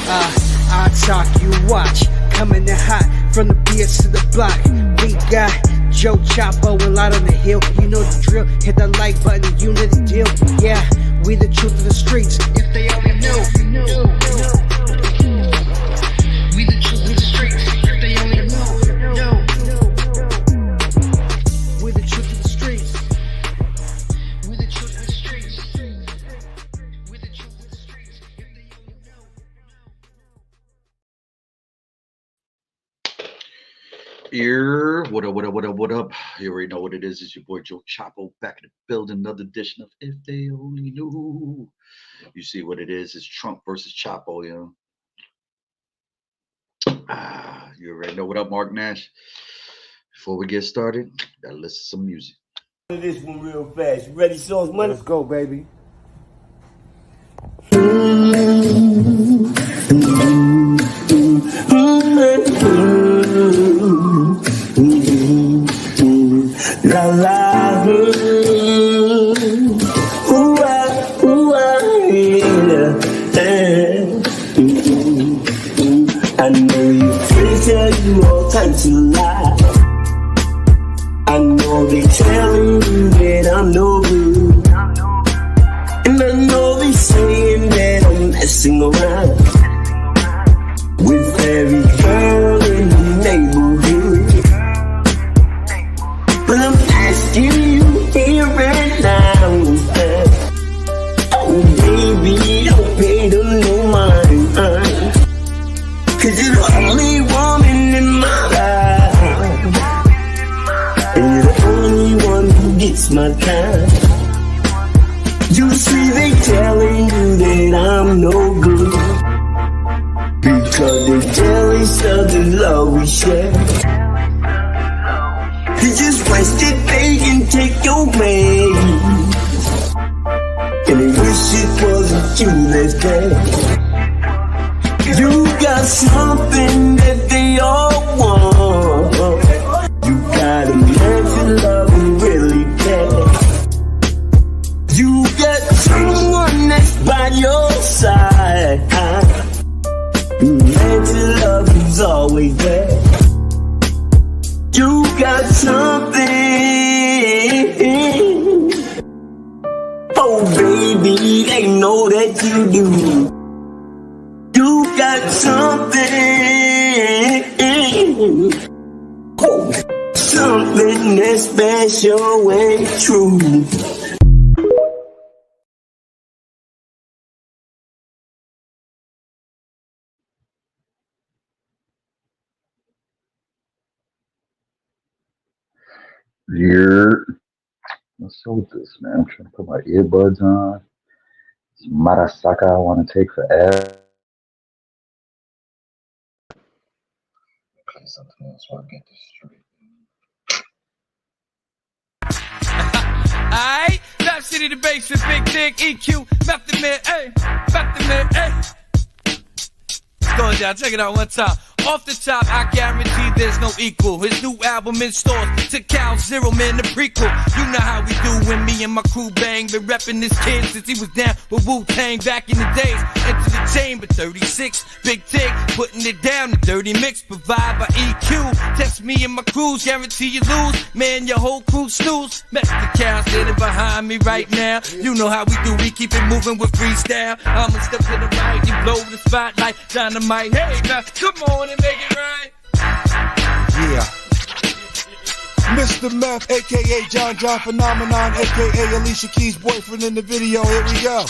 I talk, you watch. Coming in hot from the BS to the block. We got Joe, Choppo, and Lot on the hill. You know the drill. Hit that like button, you know the deal. Yeah, we the truth of the streets. If they only knew. We the truth of the streets. If they only knew. We the truth of the streets. We the truth of the streets. We the truth of the streets. If they only knew. What up? You already know what it is. It's your boy Joe Choppo back in the building. Another edition of If They Only Knew. You see what it is. It's Trump versus Choppo, you know. You already know what up, Mark Nash. Before we get started, gotta listen to some music. This one real fast. You ready, Sauce Money? Let's go, baby. La la, I know you feel tell you all types of lies. I know they telling you that I'm no good, and I know they saying that I'm messing around with every girl in the neighborhood. But I'm asking you here and now, oh baby, don't pay them no mind, 'cause you're the only woman in my life, and you're the only one who gets my time. You see they telling you that I'm no good, because they jealous of the love we share. They just wish that they can take your man, and they wish it wasn't you that's there. You got something that they all want. You got a man to love and really care. You got someone that's by your side, a man to love who's always there. You got something, oh baby, they know that you do. You got something, oh, something that's special and true. What's up with this, man? I'm trying to put my earbuds on. It's Marasaka I want to take forever. Play something else while I get this straight. Alright, Rap City the bass with Big Dick, EQ, Method Man, hey, Method Man, hey. It's going down, check it out one time. Off the top, I guarantee there's no equal. His new album in stores to Count Zero, man, the prequel. You know how we do when me and my crew bang. Been reppin' this kid since he was down with Wu-Tang back in the days. Enter the chamber, 36, Big Tick, putting it down. The dirty mix provided by EQ. Test me and my crews, guarantee you lose. Man, your whole crew snooze. Mr. Cal standing behind me right now. You know how we do, we keep it moving with freestyle. I'ma step to the right, you blow the spotlight, dynamite. Hey, now, come on and make it right. Yeah. Mr. Meth, a.k.a. John Phenomenon, a.k.a. Alicia Keys' boyfriend in the video. Here we go.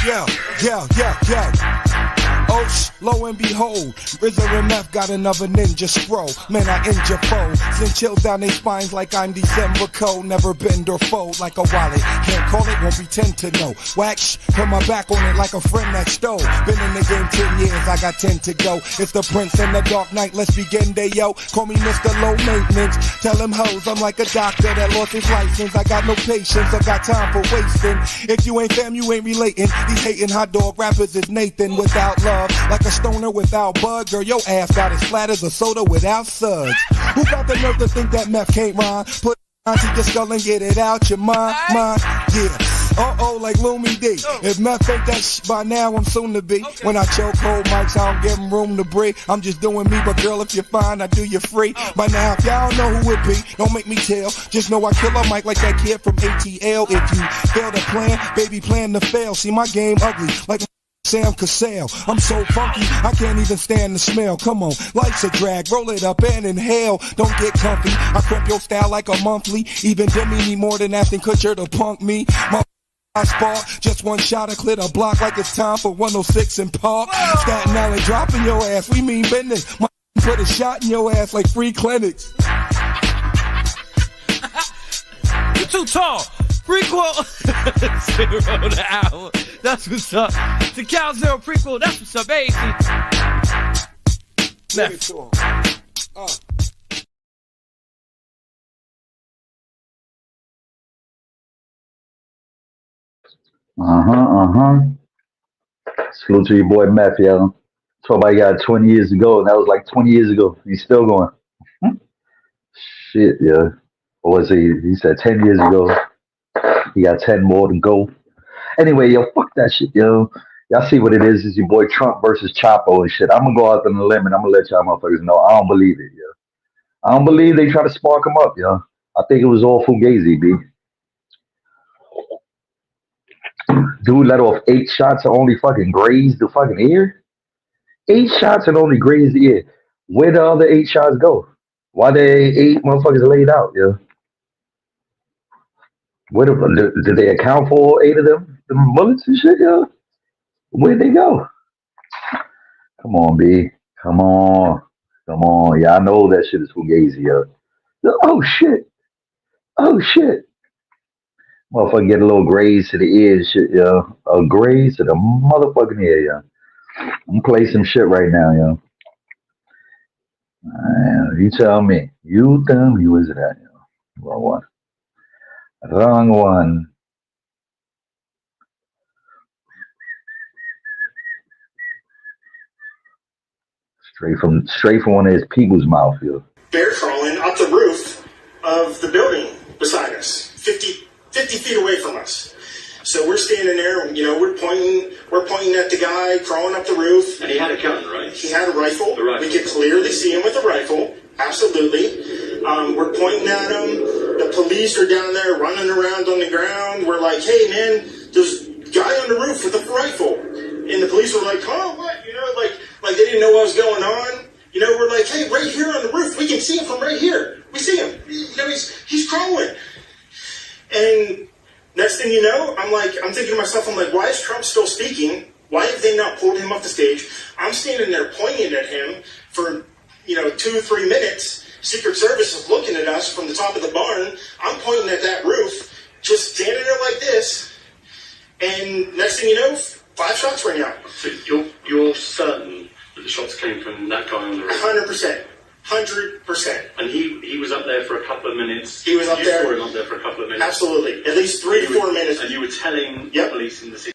Yo. Oh, lo and behold, RZA and Meth got another ninja scroll. Man, I injure foes, send chills down their spines like I'm December cold. Never bend or fold like a wallet. Can't call it, won't pretend to know. Wax, put my back on it like a friend that stole. Been in the game 10 years, I got 10 to go. It's the Prince and the Dark Knight, let's begin day, yo. Call me Mr. Low Maintenance. Tell them hoes I'm like a doctor that lost his license. I got no patience, I got time for wasting. If you ain't fam, you ain't relating. These hating hot dog rappers is Nathan without love. Like a stoner without bud, girl, your ass got as flat as a soda without suds. Who got the nerve to think that Meth can't rhyme? Put it onto your skull and get it out your mind, yeah. Uh-oh, like Loomy D. If meth ain't that by now, I'm soon to be. When I choke hold mics, I don't give them room to breathe. I'm just doing me, but girl, if you're fine, I do you free. By now, if y'all know who it be, don't make me tell. Just know I kill a mic like that kid from ATL. If you fail to plan, baby, plan to fail. See, my game ugly, like Sam Cassell. I'm so funky, I can't even stand the smell. Come on, life's a drag, roll it up and inhale. Don't get comfy, I cramp your style like a monthly. Even Demi need more than Ashton Kutcher to punk me. I spark, just one shot of clear the block like it's time for 106 and Park. Staten Island dropping your ass, we mean business. My put a shot in your ass like free clinics. You're too tall. Prequel 0 the hour. That's what's up. The Cal Zero prequel. That's what's up. Hey, left. Salute to your boy Meth, yo. Somebody got 20 years ago, and that was like 20 years ago. He's still going. Shit, yeah. Or was he said 10 years ago. He got 10 more to go. Anyway, yo, fuck that shit, yo. Y'all see what it is. It's your boy Trump versus Choppo and shit. I'm gonna go out on the limb and I'm gonna let y'all motherfuckers know. I don't believe it, yo. I don't believe they try to spark him up, yo. I think it was all fugazi, B. Dude let off 8 shots and only fucking grazed the fucking ear. 8 shots and only grazed the ear. Where the other 8 shots go? Why they 8 motherfuckers laid out, yo? Did they account for 8 of them? The bullets and shit, yo? Where'd they go? Come on, B. Come on. Come on. Yeah, I know that shit is fugazi, yo. Oh, shit. Oh, shit. Motherfucker get a little graze to the ear and shit, yo. A graze to the motherfucking ear, yo. I'm gonna play some shit right now, yo. You tell me. You tell me where's it at, yo. Wrong one. Wrong one. Straight from one of his people's mouth, yo. Bear crawling up the roof of the building beside us, 50 feet away from us. So we're standing there, you know, we're pointing at the guy crawling up the roof. And he had a gun, right? He had a rifle. We could clearly see him with a rifle. Absolutely. We're pointing at him. The police are down there running around on the ground. We're like, hey man, there's a guy on the roof with a rifle. And the police were like, huh, what? You know, like they didn't know what was going on. You know, we're like, hey, right here on the roof, we can see him from right here. We see him. You know, he's crawling. And next thing you know, I'm thinking to myself, I'm like, why is Trump still speaking? Why have they not pulled him off the stage? I'm standing there pointing at him for, 2-3 minutes. Secret Service is looking at us from the top of the barn. I'm pointing at that roof, just standing there like this. And next thing you know, 5 shots ring out. So you're certain that the shots came from that guy on the roof? 100%. 100%. And he was up there for a couple of minutes. He was up there. You saw him up there for a couple of minutes. Absolutely. At least 3 to 4 minutes. And you were telling the police in the city.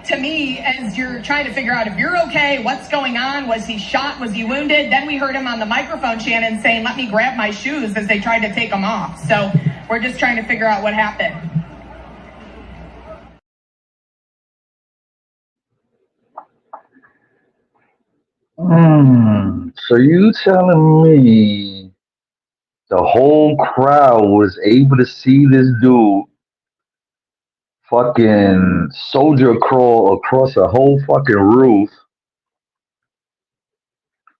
To me, as you're trying to figure out if you're okay, what's going on, was he shot, was he wounded? Then we heard him on the microphone, Shannon, saying, let me grab my shoes as they tried to take them off. So we're just trying to figure out what happened. So you telling me the whole crowd was able to see this dude fucking soldier crawl across a whole fucking roof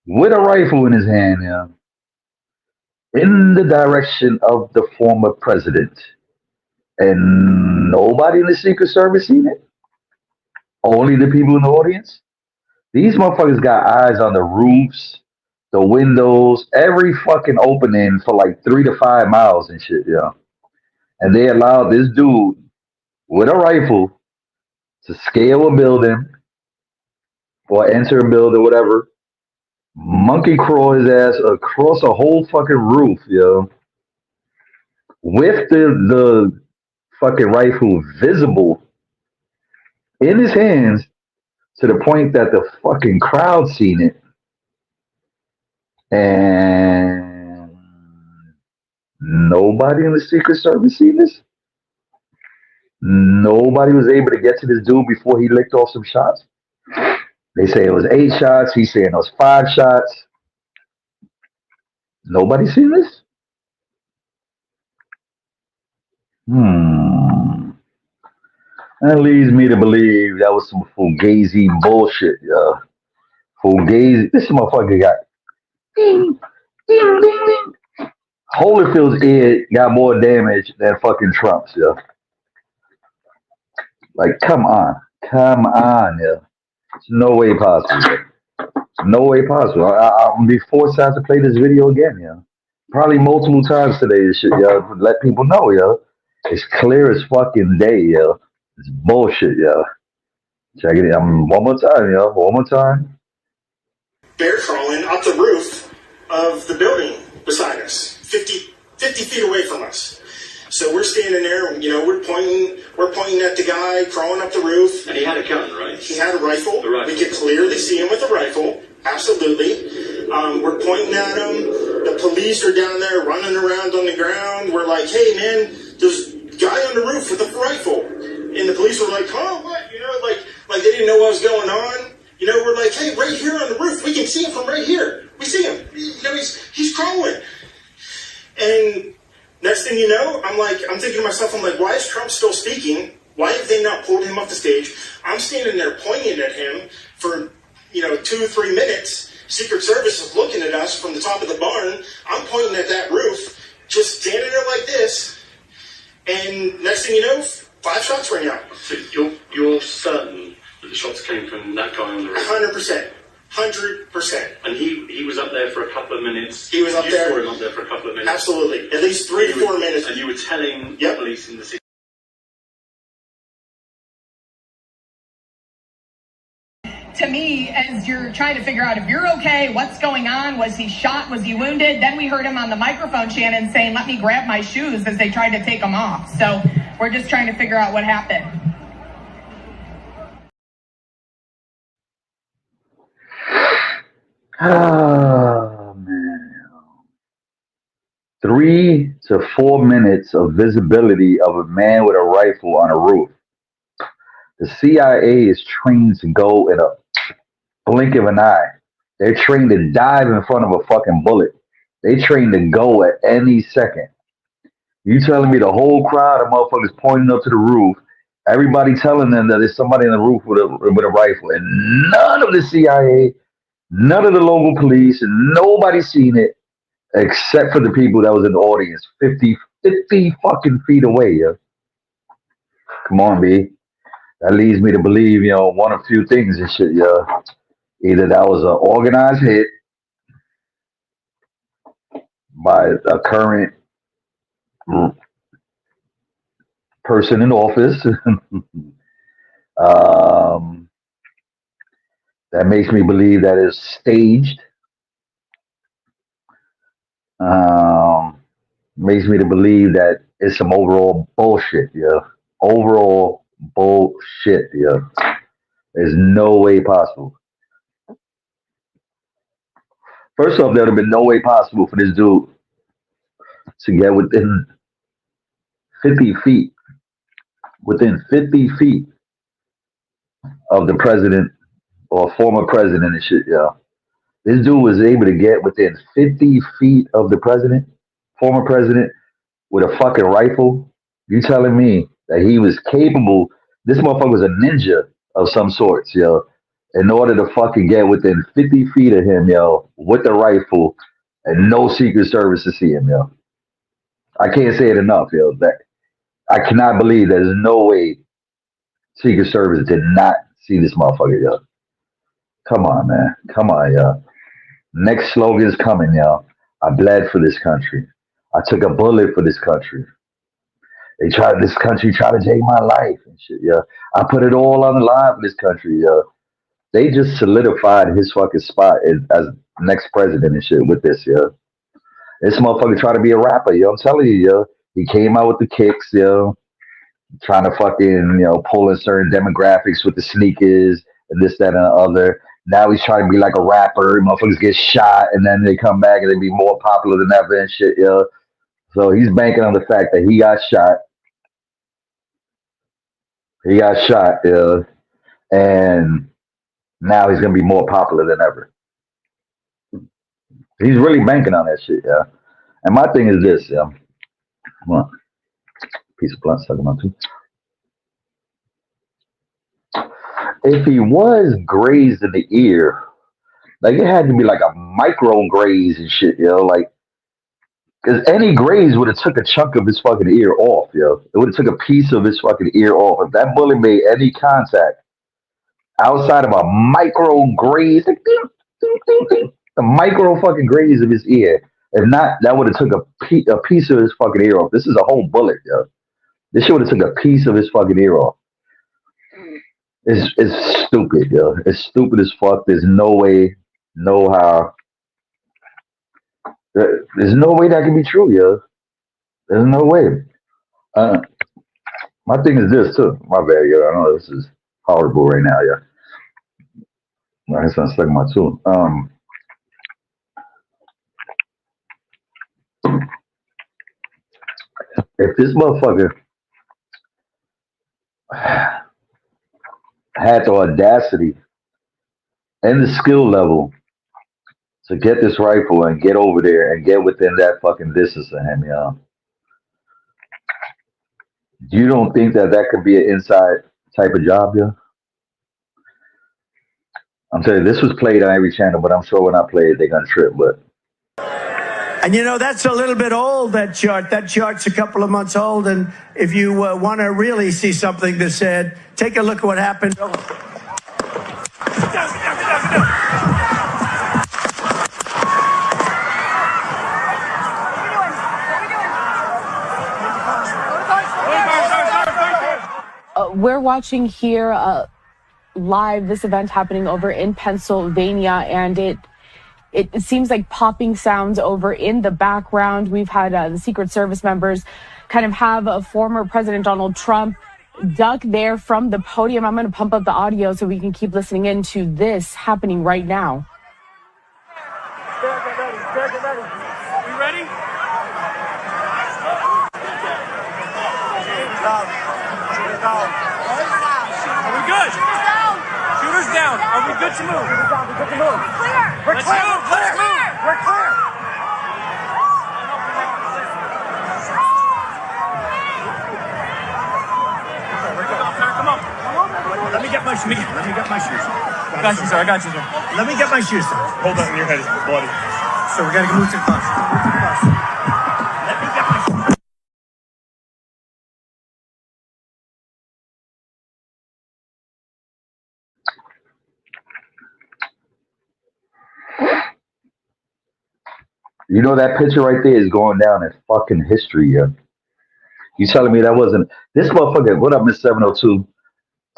with a rifle in his hand, yeah, in the direction of the former president, and nobody in the Secret Service seen it? Only the people in the audience? These motherfuckers got eyes on the roofs, the windows, every fucking opening for like 3 to 5 miles and shit, yeah. And they allowed this dude with a rifle to scale a building or enter a building, whatever, monkey crawl his ass across a whole fucking roof, yo, with the fucking rifle visible in his hands to the point that the fucking crowd seen it. And Nobody in the Secret Service seen this? Nobody was able to get to this dude before he licked off some shots. They say it was 8 shots. He's saying it was 5 shots. Nobody seen this? That leads me to believe that was some fugazi bullshit, yo. Fugazi. This motherfucker got ding, ding, ding, ding. Holyfield's ear got more damage than fucking Trump's, yo. Like, come on, yo. It's no way possible. No way possible. I'm gonna be forced to have to play this video again, yo. Probably multiple times today, this shit, yo. Let people know, yo. It's clear as fucking day, yo. It's bullshit, yo. Check it out. One more time, yo. One more time. Bear crawling up the roof of the building beside us, 50 feet away from us. So we're standing there, we're pointing at the guy crawling up the roof. And he had a gun, right? He had a rifle. The rifle. We could clearly see him with a rifle. Absolutely. We're pointing at him. The police are down there running around on the ground. We're like, hey, man, there's a guy on the roof with a rifle. And the police were like, huh, what? Like they didn't know what was going on. We're like, hey, right here on the roof, we can see him from right here. We see him. He's crawling. And next thing you know, I'm thinking to myself, why is Trump still speaking? Why have they not pulled him off the stage? I'm standing there pointing at him for, 2-3 minutes. Secret Service is looking at us from the top of the barn. I'm pointing at that roof, just standing there like this. And next thing you know, 5 shots ring out. So you're certain that the shots came from that guy on the roof? 100%. 100%. And he was up there for a couple of minutes. He was up there. You saw him up there for a couple of minutes. Absolutely. At least 3 to 4 minutes. And you were telling the police in the city. To me, as you're trying to figure out if you're okay, what's going on, was he shot, was he wounded? Then we heard him on the microphone, Shannon, saying, let me grab my shoes as they tried to take him off. So we're just trying to figure out what happened. Oh, man. 3 to 4 minutes of visibility of a man with a rifle on a roof. The CIA is trained to go in a blink of an eye. They're trained to dive in front of a fucking bullet. They trained to go at any second. You telling me the whole crowd of motherfuckers pointing up to the roof, everybody telling them that there's somebody in the roof with a rifle, and none of the CIA, none of the local police, and nobody seen it except for the people that was in the audience 50 fucking feet away, yo. Come on, B. That leads me to believe, one of few things and shit, yo. Either that was an organized hit by a current person in office. That makes me believe that it's staged. Makes me to believe that it's some overall bullshit, yeah. Overall bullshit, yeah. There's no way possible. First off, there would have been no way possible for this dude to get within 50 feet, of the president or former president and shit, yeah. This dude was able to get within 50 feet of the president, former president, with a fucking rifle. You telling me that he was capable? This motherfucker was a ninja of some sorts, yo. In order to fucking get within 50 feet of him, yo, with the rifle, and no Secret Service to see him, yo. I can't say it enough, yo. That I cannot believe there's no way Secret Service did not see this motherfucker, yo. Come on, man. Come on, yo. Next slogan's coming, yo. I bled for this country. I took a bullet for this country. This country tried to take my life and shit, yo. I put it all on the line for this country, yo. They just solidified his fucking spot as next president and shit with this, yo. This motherfucker tried to be a rapper, yo. I'm telling you, yo. He came out with the kicks, yo. Trying to fucking, pull in certain demographics with the sneakers and this, that, and the other. Now he's trying to be like a rapper. Motherfuckers get shot and then they come back and they be more popular than ever and shit, yo. So he's banking on the fact that he got shot. He got shot, and now he's gonna be more popular than ever. He's really banking on that shit, yeah. And my thing is this, yeah. Come on, piece of blunt stuck in my tooth. If he was grazed in the ear, like it had to be like a micro graze and shit, like, because any graze would have took a chunk of his fucking ear off, It would have took a piece of his fucking ear off. If that bullet made any contact outside of a micro graze, like, ding, ding, ding, ding, a micro fucking graze of his ear. If not, that would have took a piece of his fucking ear off. This is a whole bullet, This shit would have took a piece of his fucking ear off. It's stupid, It's stupid as fuck. There's no way, no how. There's no way that can be true, There's no way. My thing is this too. My bad, I know this is horrible right now, It's not stuck in my tooth. If this motherfucker had the audacity and the skill level to get this rifle and get over there and get within that fucking distance of him, you don't think that could be an inside type of job, I'm telling you, this was played on every channel, but I'm sure when I play it, they're gonna trip. But And that's a little bit old, that chart. That chart's a couple of months old. And if you want to really see something that's said, take a look at what happened. We're watching here live this event happening over in Pennsylvania, and it seems like popping sounds over in the background. We've had the Secret Service members kind of have former President Donald Trump duck there from the podium. I'm going to pump up the audio so we can keep listening into this happening right now. Get ready. We ready? Are we good? Shooters down. Are we good to move? We're clear. Let's move. We're clear. Come on. Let me get my shoes. I got you, sir. Let me get my shoes, sir. Hold that in your head. It's bloody. So we gotta move to the bus. Let me get my shoes. you know that picture right there is going down in fucking history, You telling me that wasn't this motherfucker? What up, Miss 702?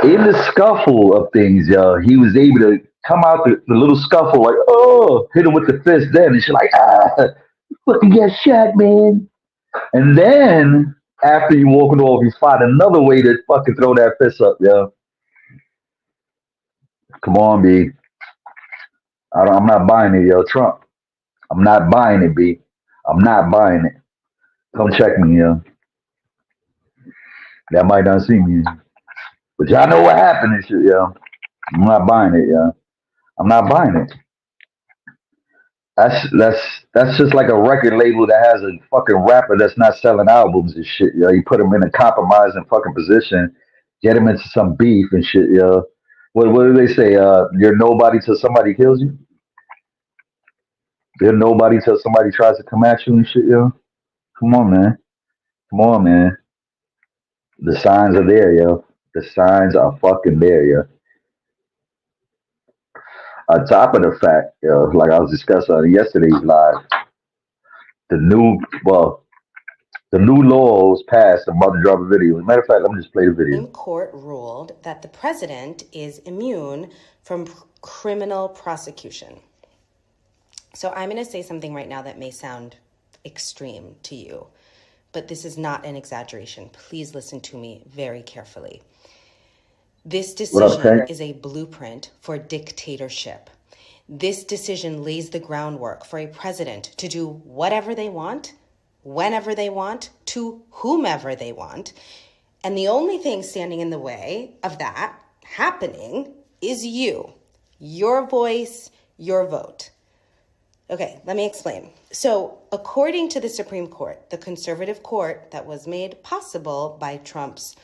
In the scuffle of things, he was able to come out the little scuffle, like, hit him with the fist. Then and she's like, you fucking get shot, man. And then after you walking off, you find another way to fucking throw that fist up, Come on, B. I'm not buying it, Trump. I'm not buying it, B. I'm not buying it. Come check me, That might not seem easy. But y'all know what happened and shit, I'm not buying it, I'm not buying it. That's just like a record label that has a fucking rapper that's not selling albums and shit, You put him in a compromising fucking position, get him into some beef and shit, What do they say? You're nobody till somebody kills you? You're nobody till somebody tries to come at you and shit, Come on, man. Come on, man. The signs are there, The signs are fucking there, On top of the fact, like I was discussing on yesterday's live, the new law was passed. I'm about to drop a video. As a matter of fact, let me just play the video. The Supreme Court ruled that the president is immune from criminal prosecution. So I'm going to say something right now that may sound extreme to you, but this is not an exaggeration. Please listen to me very carefully. This decision is a blueprint for dictatorship. This decision lays the groundwork for a president to do whatever they want, whenever they want, to whomever they want. And the only thing standing in the way of that happening is you, your voice, your vote. Okay, let me explain. So, according to the Supreme Court, the conservative court that was made possible by Trump's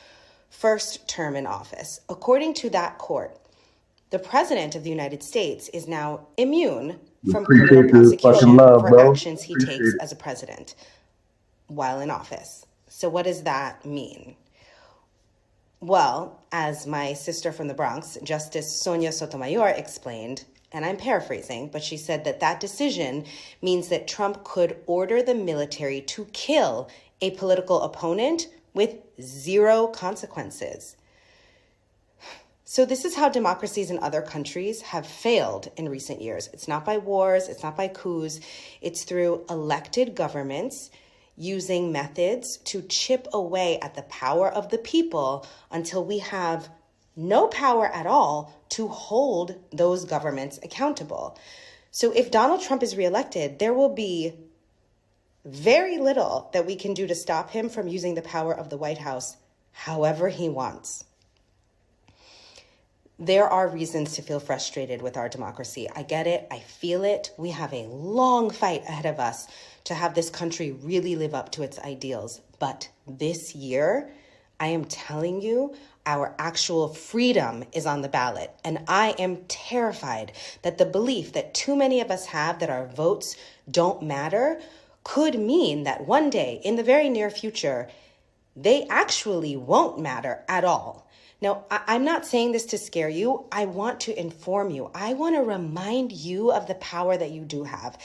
first term in office, according to that court, the president of the United States is now immune from criminal Appreciate the fucking prosecution love, for bro. actions he Appreciate takes it. as a president while in office. So what does that mean? Well, as my sister from the Bronx, Justice Sonia Sotomayor, explained, and I'm paraphrasing, but she said that that decision means that Trump could order the military to kill a political opponent with zero consequences. So this is how democracies in other countries have failed in recent years. It's not by wars, it's not by coups, it's through elected governments using methods to chip away at the power of the people until we have no power at all to hold those governments accountable. So if Donald Trump is reelected, there will be very little that we can do to stop him from using the power of the White House however he wants. There are reasons to feel frustrated with our democracy. I get it. I feel it. We have a long fight ahead of us to have this country really live up to its ideals. But this year, I am telling you, our actual freedom is on the ballot. And I am terrified that the belief that too many of us have that our votes don't matter could mean that one day in the very near future, they actually won't matter at all. Now, I'm not saying this to scare you. I want to inform you. I want to remind you of the power that you do have.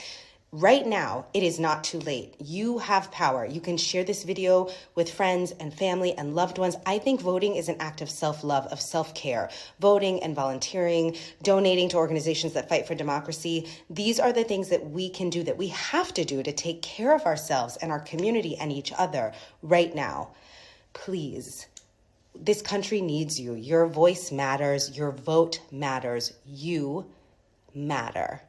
Right now, it is not too late. You have power. You can share this video with friends and family and loved ones. I think voting is an act of self-love, of self-care. Voting and volunteering, donating to organizations that fight for democracy. These are the things that we can do, that we have to do to take care of ourselves and our community and each other right now. Please. This country needs you. Your voice matters. Your vote matters. You matter.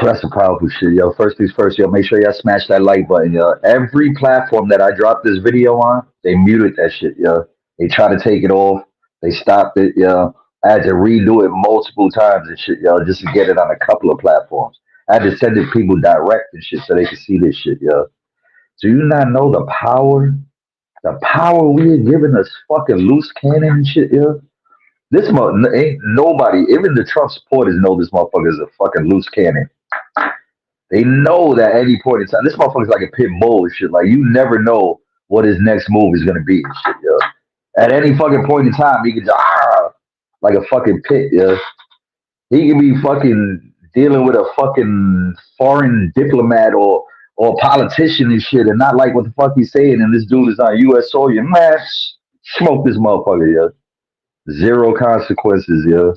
That's some powerful shit, yo. First things first, yo. Make sure y'all smash that like button, yo. Every platform that I dropped this video on, they muted that shit, yo. They try to take it off. They stopped it, yo. I had to redo it multiple times and shit, yo, just to get it on a couple of platforms. I had to send it people direct and shit so they could see this shit, yo. Do you not know the power? The power we are giving us fucking loose cannon and shit, yo. This ain't nobody, even the Trump supporters know this motherfucker is a fucking loose cannon. They know that at any point in time, this motherfucker's like a pit bull and shit. Like, you never know what his next move is gonna be and shit, yo. At any fucking point in time, he can just, like a fucking pit, yo. He can be fucking dealing with a fucking foreign diplomat or politician and shit and not like what the fuck he's saying, and this dude is on U.S. soil. Man, smoke this motherfucker, yo. Zero consequences, yo.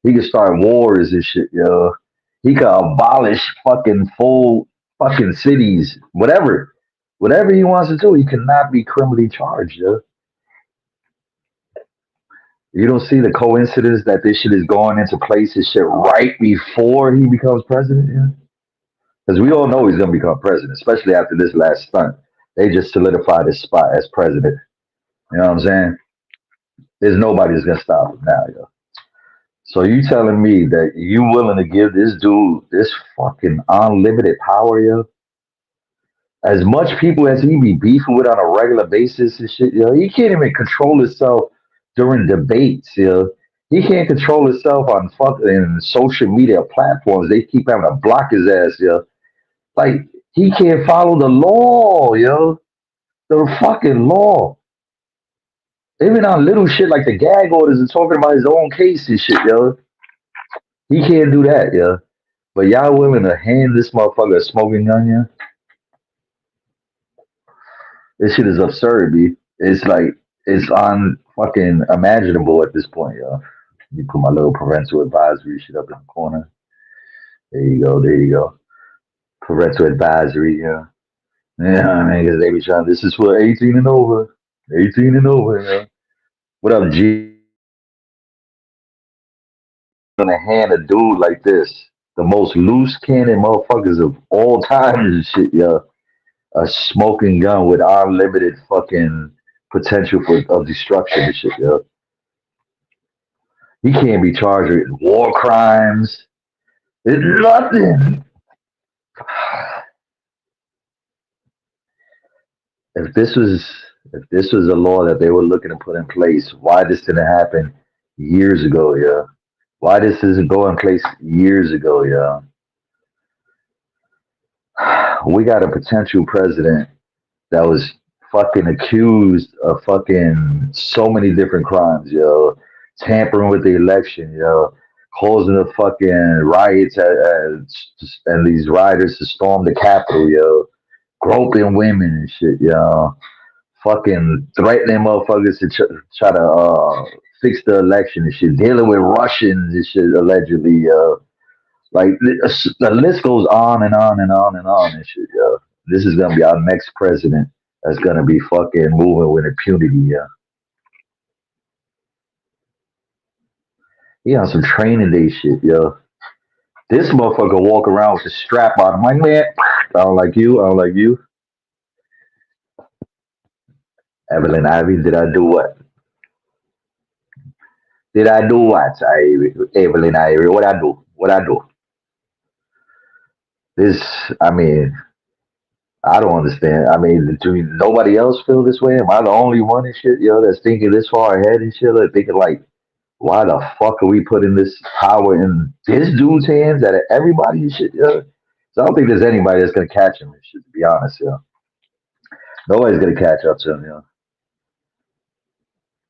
He can start wars and shit, yo. He can abolish fucking full fucking cities, whatever. Whatever he wants to do, he cannot be criminally charged, yo. You don't see the coincidence that this shit is going into place and shit right before he becomes president, yeah? Because we all know he's going to become president, especially after this last stunt. They just solidified his spot as president. You know what I'm saying? There's nobody that's going to stop him now, yo. So you telling me that you willing to give this dude this fucking unlimited power, yo? As much people as he be beefing with on a regular basis and shit, yo, he can't even control himself during debates, yo. He can't control himself on fucking social media platforms. They keep having to block his ass, yo. Like, he can't follow the law, yo. The fucking law. Even on little shit like the gag orders and talking about his own case and shit, yo. He can't do that, yo. But y'all willing to hand this motherfucker a smoking gun, yo? This shit is absurd, B. It's like, it's unfucking imaginable at this point, yo. You put my little parental advisory shit up in the corner. There you go, there you go. Parental advisory, yeah. Yeah, I mean, because they be trying, this is for 18 and over. 18 and over, yeah. What up, G? gonna hand a dude like this, the most loose cannon motherfuckers of all time and shit, yo, a smoking gun with unlimited fucking potential of destruction and shit, yo. He can't be charged with war crimes. It's nothing. If this was a law that they were looking to put in place, why this didn't happen years ago, yeah? Why this isn't going in place years ago, yeah? We got a potential president that was fucking accused of fucking so many different crimes, yo. Tampering with the election, yo. Causing the fucking riots and these rioters to storm the Capitol, yo. Groping women and shit, yo. Fucking threatening motherfuckers to try to fix the election and shit. Dealing with Russians and shit, allegedly, yo. Like, the list goes on and on and on and on and shit, yo. This is gonna be our next president that's gonna be fucking moving with impunity, yo. He on some training day shit, yo. This motherfucker walk around with a strap on. I'm like, man, I don't like you. I don't like you. Evelyn Ivy, did I do what? Did I do what? Evelyn Ivy, what I do? What I do? This, I mean, I don't understand. I mean, do nobody else feel this way? Am I the only one and shit, yo, that's thinking this far ahead and shit? Like, thinking like, why the fuck are we putting this power in this dude's hands out of everybody and shit, yo? So I don't think there's anybody that's gonna catch him and shit, to be honest, yo. Nobody's gonna catch up to him, yo.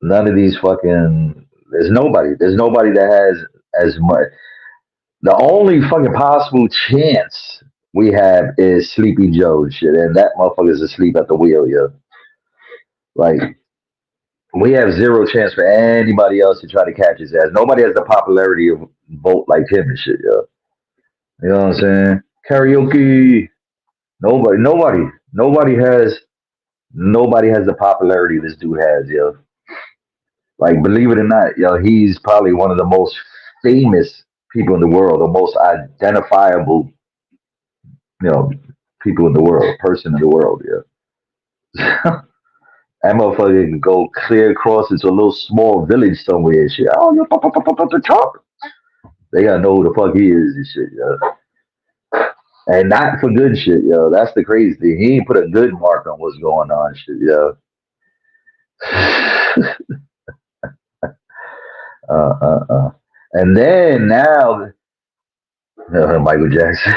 None of these fucking, there's nobody that has as much. The only fucking possible chance we have is Sleepy Joe and shit, and that motherfucker's asleep at the wheel, yo. Like, we have zero chance for anybody else to try to catch his ass. Nobody has the popularity of vote like him and shit, yo. You know what I'm saying? Karaoke. Nobody has the popularity this dude has, yo. Like, believe it or not, yo, he's probably one of the most famous people in the world, the most identifiable, you know, people in the world, person in the world, yeah. That motherfucker can go clear across into a little small village somewhere and shit. Oh, you're the Trump. They gotta know who the fuck he is and shit, yo. And not for good shit, yo. That's the crazy thing. He ain't put a good mark on what's going on, shit, yo. And then now, Michael Jackson.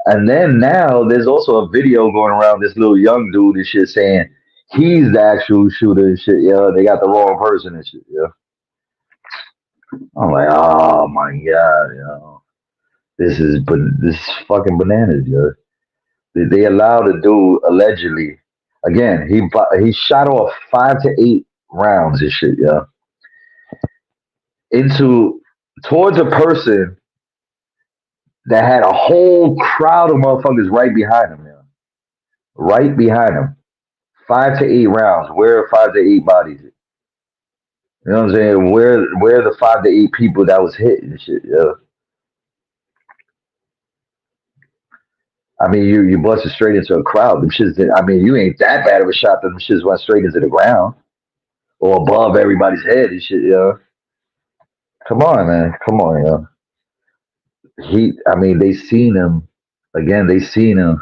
And then now there's also a video going around this little young dude and shit saying he's the actual shooter and shit, yo. They got the wrong person and shit, yo. I'm like, oh my god, yo. This is fucking bananas, yo. They allowed a dude allegedly, again, he shot off 5 to 8 rounds and shit, yo. Towards a person that had a whole crowd of motherfuckers right behind him, yo. Right behind him. 5 to 8 rounds. Where are 5 to 8 bodies? You know what I'm saying? Where are the 5 to 8 people that was hit and shit, yo? I mean, you busted straight into a crowd. Them shits I mean, you ain't that bad of a shot that them shits went straight into the ground. Or above everybody's head and shit, yo. Come on, man. Come on, yo. I mean, they seen him. Again, they seen him.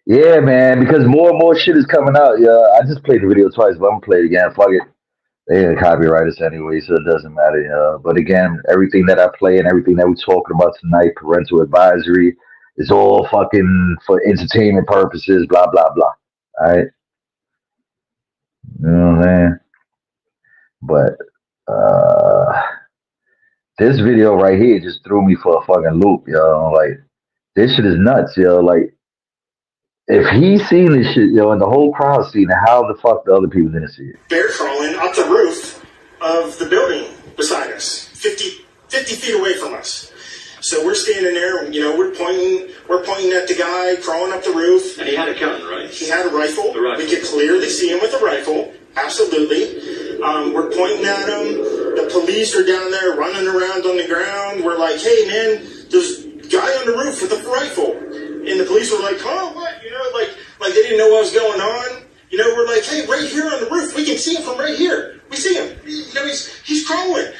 Yeah, man, because more and more shit is coming out. Yeah, I just played the video twice, but I'm gonna play it again. Fuck it. They didn't copyright us anyway, so it doesn't matter. But again, everything that I play and everything that we're talking about tonight, parental advisory, is all fucking for entertainment purposes, blah, blah, blah. All right? You know what I'm saying? But this video right here just threw me for a fucking loop, yo. Like, this shit is nuts, yo. Like, if he seen this shit, yo, and the whole crowd seen it, how the fuck the other people didn't see it? Bear crawling up the roof of the building beside us, 50 feet away from us. So we're standing there, you know, we're pointing at the guy crawling up the roof. And he had a gun, right? He had a rifle. We could clearly see him with a rifle. Absolutely. We're pointing at him. The police are down there running around on the ground. We're like, hey, man, there's a guy on the roof with a rifle. And the police were like, huh, what? You know, like they didn't know what was going on. You know, we're like, hey, right here on the roof, we can see him from right here. We see him. You know, he's crawling.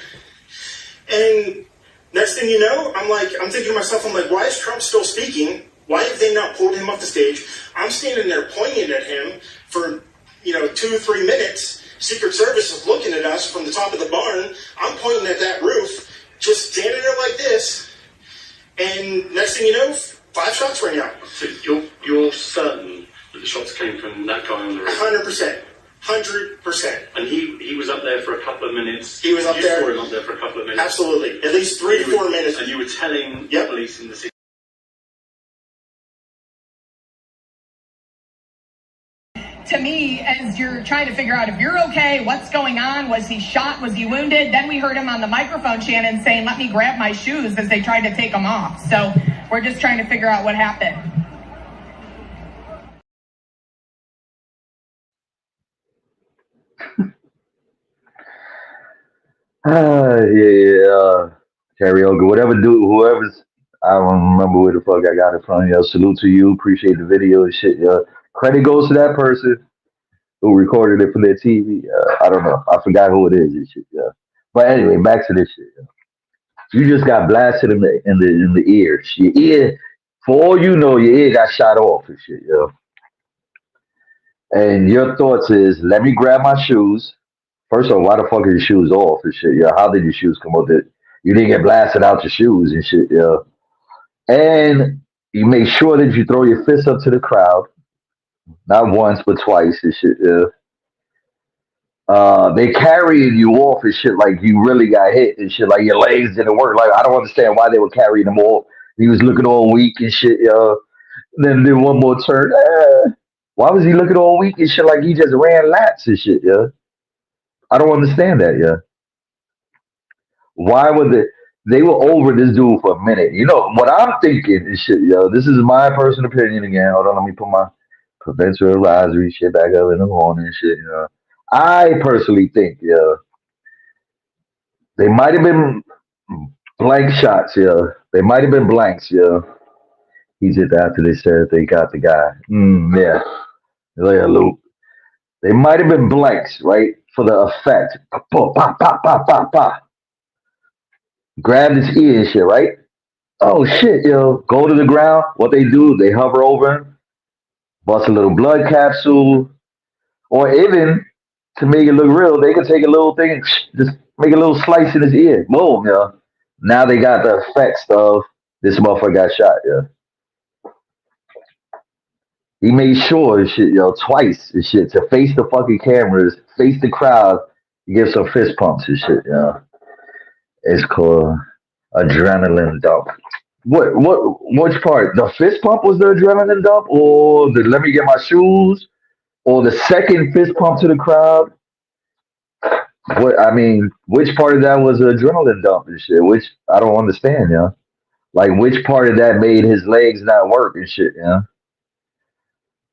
And next thing you know, I'm thinking to myself, I'm like, why is Trump still speaking? Why have they not pulled him off the stage? I'm standing there pointing at him for, 2-3 minutes. Secret Service is looking at us from the top of the barn. I'm pointing at that roof, just standing there like this. And next thing you know, 5 shots rang out. So you're certain that the shots came from that guy on the roof? 100%. 100%. And he was up there for a couple of minutes. He was up there. You saw him up there for a couple of minutes. Absolutely. At least 3 to 4 minutes. And you were telling the police in the city. To me, as you're trying to figure out if you're okay, what's going on, was he shot, was he wounded? Then we heard him on the microphone, Shannon, saying, let me grab my shoes as they tried to take him off. So we're just trying to figure out what happened. Karaoke, whoever's, I don't remember where the fuck I got it from. Salute to you. Appreciate the video and shit. Credit goes to that person who recorded it for their TV. I don't know. I forgot who it is and shit. But anyway, back to this shit. You just got blasted in the ear. Your ear, for all you know, your ear got shot off and shit. And your thoughts is, let me grab my shoes. First of all, why the fuck are your shoes off and shit? How did your shoes come off? You didn't get blasted out your shoes and shit. And you make sure that you throw your fist up to the crowd. Not once, but twice and shit. They carrying you off and shit like you really got hit and shit. Like your legs didn't work. Like I don't understand why they were carrying him off. He was looking all weak and shit. Then did one more turn. Why was he looking all weak and shit? Like he just ran laps and shit. I don't understand that. Why would they were over this dude for a minute? What I'm thinking is shit. This is my personal opinion again. Hold on, let me put my preventive advisory shit back up in the morning and shit. I personally think, they might have been blank shots. They might have been blanks. He did that after they said they got the guy. Loop. They might have been blanks, right? For the effect. Pop, pop, pop, pop, pop, pop. Grabbed his ear and shit, right? Oh shit, go to the ground. What they do, they hover over him, bust a little blood capsule, or even to make it look real, they could take a little thing and just make a little slice in his ear. Boom, Now they got the effects of this motherfucker got shot, He made sure shit, twice and shit, to face the fucking cameras, face the crowd, give some fist pumps and shit, It's called adrenaline dump. Which part? The fist pump was the adrenaline dump, or the let me get my shoes, or the second fist pump to the crowd? Which part of that was an adrenaline dump and shit? Which I don't understand, Like which part of that made his legs not work and shit,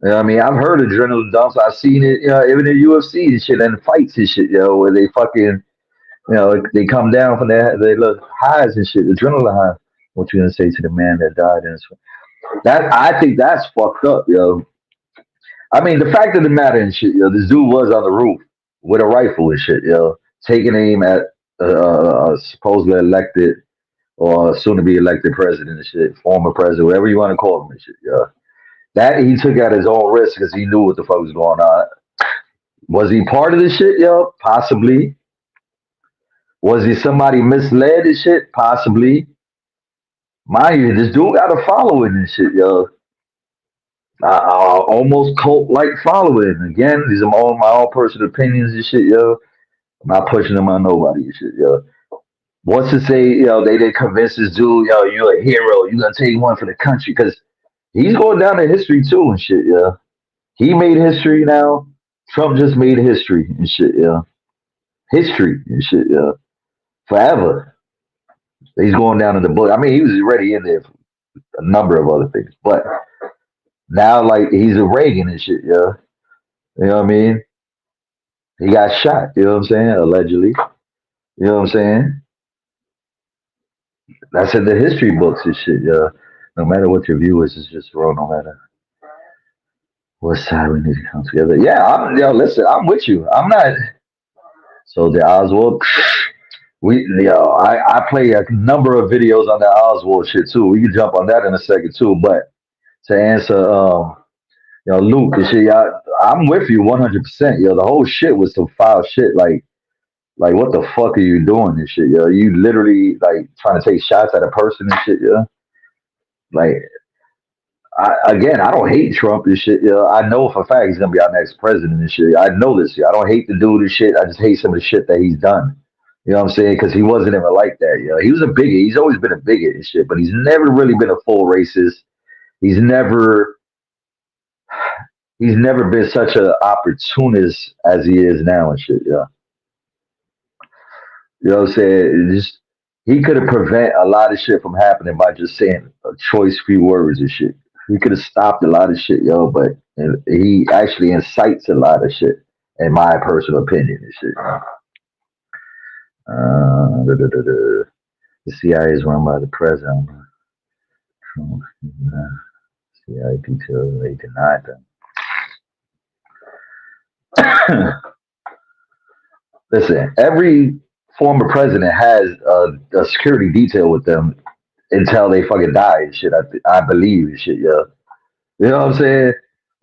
I've heard adrenaline dumps. I've seen it, even in UFC and shit, and fights and shit, where they fucking, they come down from they look highs and shit, adrenaline high. What you gonna say to the man that died in that? I think that's fucked up, The fact of the matter and shit, this dude was on the roof with a rifle and shit, taking aim at supposedly elected or soon to be elected president and shit, former president, whatever you want to call him and shit, That he took at his own risk because he knew what the fuck was going on. Was he part of this shit, Possibly. Was he somebody misled and shit? Possibly. Mind you, this dude got a following and shit, almost cult-like following. Again, these are all my own personal opinions and shit, I'm not pushing them on nobody and shit, What's to say, they didn't convince this dude, you're a hero, you're gonna take one for the country, because he's going down in history too and shit, He made history now. Trump just made history and shit, History and shit, Forever. He's going down in the book. He was already in there for a number of other things. But now, like, he's a Reagan and shit, You know what I mean? He got shot, you know what I'm saying? Allegedly. You know what I'm saying? That's in the history books and shit, yo. No matter what your view is, it's just wrong. No matter what side we need to come together. Yeah, listen, I'm with you. I'm not. So the Oswald, I play a number of videos on that Oswald shit too. We can jump on that in a second too. But to answer, Luke and shit, I'm with you 100%. Yo, the whole shit was some foul shit. Like what the fuck are you doing and shit, yo? You literally like trying to take shots at a person and shit, yo. Like, I don't hate Trump and shit. I know for a fact he's gonna be our next president and shit. I know this. I don't hate the dude and shit. I just hate some of the shit that he's done. You know what I'm saying? Because he wasn't ever like that. He was a bigot. He's always been a bigot and shit, but he's never really been a full racist. He's never been such an opportunist as he is now and shit. Yeah, you know what I'm saying? He could have prevent a lot of shit from happening by just saying a choice few words and shit. He could have stopped a lot of shit, yo, but he actually incites a lot of shit, in my personal opinion and shit. The CIA is run by the president. CIA details, they denied them. Listen, every former president has a security detail with them until they fucking die and shit. I believe and shit, yeah. You know what I'm saying?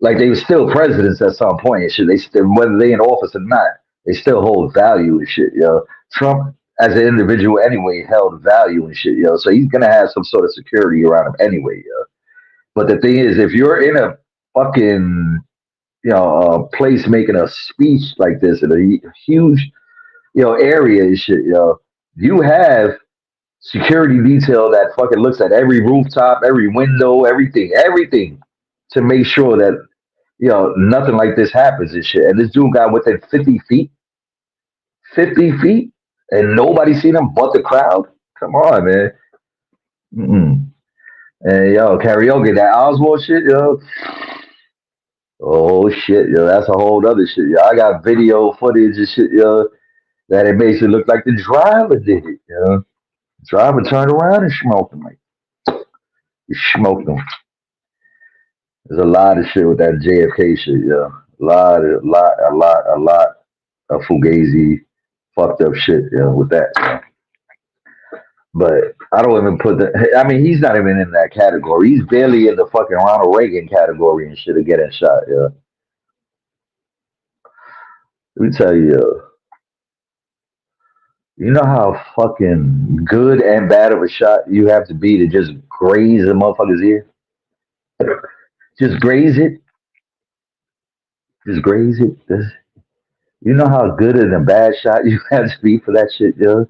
Like they were still presidents at some point and shit. They still, whether they in office or not, they still hold value and shit, yo. Trump, as an individual anyway, held value and shit, yo. So he's gonna have some sort of security around him anyway, yo. But the thing is, if you're in a fucking, place making a speech like this in a huge, area and shit, yo, you have security detail that fucking looks at every rooftop, every window, everything to make sure that, nothing like this happens and shit. And this dude got within 50 feet, and nobody seen him but the crowd. Come on, man. And karaoke, that Oswald shit, yo. Oh shit, yo, that's a whole other shit, yo. I got video footage and shit, yo, that it makes it look like the driver did it, yo. The driver turned around and smoked him. Like, he smoked him. There's a lot of shit with that JFK shit, yo. A lot of fugazi, fucked up shit, with that, yo. But I don't even put he's not even in that category. He's barely in the fucking Ronald Reagan category and shit of getting shot, yeah. Let me tell you, you know how fucking good and bad of a shot you have to be to just graze a motherfucker's ear? Just graze it. Just graze it. You know how good and a bad shot you have to be for that shit, yo?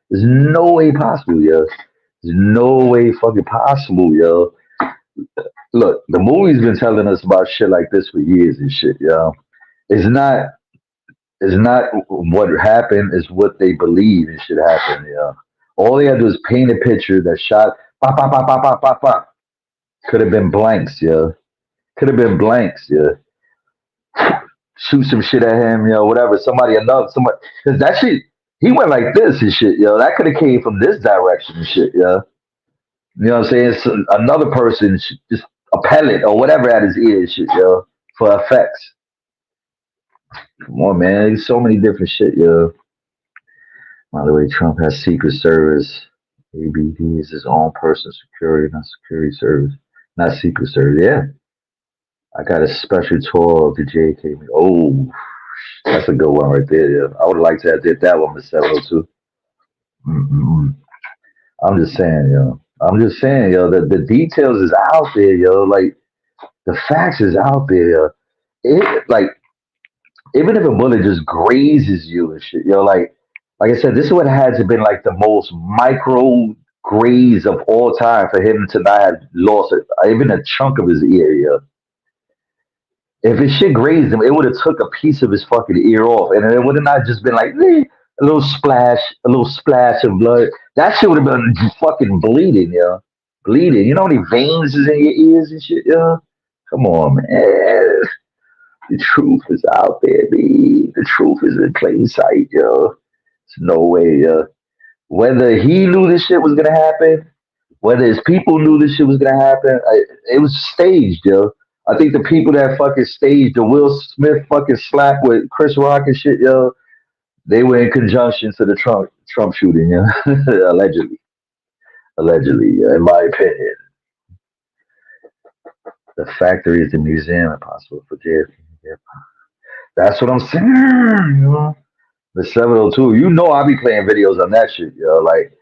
There's no way possible, yo. There's no way fucking possible, yo. Look, the movie's been telling us about shit like this for years and shit, yo. It's not what happened, it's what they believe and shit happened, yo. All they had to do is paint a picture that shot, pop, pop, pop, pop, pop, pop, pop. Could have been blanks, yo. Could have been blanks, yo. Shoot some shit at him, whatever. Somebody, because that shit, he went like this and shit, yo. That could have came from this direction and shit, yo. You know what I'm saying? So another person, just a pellet or whatever at his ear and shit, yo, for effects. Come on, man. There's so many different shit, yo. By the way, Trump has Secret Service. ABD is his own personal security, not security service. Not Secret Service, yeah. I got a special tour of the JK. Oh, that's a good one right there. Yeah. I would have liked to have did that one with 702. I'm just saying, yo. That the details is out there, yo. Like, the facts is out there, yo. Even if a bullet just grazes you and shit, yo, like I said, this is what had to been like the most micro graze of all time for him to not have lost even a chunk of his ear, yo. If his shit grazed him, it would have took a piece of his fucking ear off, and it would have not just been like a little splash of blood. That shit would have been fucking bleeding, yo. Bleeding. You know how many veins is in your ears and shit, yo? Come on, man. The truth is out there, B. The truth is in plain sight, yo. No way, whether he knew this shit was gonna happen, whether his people knew this shit was gonna happen, it was staged, yo. I think the people that fucking staged the Will Smith fucking slap with Chris Rock and shit, yo, they were in conjunction to the Trump shooting, yeah, allegedly, in my opinion. The factory is the museum, impossible for JFK. Yeah. That's what I'm saying, you know. The 702, you know, I be playing videos on that shit, yo. Like,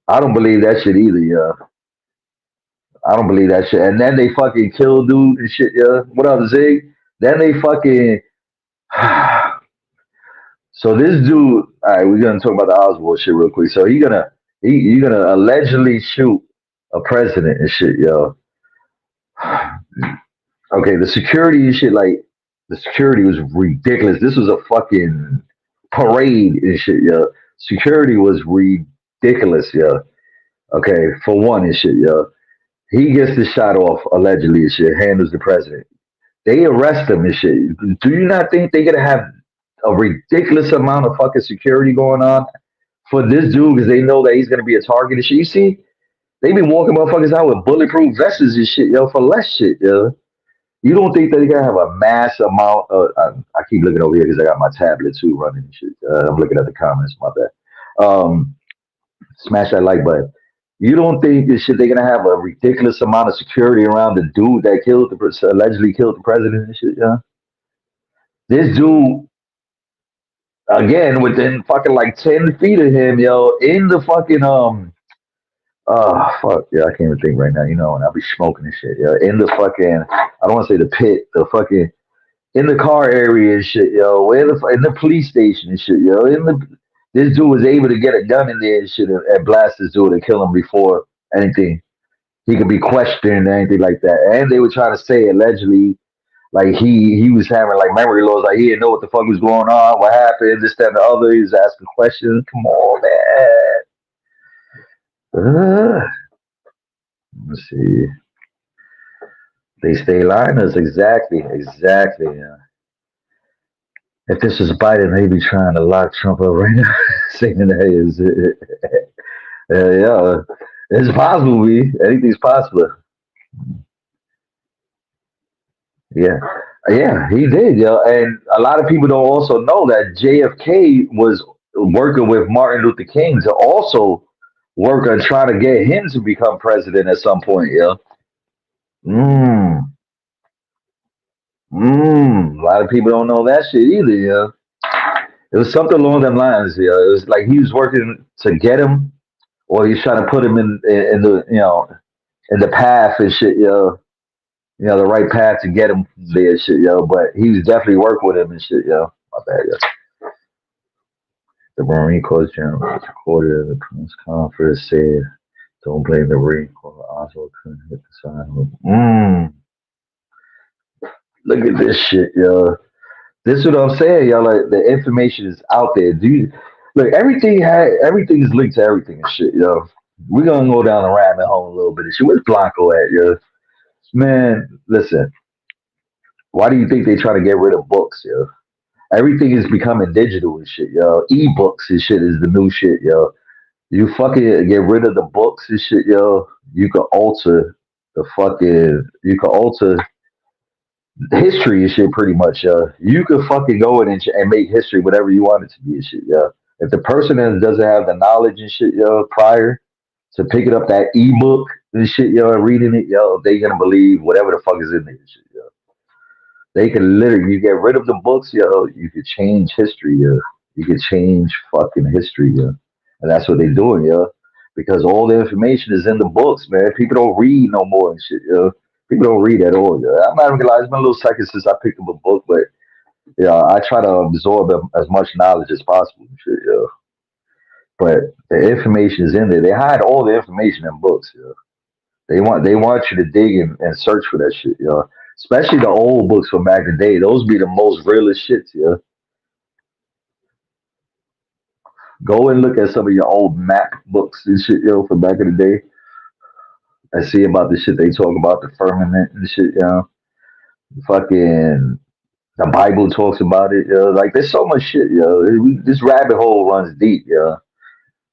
I don't believe that shit either, yo. I don't believe that shit. And then they fucking kill dude and shit, yo. What up, Zig? Then they fucking. So this dude, all right, we're gonna talk about the Oswald shit real quick. So you're gonna allegedly shoot a president and shit, yo. Okay, the security and shit, like the security was ridiculous. This was a fucking parade and shit, yo. Security was ridiculous, yo. Okay, for one and shit, yo. He gets the shot off allegedly and shit, handles the president. They arrest him and shit. Do you not think they're gonna have a ridiculous amount of fucking security going on for this dude because they know that he's gonna be a target and shit? You see, they be walking motherfuckers out with bulletproof vests and shit, yo, for less shit, yo. You don't think that they're gonna have a mass amount of? I keep looking over here because I got my tablet too running and shit. I'm looking at the comments. My bad. Smash that like button. You don't think this shit they're gonna have a ridiculous amount of security around the dude that allegedly killed the president and shit, yeah? This dude, again, within fucking like 10 feet of him, yo, in the fucking fuck, yeah, I can't even think right now, you know, and I'll be smoking and shit, yeah. In the fucking, I don't want to say the pit, the fucking in the car area and shit, yo. In the police station and shit, yo. This dude was able to get a gun in there and shit and blast this dude and kill him before anything. He could be questioned or anything like that. And they were trying to say allegedly, like he was having like memory loss, like he didn't know what the fuck was going on, what happened, this, that, and the other. He was asking questions. Come on, man. Let's see. They stay lying us exactly. Yeah. If this was Biden, they'd be trying to lock Trump up right now, saying that is, yeah, it's possible. Anything's possible. Yeah, he did, yo. And a lot of people don't also know that JFK was working with Martin Luther King to also work on trying to get him to become president at some point, yo. A lot of people don't know that shit either, yeah. It was something along them lines, yeah. It was like he was working to get him, or he's trying to put him in the in the path and shit, yo. You know, the right path to get him there and shit, yo. But he was definitely working with him and shit, yo. My bad, yo. The Marine Corps general was recorded at the press conference said, "Don't blame the Marine Corps. Oswald couldn't hit the sign." Look at this shit, yo. This is what I'm saying, y'all. Like the information is out there. Look, everything is linked to everything and shit, yo. We're gonna go down the rabbit hole a little bit and shit. Where's Blanco at, yo? Man, listen. Why do you think they try to get rid of books, yo? Everything is becoming digital and shit, yo. E-books and shit is the new shit, yo. You fucking get rid of the books and shit, yo. You can alter history and shit pretty much, you could fucking go in and make history whatever you want it to be and shit, if the person doesn't have the knowledge and shit, prior to picking up that ebook and shit, and reading it, they gonna believe whatever the fuck is in there and shit, they can literally, you get rid of the books, you could change history, you could change fucking history, and that's what they're doing, because all the information is in the books, man. People don't read no more and shit, People don't read at all. I'm not even gonna lie. It's been a little second since I picked up a book, but I try to absorb as much knowledge as possible. Shit, but the information is in there. They hide all the information in books. They want you to dig and search for that shit. Especially the old books from back in the day. Those be the most realest shits. Go and look at some of your old map books and shit, from back in the day. I see about the shit they talk about, the firmament and shit, Fucking The Bible talks about it. Like there's so much shit. This rabbit hole runs deep.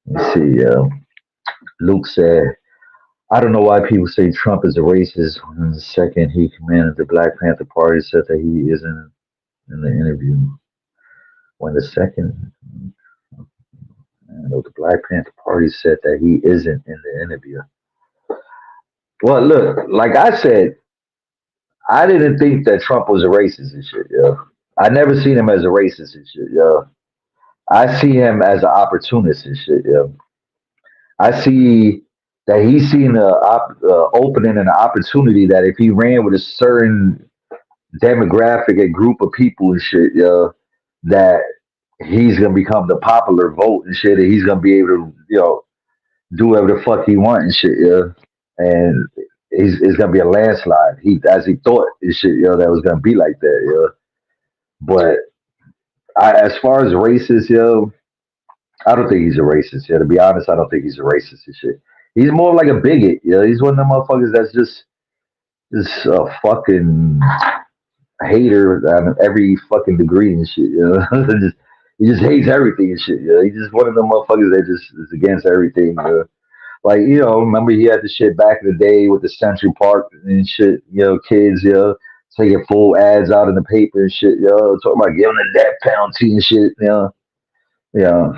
Let's see. Luke said, "I don't know why people say Trump is a racist. When the second he commanded the Black Panther Party said that he isn't in the interview. When the second the Black Panther Party said that he isn't in the interview. Well, look, like I said, I didn't think that Trump was a racist and shit. I never seen him as a racist and shit. I see him as an opportunist and shit. I see that he's seen a opening and an opportunity that if he ran with a certain demographic and group of people and shit, that he's gonna become the popular vote and shit, and he's gonna be able to, do whatever the fuck he wants and shit, and it's gonna be a landslide. As he thought and shit, that was gonna be like that, But as far as racist, I don't think he's a racist. To be honest, I don't think he's a racist and shit. He's more like a bigot. He's one of them motherfuckers that's just a fucking hater on every fucking degree and shit. He just hates everything and shit. He's just one of them motherfuckers that just is against everything. Like, remember he had the shit back in the day with the Central Park and shit. Kids, taking full ads out in the paper and shit. Talking about giving a death penalty and shit. Yeah.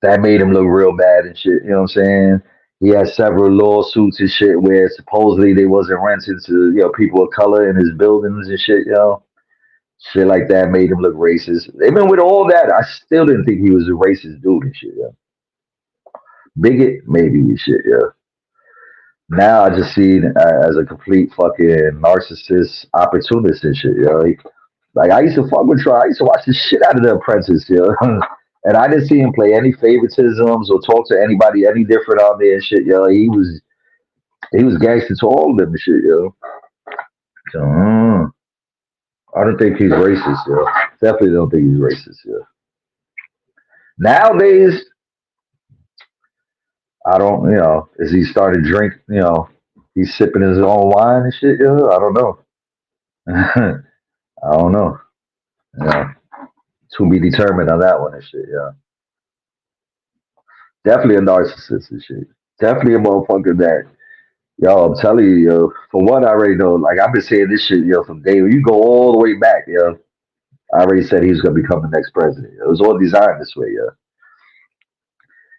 That made him look real bad and shit. You know what I'm saying? He had several lawsuits and shit where supposedly they wasn't rented to people of color in his buildings and shit. Shit like that made him look racist. Even with all that, I still didn't think he was a racist dude and shit. Bigot, maybe and shit. Now I just see it as a complete fucking narcissist, opportunist and shit. Like I used to fuck with Troy. I used to watch the shit out of The Apprentice. And I didn't see him play any favoritisms or talk to anybody any different out there and shit, He was gangster to all of them and shit, So I don't think he's racist, Definitely don't think he's racist, Nowadays, I don't, is he starting to drink, he's sipping his own wine and shit, I don't know. I don't know. To be determined on that one and shit, Definitely a narcissist and shit. Definitely a motherfucker that, I'm telling you, for one, I already know, like, I've been saying this shit, from day when you go all the way back, I already said he was going to become the next president. It was all designed this way,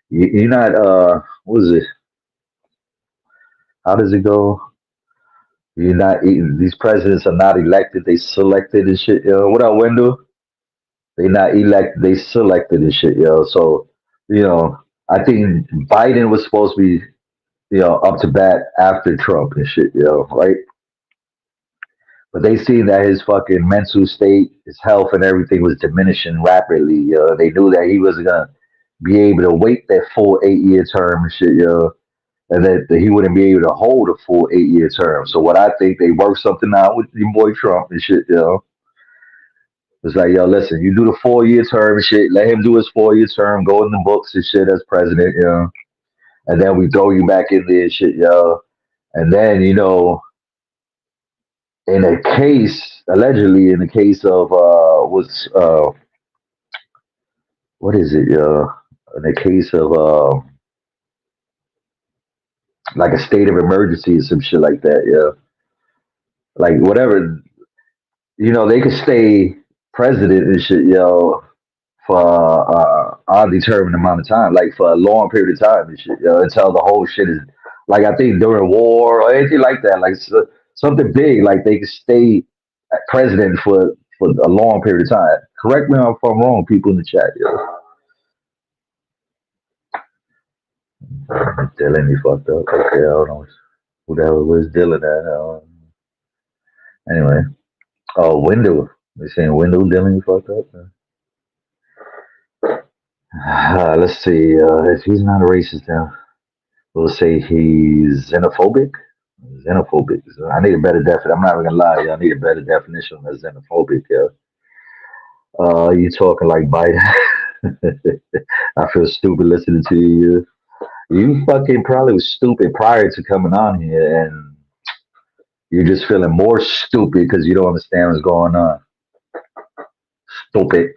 You're not, what is it? How does it go? You're not, these presidents are not elected, they selected and shit, What up, Wendell? They not elected, they selected and shit, So, I think Biden was supposed to be, up to bat after Trump and shit, right? But they seen that his fucking mental state, his health and everything was diminishing rapidly, They knew that he wasn't gonna be able to wait that full 8-year term and shit, and that he wouldn't be able to hold a full 8-year term. So what I think they worked something out with your boy Trump and shit, It's like, listen, you do the 4-year term and shit, let him do his 4-year term, go in the books and shit as president, and then we throw you back in there and shit, And then, in a case, allegedly in the case of what is it, in the case of like a state of emergency or some shit like that, Like whatever, they could stay president and shit, for undetermined amount of time, like for a long period of time and shit, until the whole shit is like I think during war or anything like that, like something big, like they could stay president for a long period of time. Correct me if I'm wrong, people in the chat, Dylan, you fucked up. Okay, I don't know who the hell was Dylan at. Anyway, Wendell. They saying Wendell Dylan, you fucked up. Let's see. If he's not a racist now, we'll say he's xenophobic. Xenophobic. I need a better definition. I'm not even gonna lie, I need a better definition of xenophobic. You talking like Biden? I feel stupid listening to you. You fucking probably was stupid prior to coming on here, and you're just feeling more stupid because you don't understand what's going on. Stupid.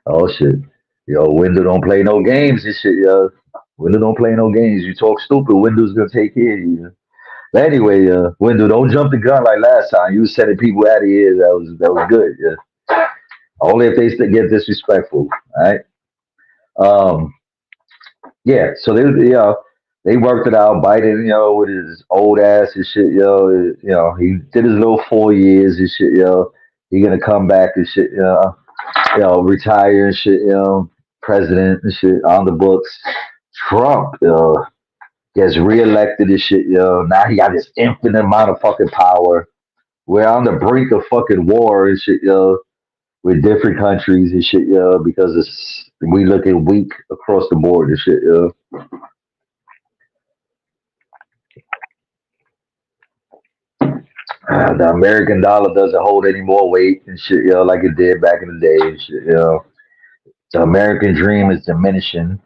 Oh shit. Yo, Window don't play no games and shit, yo. Window don't play no games. You talk stupid, Window's gonna take care of you. But anyway, Window, don't jump the gun like last time. You was sending people out of here. That was good, yeah. Only if they get disrespectful. All right. Um, yeah, so they worked it out. Biden, with his old ass and shit, he did his little 4 years and shit, He gonna come back and shit, retire and shit, president and shit on the books. Trump, gets reelected and shit, Now he got this infinite amount of fucking power. We're on the brink of fucking war and shit, with different countries and shit, because we looking weak across the board and shit, The American dollar doesn't hold any more weight and shit, like it did back in the day and shit, The American dream is diminishing.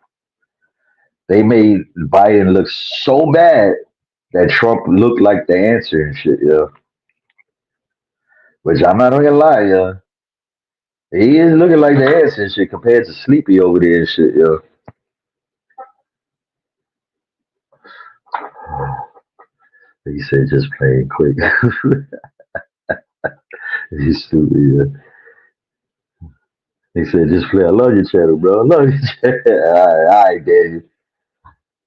They made Biden look so bad that Trump looked like the answer and shit, Which I'm not gonna lie, He is looking like the answer and shit compared to Sleepy over there and shit, He said just playing quick. He's stupid, He said just play. I love your channel, bro. I love your channel. All right, Daniel.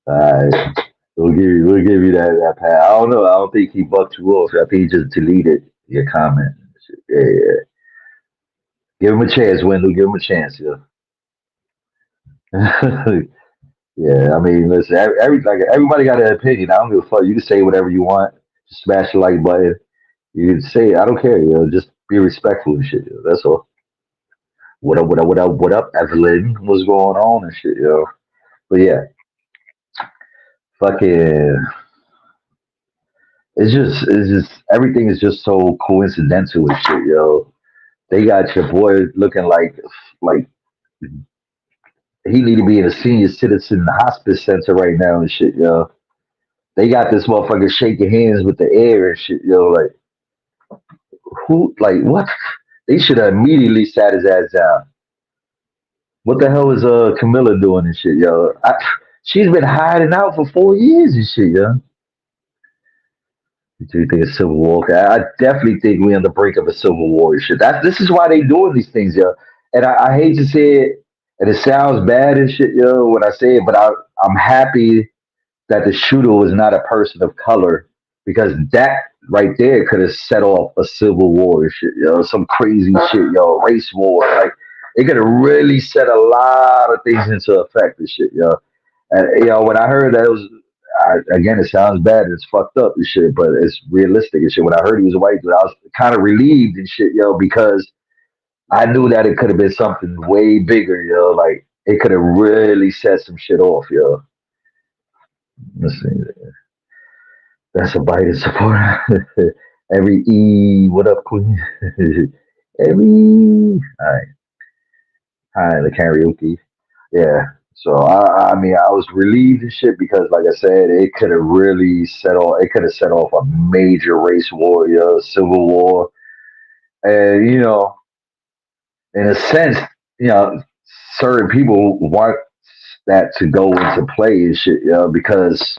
All right. We'll give you that pass. I don't know. I don't think he bucked you off. I think he just deleted your comment. Yeah. Give him a chance, Wendell. Give him a chance, Yeah, I mean, listen, everybody got an opinion. I don't give a fuck. You can say whatever you want. Just smash the like button. You can say it. I don't care, Just be respectful and shit, That's all. What up, what up, Evelyn? What's going on and shit, But yeah, fucking, it's just everything is just so coincidental and shit, They got your boy looking like he need to be in a senior citizen hospice center right now and shit, They got this motherfucker shaking hands with the air and shit, Like who? Like what? They should have immediately sat his ass down. What the hell is Camilla doing and shit, she's been hiding out for 4 years and shit, Do you think it's civil war? I definitely think we're on the brink of a civil war and shit. This is why they doing these things, And I hate to say it, and it sounds bad and shit, when I say it, but I'm happy that the shooter was not a person of color, because that right there could have set off a civil war and shit, some crazy shit, race war. Like it could have really set a lot of things into effect and shit, And when I heard that again, it sounds bad, it's fucked up and shit, but it's realistic and shit. When I heard he was a white dude, I was kind of relieved and shit, because I knew that it could have been something way bigger, Like it could have really set some shit off, Let's see. That's a Biden supporter. Every E, what up, Queen? Every, all right. Hi, the karaoke. Yeah. So I mean, I was relieved and shit because, like I said, it could have really set off. It could have set off a major race war, civil war, and in a sense, certain people want that to go into play and shit, because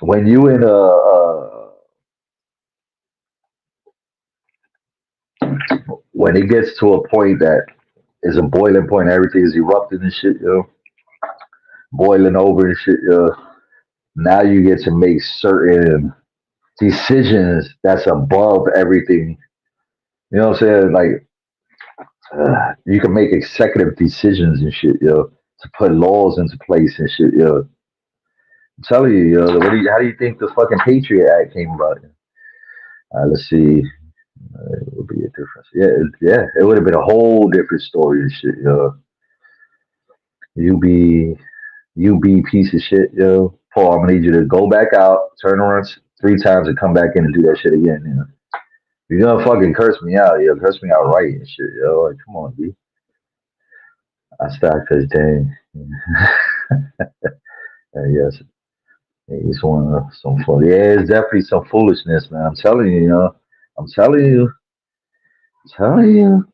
when you in when it gets to a point that is a boiling point, everything is erupting and shit, boiling over and shit, now you get to make certain decisions that's above everything. You know what I'm saying? Like, you can make executive decisions and shit, to put laws into place and shit, I'm telling you, how do you think the fucking Patriot Act came about? Let's see. It would be a difference. Yeah, it would have been a whole different story and shit, You be piece of shit, Paul, I'm gonna need you to go back out, turn around 3 times, and come back in and do that shit again, You're gonna fucking curse me out, curse me out right and shit, Like, come on, B. I stopped cause dang. Yes. He's one of some fool. Yeah, it's definitely some foolishness, man. I'm telling you, I'm telling you, telling you.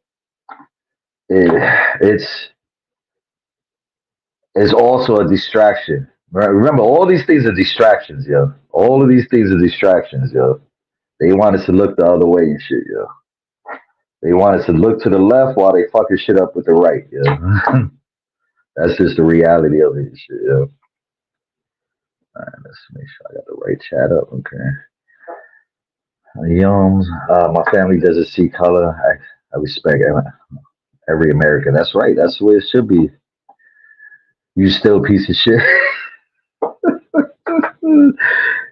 It's also a distraction. Right? Remember, all these things are distractions, yo. All of these things are distractions, yo. They want us to look the other way and shit, yo. They want us to look to the left while they fucking shit up with the right, yo. That's just the reality of it, shit, yo. All right, let's make sure I got the right chat up, okay. Yums, my family doesn't see color. I respect every American. That's right. That's the way it should be. You still a piece of shit.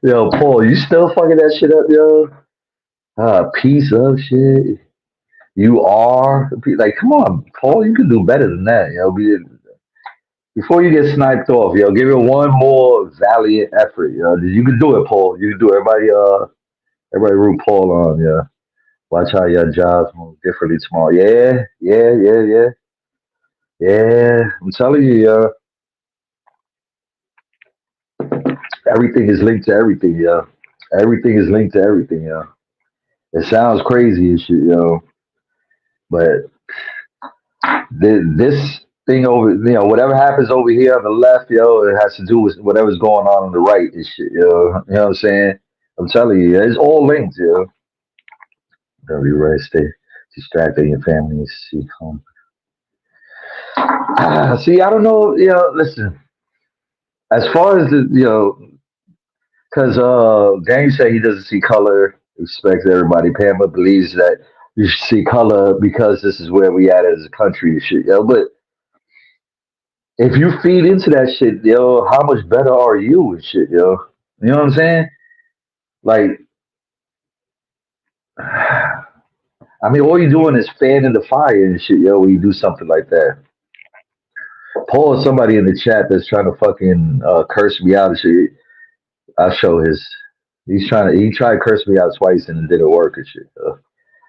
Yo, Paul, you still fucking that shit up, yo? Piece of shit. You are like, come on, Paul. You can do better than that, yo. Before you get sniped off, yo, give it one more valiant effort, yo. You can do it, Paul. You can do it. Everybody root Paul on, yeah. Watch how your jobs move differently tomorrow. Yeah. I'm telling you, yo. Everything is linked to everything, yo. Everything is linked to everything, yo. It sounds crazy and shit, yo. But this thing over, whatever happens over here on the left, yo, it has to do with whatever's going on the right and shit, yo. You know what I'm saying? I'm telling you, it's all linked, yo. Gotta be right, stay distracted your family, see home. See, I don't know, listen, as far as because Gang said he doesn't see color, expects everybody. Pamela believes that you should see color because this is where we at as a country and shit, yo. But if you feed into that shit, yo, how much better are you and shit, yo? You know what I'm saying? Like, I mean, all you're doing is fanning the fire and shit, yo, when you do something like that. Paul is somebody in the chat that's trying to fucking curse me out and shit. I'll show his. He tried to curse me out twice and it didn't work and shit.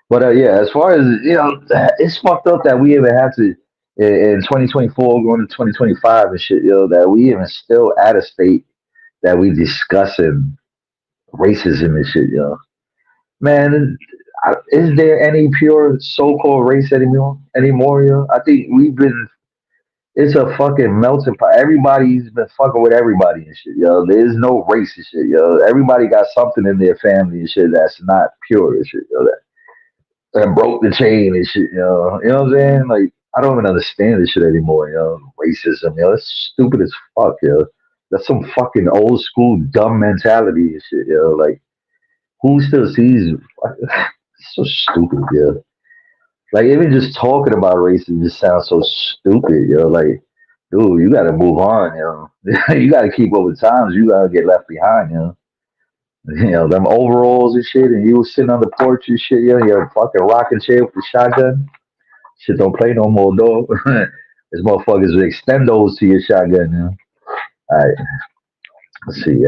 But yeah, as far as it's fucked up that we even have to in 2024 going to 2025 and shit, yo, that we even still at a state that we discussing racism and shit, yo. Man, is there any pure so-called race anymore? Yo, I think we've been. It's a fucking melting pot. Everybody's been fucking with everybody and shit, yo. There's no race and shit, yo. Everybody got something in their family and shit that's not pure and shit, yo. That broke the chain and shit, yo. You know what I'm saying? Like, I don't even understand this shit anymore, yo. Racism, yo. That's stupid as fuck, yo. That's some fucking old school dumb mentality and shit, yo. Like, who still sees? It's so stupid, yo. Like, even just talking about racism just sounds so stupid, yo. Like, dude, you gotta move on, yo. You gotta keep up with times. You gotta get left behind, yo. Them overalls and shit, and you was sitting on the porch and shit, yo. You're fucking rocking chair with the shotgun. Shit don't play no more, dog. This motherfuckers will extend those to your shotgun, yo. All right. Let's see,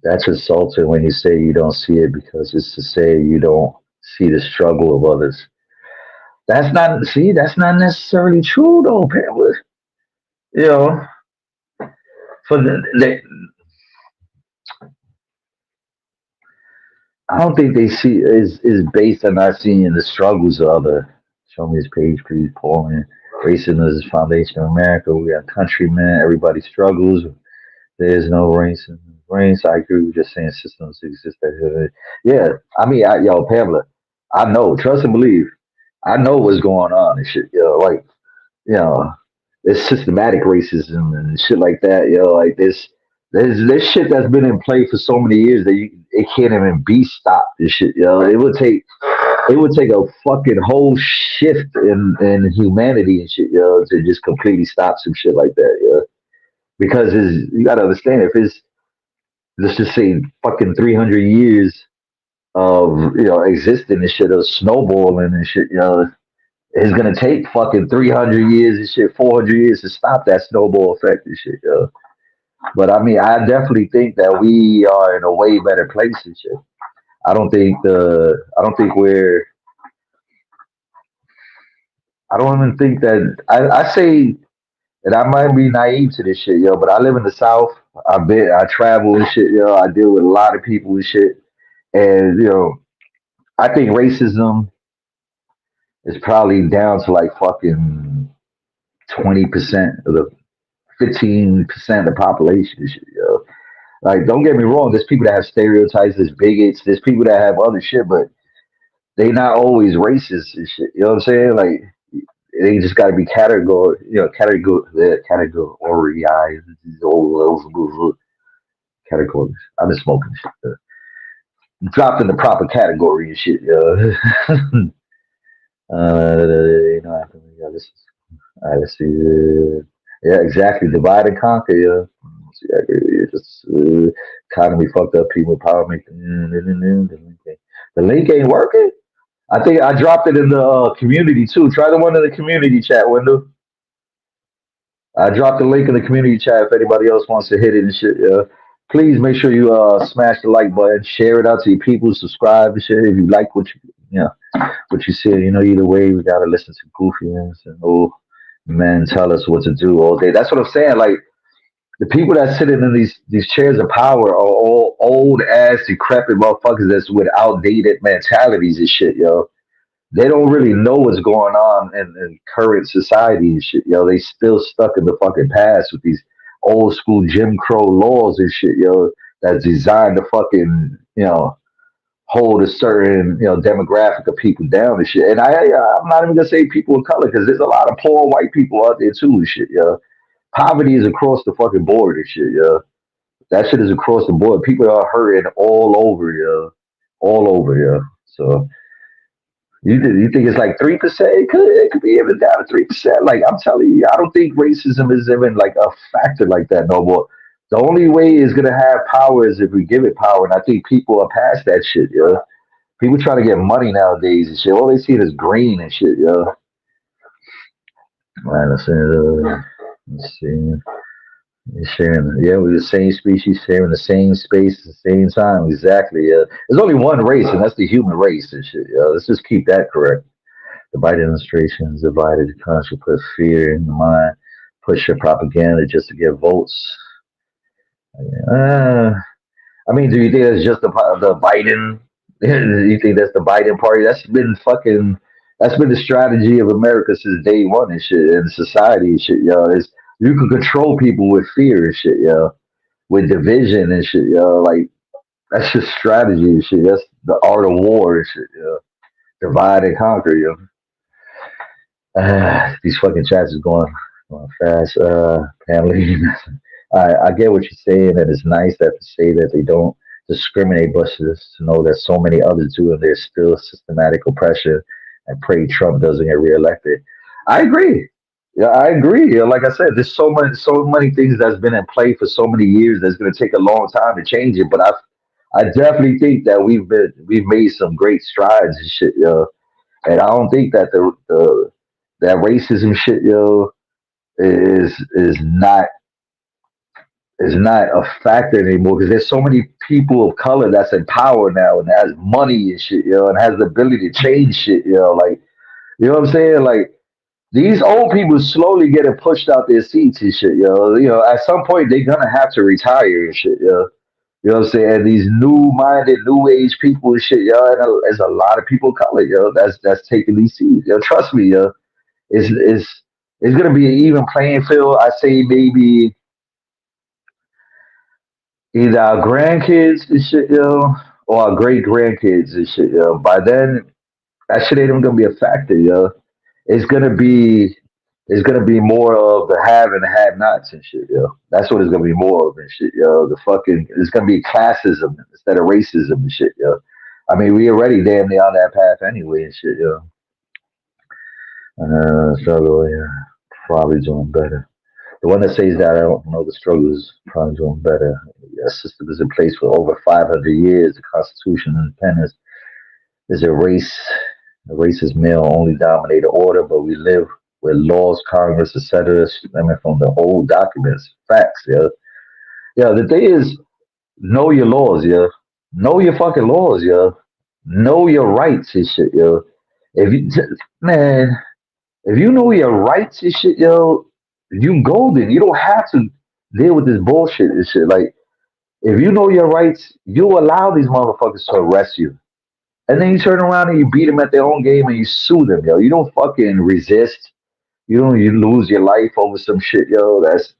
that's insulting when you say you don't see it because it's to say you don't see the struggle of others. That's not necessarily true though, Pamela. You know, for I don't think they see is based on not seeing the struggles of other. Show me his page, please, Paul. And racism is the foundation of America. We are countrymen. Everybody struggles. There's no racism. Race, I agree with just saying systems exist. Yeah, I mean, yo, Pamela, I know, trust and believe, I know what's going on and shit. Like, you know, there's systematic racism and shit like that. Like there's shit that's been in play for so many years that it can't even be stopped. This shit, it would take a fucking whole shift in humanity and shit, to just completely stop some shit like that, because you gotta understand if it's let's just say fucking 300 years of existing and shit of snowballing and shit, it's gonna take fucking 300 years and shit, 400 years to stop that snowball effect and shit, But I mean, I definitely think that we are in a way better place and shit. I don't think we're. I don't even think that. I say and I might be naive to this shit, yo, but I live in the South. I travel and shit, yo. I deal with a lot of people and shit, and I think racism is probably down to like fucking 20% of the 15% of the population and shit, yo. Like, don't get me wrong. There's people that have stereotypes. There's bigots. There's people that have other shit, but they not always racist and shit. You know what I'm saying? Like, they just got to be categorized. Categories. I've been smoking shit. Dropped in the proper category and shit. This is, let's see. Yeah, exactly. Divide and conquer. Yeah. Just economy fucked up. People power make the link ain't working. I think I dropped it in the community too. Try the one in the community chat window. I dropped the link in the community chat if anybody else wants to hit it and shit. Please make sure you smash the like button, share it out to your people, subscribe and shit. If you like what what you see, either way we gotta listen to goofiness and old men tell us what to do all day. That's what I'm saying. Like the people that sit in these chairs of power are all old ass decrepit motherfuckers that's with outdated mentalities and shit, yo. They don't really know what's going on in current society and shit, yo. They still stuck in the fucking past with these old school Jim Crow laws and shit, yo, that's designed to fucking, hold a certain, demographic of people down and shit. And I'm not even gonna say people of color because there's a lot of poor white people out there too and shit, yo. Poverty is across the fucking board and shit, yo. That shit is across the board. People are hurting all over, yo. All over, yo. So you think it's like 3%? It could be even down to 3%. Like I'm telling you, I don't think racism is even like a factor like that no more. The only way it's gonna have power is if we give it power, and I think people are past that shit, yo. People trying to get money nowadays and shit. All they see is green and shit, yo. Right, let's see. You're sharing, yeah, we're the same species, sharing the same space at the same time. Exactly. There's only one race, and that's the human race and shit. Let's just keep that correct. The Biden administration has divided the country, put fear in the mind, push your propaganda just to get votes. I mean, do you think that's just the Biden? Do you think that's the Biden party? That's been the strategy of America since day one and shit, and society and shit, yo. You can control people with fear and shit, yo, with division and shit, yo. Like that's just strategy and shit. That's the art of war and shit, yo. Divide and conquer, yo. These fucking chats is going fast. Family, I get what you're saying, and it's nice that to say that they don't discriminate, but to know that so many others do, and there's still systematic oppression. And pray Trump doesn't get reelected. I agree. Yeah, I agree. Like I said, there's so many things that's been in play for so many years that's going to take a long time to change it. But I definitely think that we've made some great strides and shit, yo. And I don't think that that racism shit, yo, is not a factor anymore because there's so many people of color that's in power now and has money and shit, yo, and has the ability to change shit, yo. Like, you know what I'm saying? Like, these old people slowly getting pushed out their seats and shit, yo. At some point they're gonna have to retire and shit, yo. You know what I'm saying? And these new-minded, new-age people and shit, yo. And there's a lot of people of color, yo. That's taking these seats, yo. Trust me, yo. It's gonna be an even playing field. I say maybe either our grandkids and shit, yo, or our great grandkids and shit, yo. By then, that shit ain't even gonna be a factor, yo. It's gonna be more of the have and the have nots and shit, yo. That's what it's gonna be more of and shit, yo. It's gonna be classism instead of racism and shit, yo. I mean, we already damn near on that path anyway and shit, yo. Struggle, yeah, probably doing better. The one that says that I don't know the struggle is probably doing better. A system is in place for over 500 years. The Constitution and independence is a racist male-only dominated order, but we live with laws, Congress, etc., stemming from the old documents. Facts, yeah. Yeah, the thing is, know your laws, yeah. Know your fucking laws, yeah. Know your rights and shit, yo. If you know your rights and shit, yo, you golden. You don't have to deal with this bullshit and shit. Like, if you know your rights, you allow these motherfuckers to arrest you. And then you turn around and you beat them at their own game and you sue them, yo. You don't fucking resist. You lose your life over some shit, yo. That's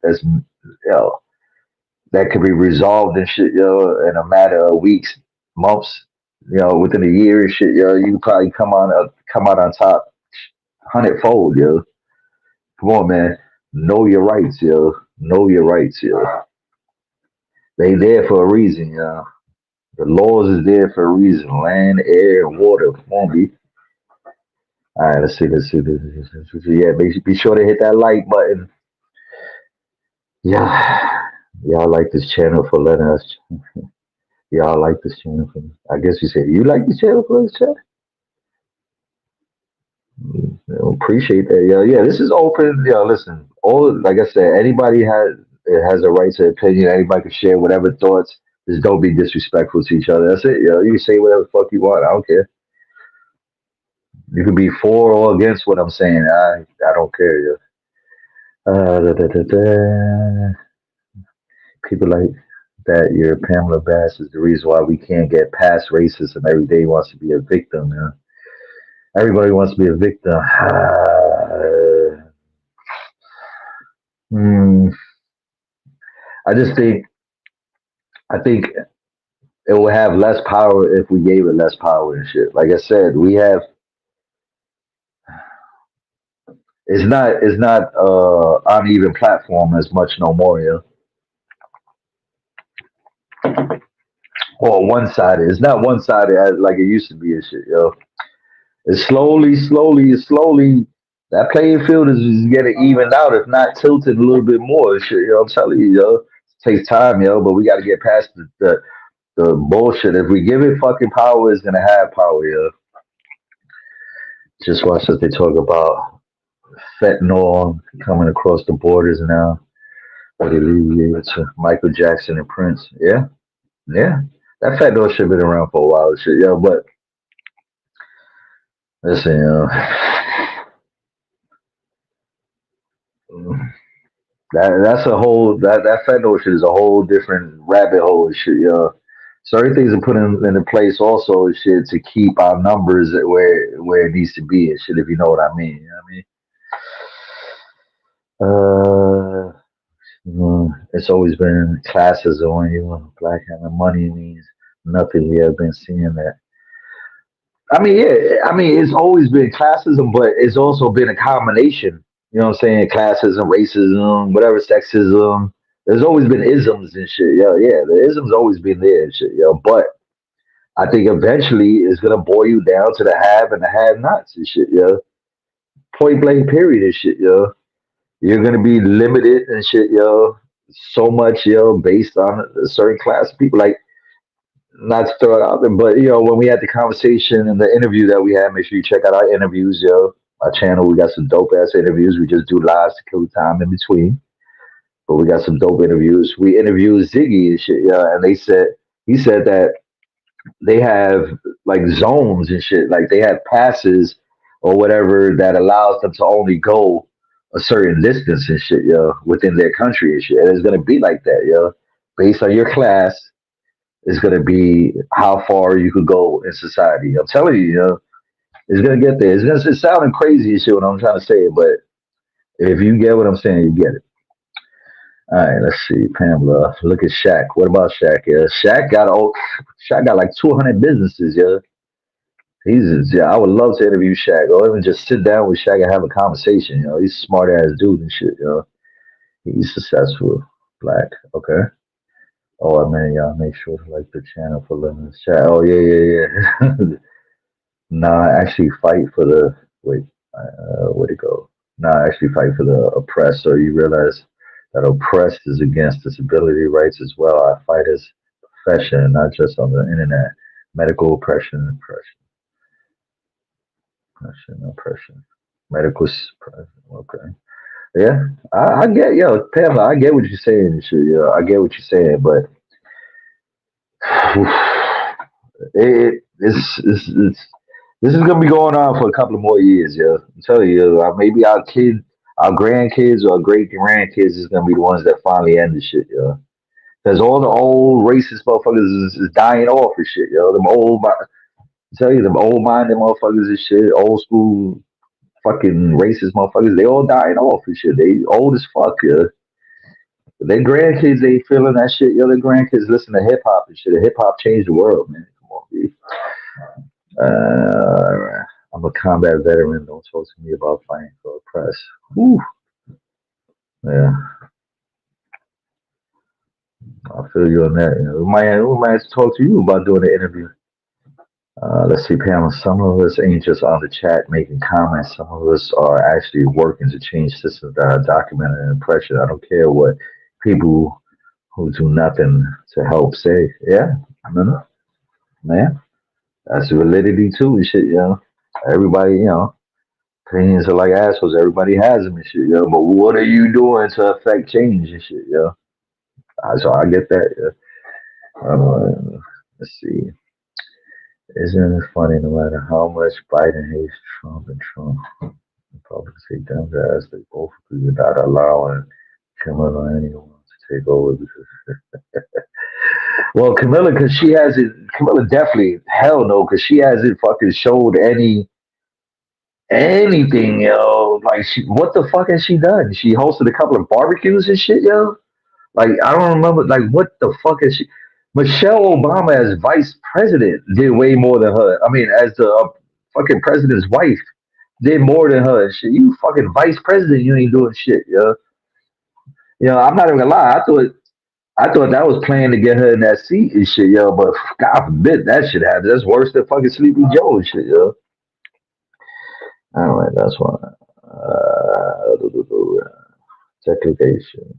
yo. That could be resolved and shit, yo, in a matter of weeks, months, within a year and shit, yo. You probably come out on top 100-fold, yo. Come on, man. Know your rights, yo. Know your rights, yo. They there for a reason, yo. The laws is there for a reason. Land, air, and water. Come on, B. All right, let's see. Yeah, be sure to hit that like button. Yeah, y'all like this channel for letting us. Y'all like this channel for. I guess you said you like this channel for us, chat. Appreciate that, yo. Yeah, this is open. Yo, listen. All like I said, anybody has a right to opinion. Anybody can share whatever thoughts. Just don't be disrespectful to each other. That's it, yo. You can say whatever the fuck you want. I don't care. You can be for or against what I'm saying. I don't care, yo. People like that. Your Pamela Bass is the reason why we can't get past racism. Every day wants to be a victim, man. Everybody wants to be a victim. I think it will have less power if we gave it less power and shit. Like I said, we have. It's not uneven platform as much no more, yeah. Or one sided. It's not one sided as like it used to be and shit, yo. It's slowly. That playing field is getting evened out, if not tilted a little bit more and shit, yo. I'm telling you, yo. It takes time, yo, but we got to get past the bullshit. If we give it fucking power, it's gonna have power, yo. Just watch what they talk about fentanyl coming across the borders now. What alleviated to Michael Jackson and Prince. Yeah. That fentanyl should have been around for a while, shit, yo. But listen, yo. That's a whole that fentanyl shit is a whole different rabbit hole and shit, yo. Certain things are put into place also and shit to keep our numbers where it needs to be and shit, if you know what I mean. You know what I mean? It's always been classism when you black having money means nothing. We have been seeing that. I mean, yeah, it's always been classism, but it's also been a combination. You know what I'm saying? Classism, racism, whatever, sexism. There's always been isms and shit. Yeah, the isms always been there and shit, yo. But I think eventually it's gonna boil you down to the have and the have-nots and shit, yo. Point blank, period, and shit, yo. You're gonna be limited and shit, yo. So much, yo, based on a certain class of people. Like, not to throw it out there, but when we had the conversation and the interview that we had, make sure you check out our interviews, yo. Our channel, we got some dope ass interviews. We just do lives to kill time in between. But we got some dope interviews. We interviewed Ziggy and shit, yeah. And he said that they have like zones and shit, like they have passes or whatever that allows them to only go a certain distance and shit, yo, within their country and shit. And it's gonna be like that, yo. Based on your class, it's gonna be how far you could go in society. I'm telling you, yo, it's gonna get there. It's sounding crazy and shit what I'm trying to say, but if you get what I'm saying, you get it. All right, let's see. Pamela, look at Shaq. What about Shaq? Yeah, Shaq got like 200 businesses. Yeah, I would love to interview Shaq, or even just sit down with Shaq and have a conversation. He's a smart ass dude and shit. He's successful. Black. Okay. Oh man, y'all make sure to like the channel for letting us chat. Oh yeah. Nah, actually fight for the wait. Where'd it go? Nah, actually fight for the oppressed. So you realize that oppressed is against disability rights as well. I fight as a profession, not just on the internet. Medical oppression. Medical suppression. Okay. Yeah, I get, Pamela, I get what you're saying and shit. Yeah, I get what you're saying, but this is gonna be going on for a couple of more years. Yeah, I'm telling you, maybe our Our grandkids or our great grandkids is gonna be the ones that finally end the shit, yo. Because all the old racist motherfuckers is dying off and shit, yo. Them old, tell you, them old minded motherfuckers and shit, old school fucking racist motherfuckers, they all dying off and shit. They old as fuck, yo. Their grandkids ain't feeling that shit, yo. Their grandkids listen to hip hop and shit. Hip hop changed the world, man. Come on, B. I'm a combat veteran. Don't talk to me about fighting for the press. Whew. Yeah, I feel you on that. You know, we might have to talk to you about doing the interview. Let's see, Pamela. Some of us ain't just on the chat making comments. Some of us are actually working to change systems that are documented and impression. I don't care what people who do nothing to help say. Yeah, I know, man. That's validity too and shit, you know. Everybody, you know, opinions are like assholes. Everybody has them and shit, yo. But what are you doing to affect change and shit, yo? So I get that, yeah. Let's see. Isn't it funny no matter how much Biden hates Trump and Trump, Republicans hate Democrats, they both agree without allowing Kamala or anyone to take over because well, Camilla, because she hasn't, Camilla definitely, hell no, because she hasn't fucking showed anything, yo. Like, what the fuck has she done? She hosted a couple of barbecues and shit, yo. Like, I don't remember, like, what the fuck is she? Michelle Obama as vice president did way more than her. I mean, as the fucking president's wife, did more than her. Shit, you fucking vice president, you ain't doing shit, yo. You know, I'm not even gonna lie. I thought that was playing to get her in that seat and shit, yo. But God forbid that shit happen. That's worse than fucking Sleepy Joe and shit, yo. All right, that's one.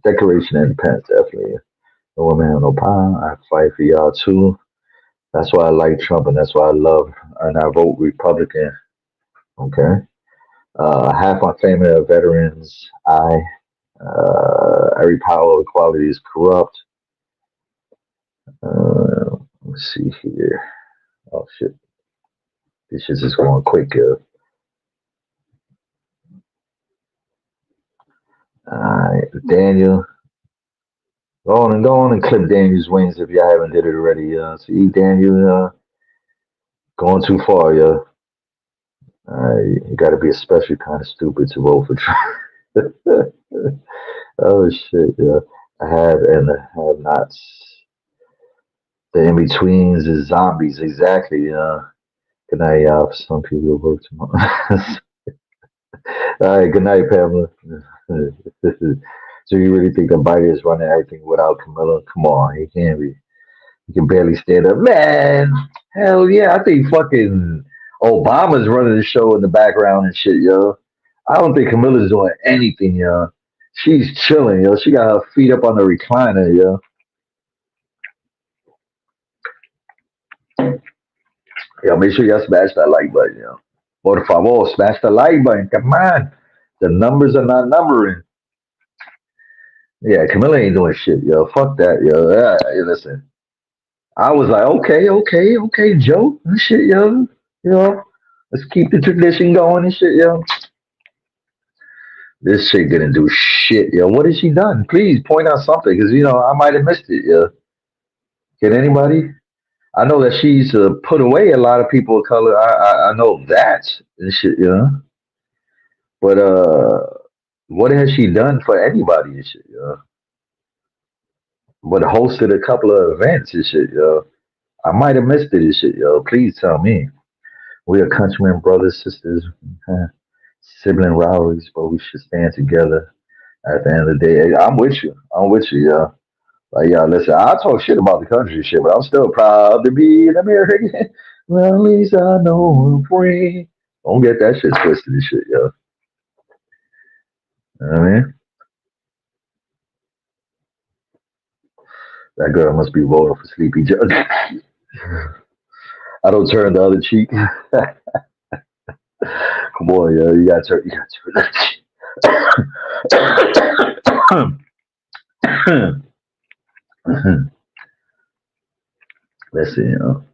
Declaration of Independence, definitely. No woman have no power. I fight for y'all too. That's why I like Trump, and that's why I love, and I vote Republican. Okay. Half my family are veterans. Every power of equality is corrupt. Let's see here. Oh shit. This shit's just going quick. Alright, Daniel. Go on and clip Daniel's wings if y'all haven't did it already. See, Daniel, going too far, yo. You got to be especially kind of stupid to vote for Trump. Oh shit, yeah. I have and have nots. The in betweens is zombies, exactly. Good night, y'all. For some people who work tomorrow. All right, good night, Pamela. So you really think that Biden is running everything without Camilla? Come on, he can't be. He can barely stand up. Man, hell yeah. I think fucking Obama's running the show in the background and shit, yo. I don't think Camilla's doing anything, yo. She's chilling, yo. She got her feet up on the recliner, yo. Yo, make sure y'all smash that like button, yo. Por favor, smash the like button. Come on. The numbers are not numbering. Yeah, Camilla ain't doing shit, yo. Fuck that, yo. Yeah, hey, listen. I was like, okay, Joe. And shit, yo. You know, let's keep the tradition going and shit, yo. This shit didn't do shit, yo. What has she done? Please point out something, because, you know, I might have missed it, yo. Can anybody? I know that she's put away a lot of people of color. I know that and shit, you know. But what has she done for anybody and shit, yo? But hosted a couple of events and shit, yo. I might have missed it and shit, yo. Please tell me. We are countrymen, brothers, sisters, sibling rivalries, but we should stand together at the end of the day. I'm with you. Yo. Like, yeah, listen, I talk shit about the country and shit, but I'm still proud to be an American. Well, at least I know I'm free. Don't get that shit twisted and shit, yo. You know what I mean? That girl must be voting for Sleepy Joe. I don't turn the other cheek. Come on, yo. You gotta turn that cheek. Listen, you know.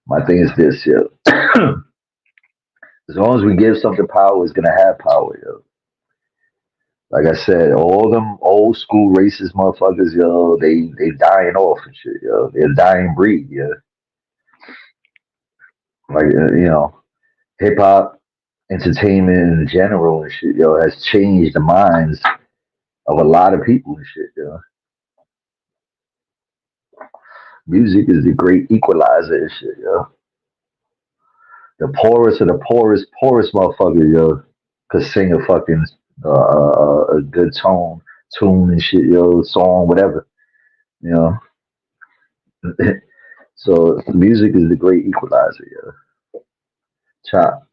My thing is this, yo. As long as we give something power, it's gonna have power, yo. Like I said, all them old school racist motherfuckers, yo, they dying off and shit, yo. They're a dying breed, yeah. Like hip hop, entertainment in general and shit, yo, has changed the minds of a lot of people and shit, yo. Music is the great equalizer and shit, yo. The poorest of the poorest motherfucker, yo, could sing a fucking a good tune and shit, yo, song, whatever, you know. So music is the great equalizer, yo. Chop.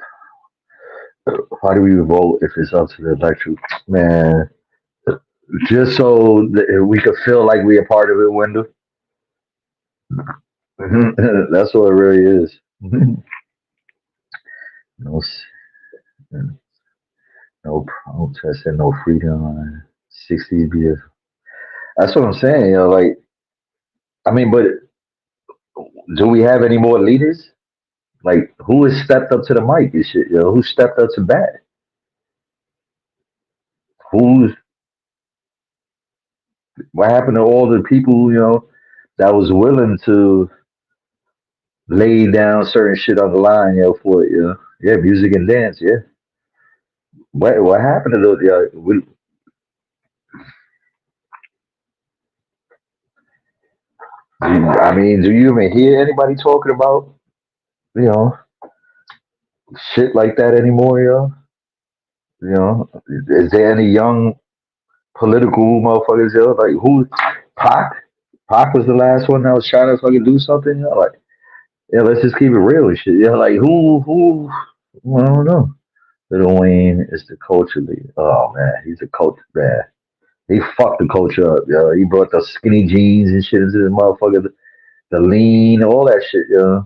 How do we vote if it's up to the electorate? Man, just so that we could feel like we a part of it, Wendell. That's what it really is. No, no protest and no freedom. 60s BF. That's what I'm saying. Like, I mean, but do we have any more leaders? Like, who has stepped up to the mic and shit? Who stepped up to bat? What happened to all the people? That was willing to lay down certain shit on the line, for it, yeah, music and dance, yeah. What happened to those? I mean, do you even hear anybody talking about, shit like that anymore, is there any young political motherfuckers, like who? Pac? Pac was the last one that was trying to fucking do something, like, yeah, let's just keep it real and shit, like who? I don't know. Lil Wayne is the culture leader. Oh man, he's a culture man. He fucked the culture up, yo. He brought the skinny jeans and shit into the motherfucker, the lean, all that shit, yo.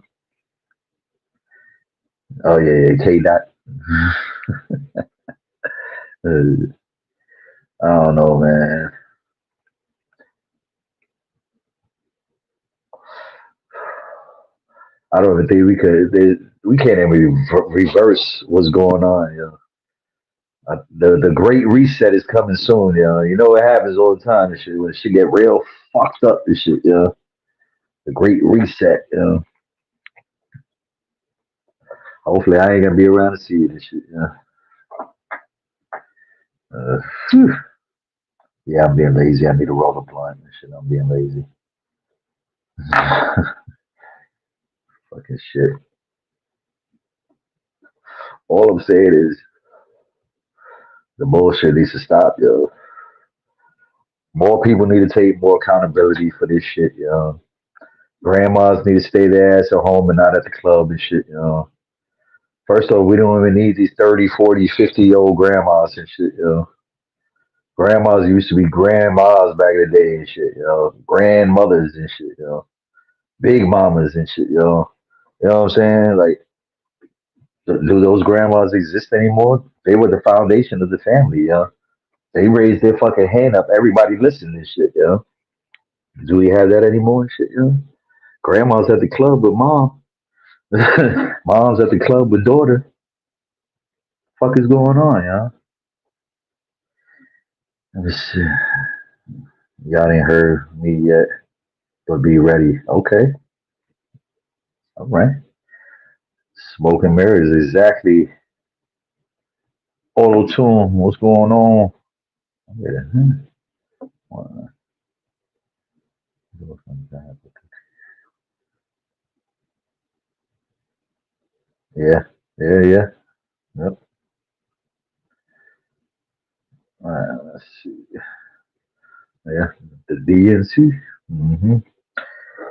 Oh yeah, K Dot. I don't know, man. I don't even think we could. We can't even reverse what's going on, yo. The great reset is coming soon, yo. You know what happens all the time, and shit, when shit get real fucked up and shit, yo. The great reset, yo. Hopefully, I ain't gonna be around to see it and shit, yo. Yeah, I'm being lazy. I need to roll a blunt and shit. I'm being lazy. Fucking shit. All I'm saying is the bullshit needs to stop, yo. More people need to take more accountability for this shit, yo. Grandmas need to stay their ass at home and not at the club and shit, yo. First off, we don't even need these 30, 40, 50-year-old grandmas and shit, yo. Grandmas used to be grandmas back in the day and shit, yo. Grandmothers and shit, yo. Big mamas and shit, yo. You know what I'm saying? Like, do those grandmas exist anymore? They were the foundation of the family, yo. They raised their fucking hand up. Everybody listened and shit, yo. Do we have that anymore and shit, yo? Grandma's at the club with mom. Mom's at the club with daughter. Fuck is going on, yo? Let me see. Y'all ain't heard me yet, but be ready. Okay. All right. Smoke and mirrors is exactly auto tune. What's going on? Yeah. Yep. All right, let's see. Yeah, the DNC.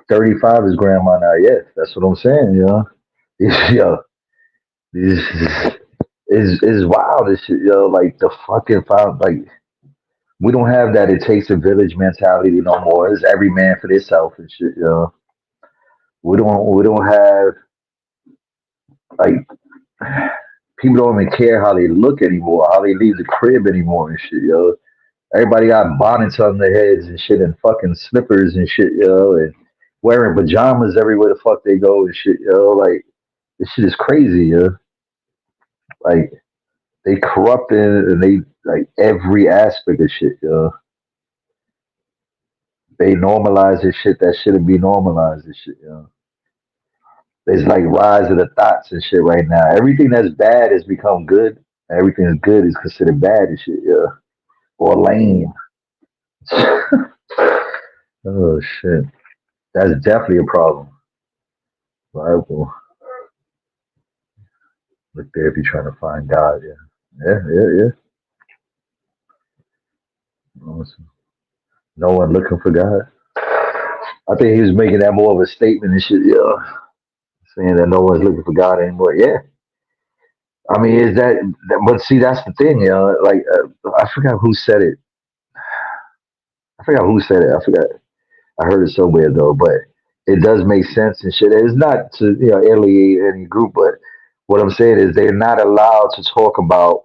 35 is grandma now. Yeah, that's what I'm saying, yo. Yo, this is wild. This shit, yo. Like the fucking like we don't have that. It takes a village mentality no more. It's every man for themselves and shit, yo. We don't have like people don't even care how they look anymore, how they leave the crib anymore and shit, yo. Everybody got bonnets on their heads and shit and fucking slippers and shit, yo, and wearing pajamas everywhere the fuck they go and shit, yo. Like this shit is crazy, yo. Like they corrupted and like every aspect of shit, yo. They normalize this shit that shouldn't be normalized and shit, yo. There's like rise of the thoughts and shit right now. Everything that's bad has become good. Everything that's good is considered bad and shit, yeah. Or lame. Oh shit. That's definitely a problem. Bible. Look there if you're trying to find God, yeah. Yeah. Awesome. No one looking for God. I think he was making that more of a statement and shit, yeah. Saying that no one's looking for God anymore. Yeah. I mean, is that, but see, that's the thing, you know, like, I forgot who said it. I forgot. I heard it somewhere though, but it does make sense and shit. It's not to, you know, alienate any group, but what I'm saying is they're not allowed to talk about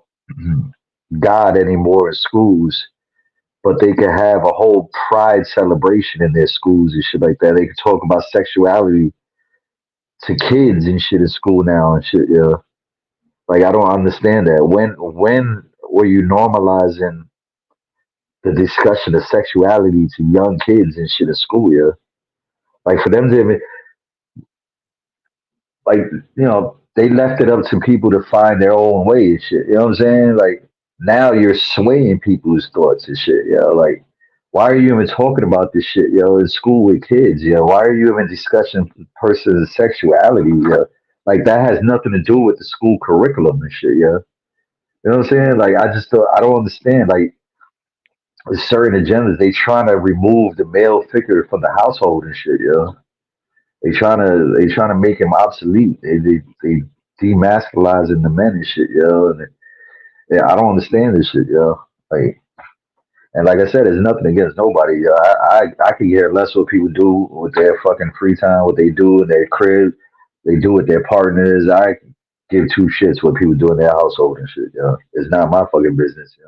God anymore in schools, but they can have a whole pride celebration in their schools and shit like that. They can talk about sexuality to kids and shit in school now and shit, yeah. Like I don't understand that. When were you normalizing the discussion of sexuality to young kids and shit in school, yeah? Like for them to like, you know, they left it up to people to find their own way and shit. You know what I'm saying? Like now you're swaying people's thoughts and shit, yo. Like, why are you even talking about this shit, yo, in school with kids, yo? Why are you even discussing person's sexuality, yo? Like that has nothing to do with the school curriculum and shit, yo. You know what I'm saying? Like I don't understand. Like with certain agendas, they trying to remove the male figure from the household and shit, yo. They trying to make him obsolete. They demasculizing the men and shit, yo. And yeah, I don't understand this shit, yo. Like, and like I said, there's nothing against nobody, yo. I could care less what people do with their fucking free time, what they do in their crib, they do with their partners. I give two shits what people do in their household and shit, yo. It's not my fucking business, yo.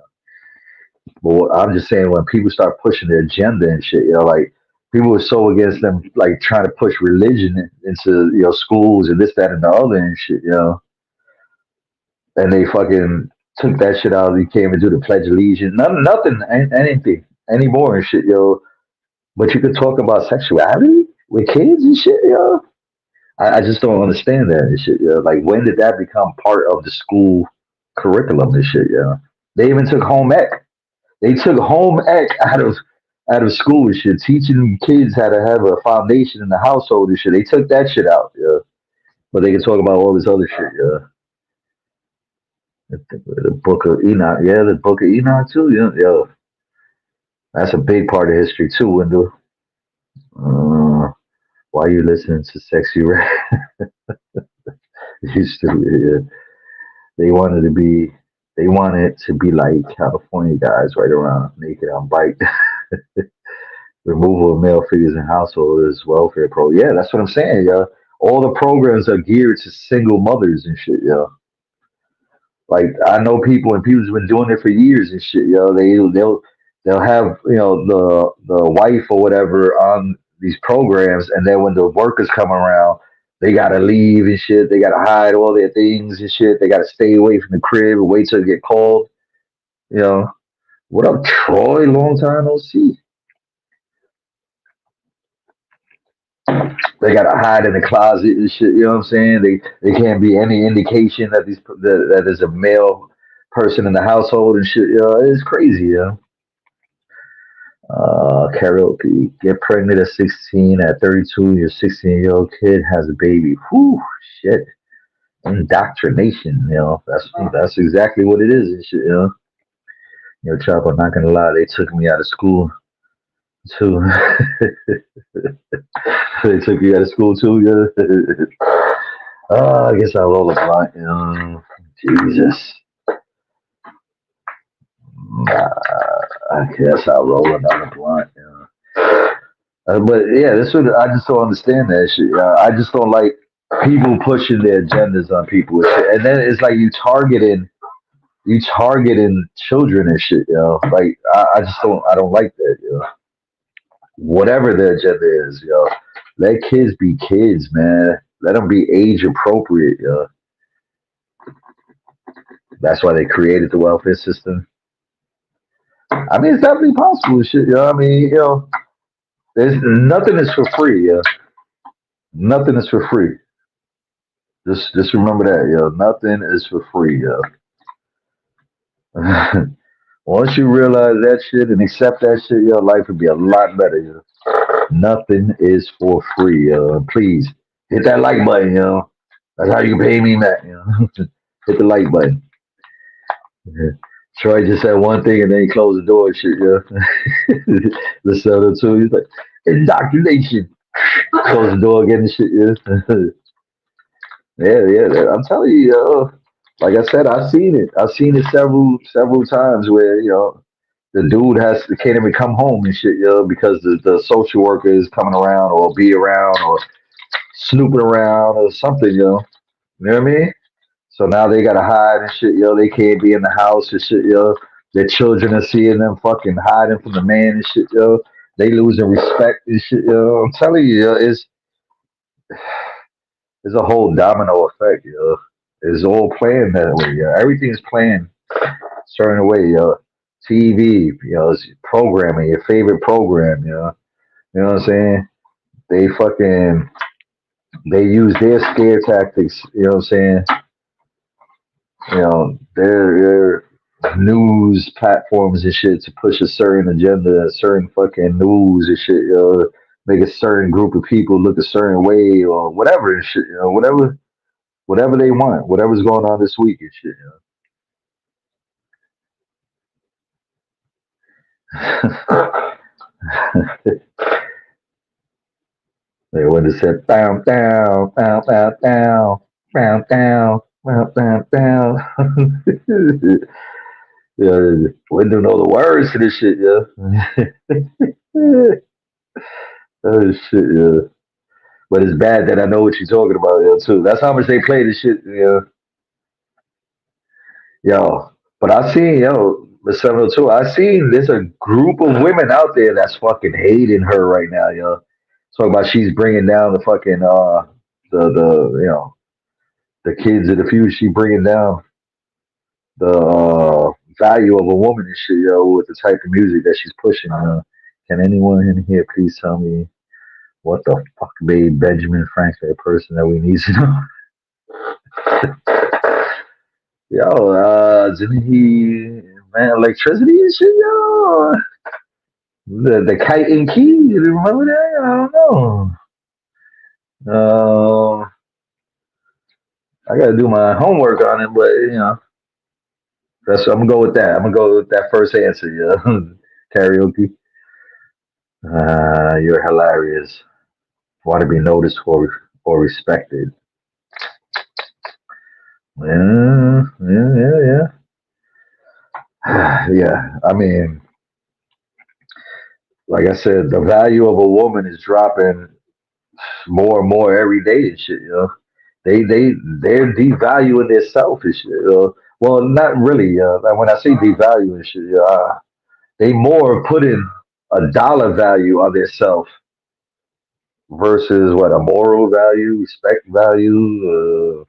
But I'm just saying when people start pushing their agenda and shit, you know, like people are so against them, like trying to push religion into, you know, schools and this, that, and the other and shit, you know. And they fucking took that shit out. They came and do the Pledge of Allegiance, nothing, anything anymore and shit, yo. But you could talk about sexuality with kids and shit, yo. I just don't understand that and shit, yo. Like when did that become part of the school curriculum and shit, yo? They even took home ec. They took home ec out of school and shit, teaching kids how to have a foundation in the household and shit. They took that shit out, yeah. But they can talk about all this other shit, yeah. The Book of Enoch, yeah, the Book of Enoch too, yeah. That's a big part of history too, Wendell. Why you listening to sexy rap? Used to, yeah. They wanted to be like California guys right around naked on bike. Removal of male figures in households, welfare pro. Yeah, that's what I'm saying, yo. All the programs are geared to single mothers and shit, yo. Like I know people and people's been doing it for years and shit, yo. They'll have, you know, the wife or whatever on these programs, and then when the workers come around, they gotta leave and shit. They gotta hide all their things and shit. They gotta stay away from the crib and wait till they get called. You know. What up, Troy? Long time no see. They gotta hide in the closet and shit. You know what I'm saying? They can't be any indication that that there's a male person in the household and shit. You know, it's crazy. You know? Karaoke. Get pregnant at 16. At 32, your 16-year-old kid has a baby. Whew, shit. Indoctrination. You know, that's exactly what it is and shit. You know, Choppo. I'm not gonna lie. They took me out of school too. They took you out of school too, yeah. I guess I'll roll a blunt, you know. Jesus. I guess I'll roll another blunt, you know. But yeah, I just don't understand that shit. I just don't like people pushing their agendas on people and shit. And then it's like you targeting children and shit, you know. Like I don't like that, you know. Whatever the agenda is, yo. Let kids be kids, man. Let them be age appropriate, yo. That's why they created the welfare system. I mean, it's definitely possible. Shit, you know. I mean, you know, there's nothing is for free. Yeah, nothing is for free. Just remember that. Yo, nothing is for free. Yo. Once you realize that shit and accept that shit, your life would be a lot better. Yo. Nothing is for free. Yo. Please hit that like button. Yo. That's how you can pay me back. You know? Hit the like button. Yeah. Troy just said one thing and then he closed the door and shit, yeah. The seller too. He's like, indoctrination. Close the door again and shit, yeah. Yeah. I'm telling you, yo. Like I said, I've seen it. I've seen it several times where, you know, the dude can't even come home and shit, yo, because the social worker is coming around or be around or snooping around or something, yo. You know what I mean? So now they gotta hide and shit, yo. They can't be in the house and shit, yo. Their children are seeing them fucking hiding from the man and shit, yo. They losing respect and shit, yo. I'm telling you, yo, it's a whole domino effect, yo. It's all planned that way, yo. Everything is planned a certain way, yo. TV, you know, it's programming, your favorite program, you know. You know what I'm saying? They use their scare tactics, you know what I'm saying? You know, their news platforms and shit to push a certain agenda, a certain fucking news and shit, you know, make a certain group of people look a certain way or whatever and shit, you know, whatever they want, whatever's going on this week and shit, you know. They would have said down, down, down, down, down, down, down, down, down, down. Yeah, we don't know the words to this shit, yeah. Oh shit, yeah. But it's bad that I know what you're talking about, yo, too. That's how much they play this shit, yo. But I seen, yo, Miss 702, I seen there's a group of women out there that's fucking hating her right now, yo. Talking about she's bringing down the fucking the you know the kids of the future. She bringing down the value of a woman and shit, yo, with the type of music that she's pushing. Can anyone in here please tell me what the fuck made Benjamin Franklin a person that we need to know? Yo, didn't he man electricity and shit, yo? The kite and key, you remember that? I don't know. I gotta do my homework on it, but you know, I'm gonna go with that. I'm gonna go with that first answer, yeah. Karaoke. You're hilarious. Want to be noticed or respected. Yeah. Yeah, I mean, like I said, the value of a woman is dropping more and more every day and shit, you know. They're devaluing their self and shit, you know. Well, not really. Like when I say devaluing shit, they more put in a dollar value on their self versus what a moral value, respect value.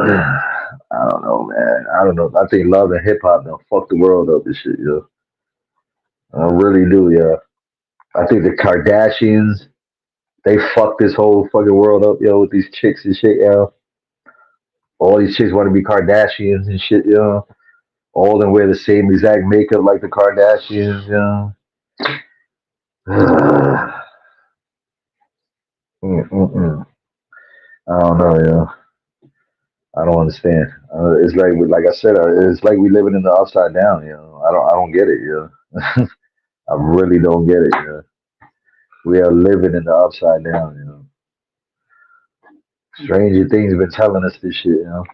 I don't know, man. I don't know. I think love and hip hop done fuck the world up and shit, yo. I really do, yeah. I think the Kardashians, they fucked this whole fucking world up, yo, with these chicks and shit, yo. All these chicks want to be Kardashians and shit, yo. All of them wear the same exact makeup like the Kardashians, yo. I don't know, yo. I don't understand. It's like I said, it's like we living in the upside down, you know. I don't get it, you know. I really don't get it, you know. We are living in the upside down, you know. Stranger things been telling us this shit, you know.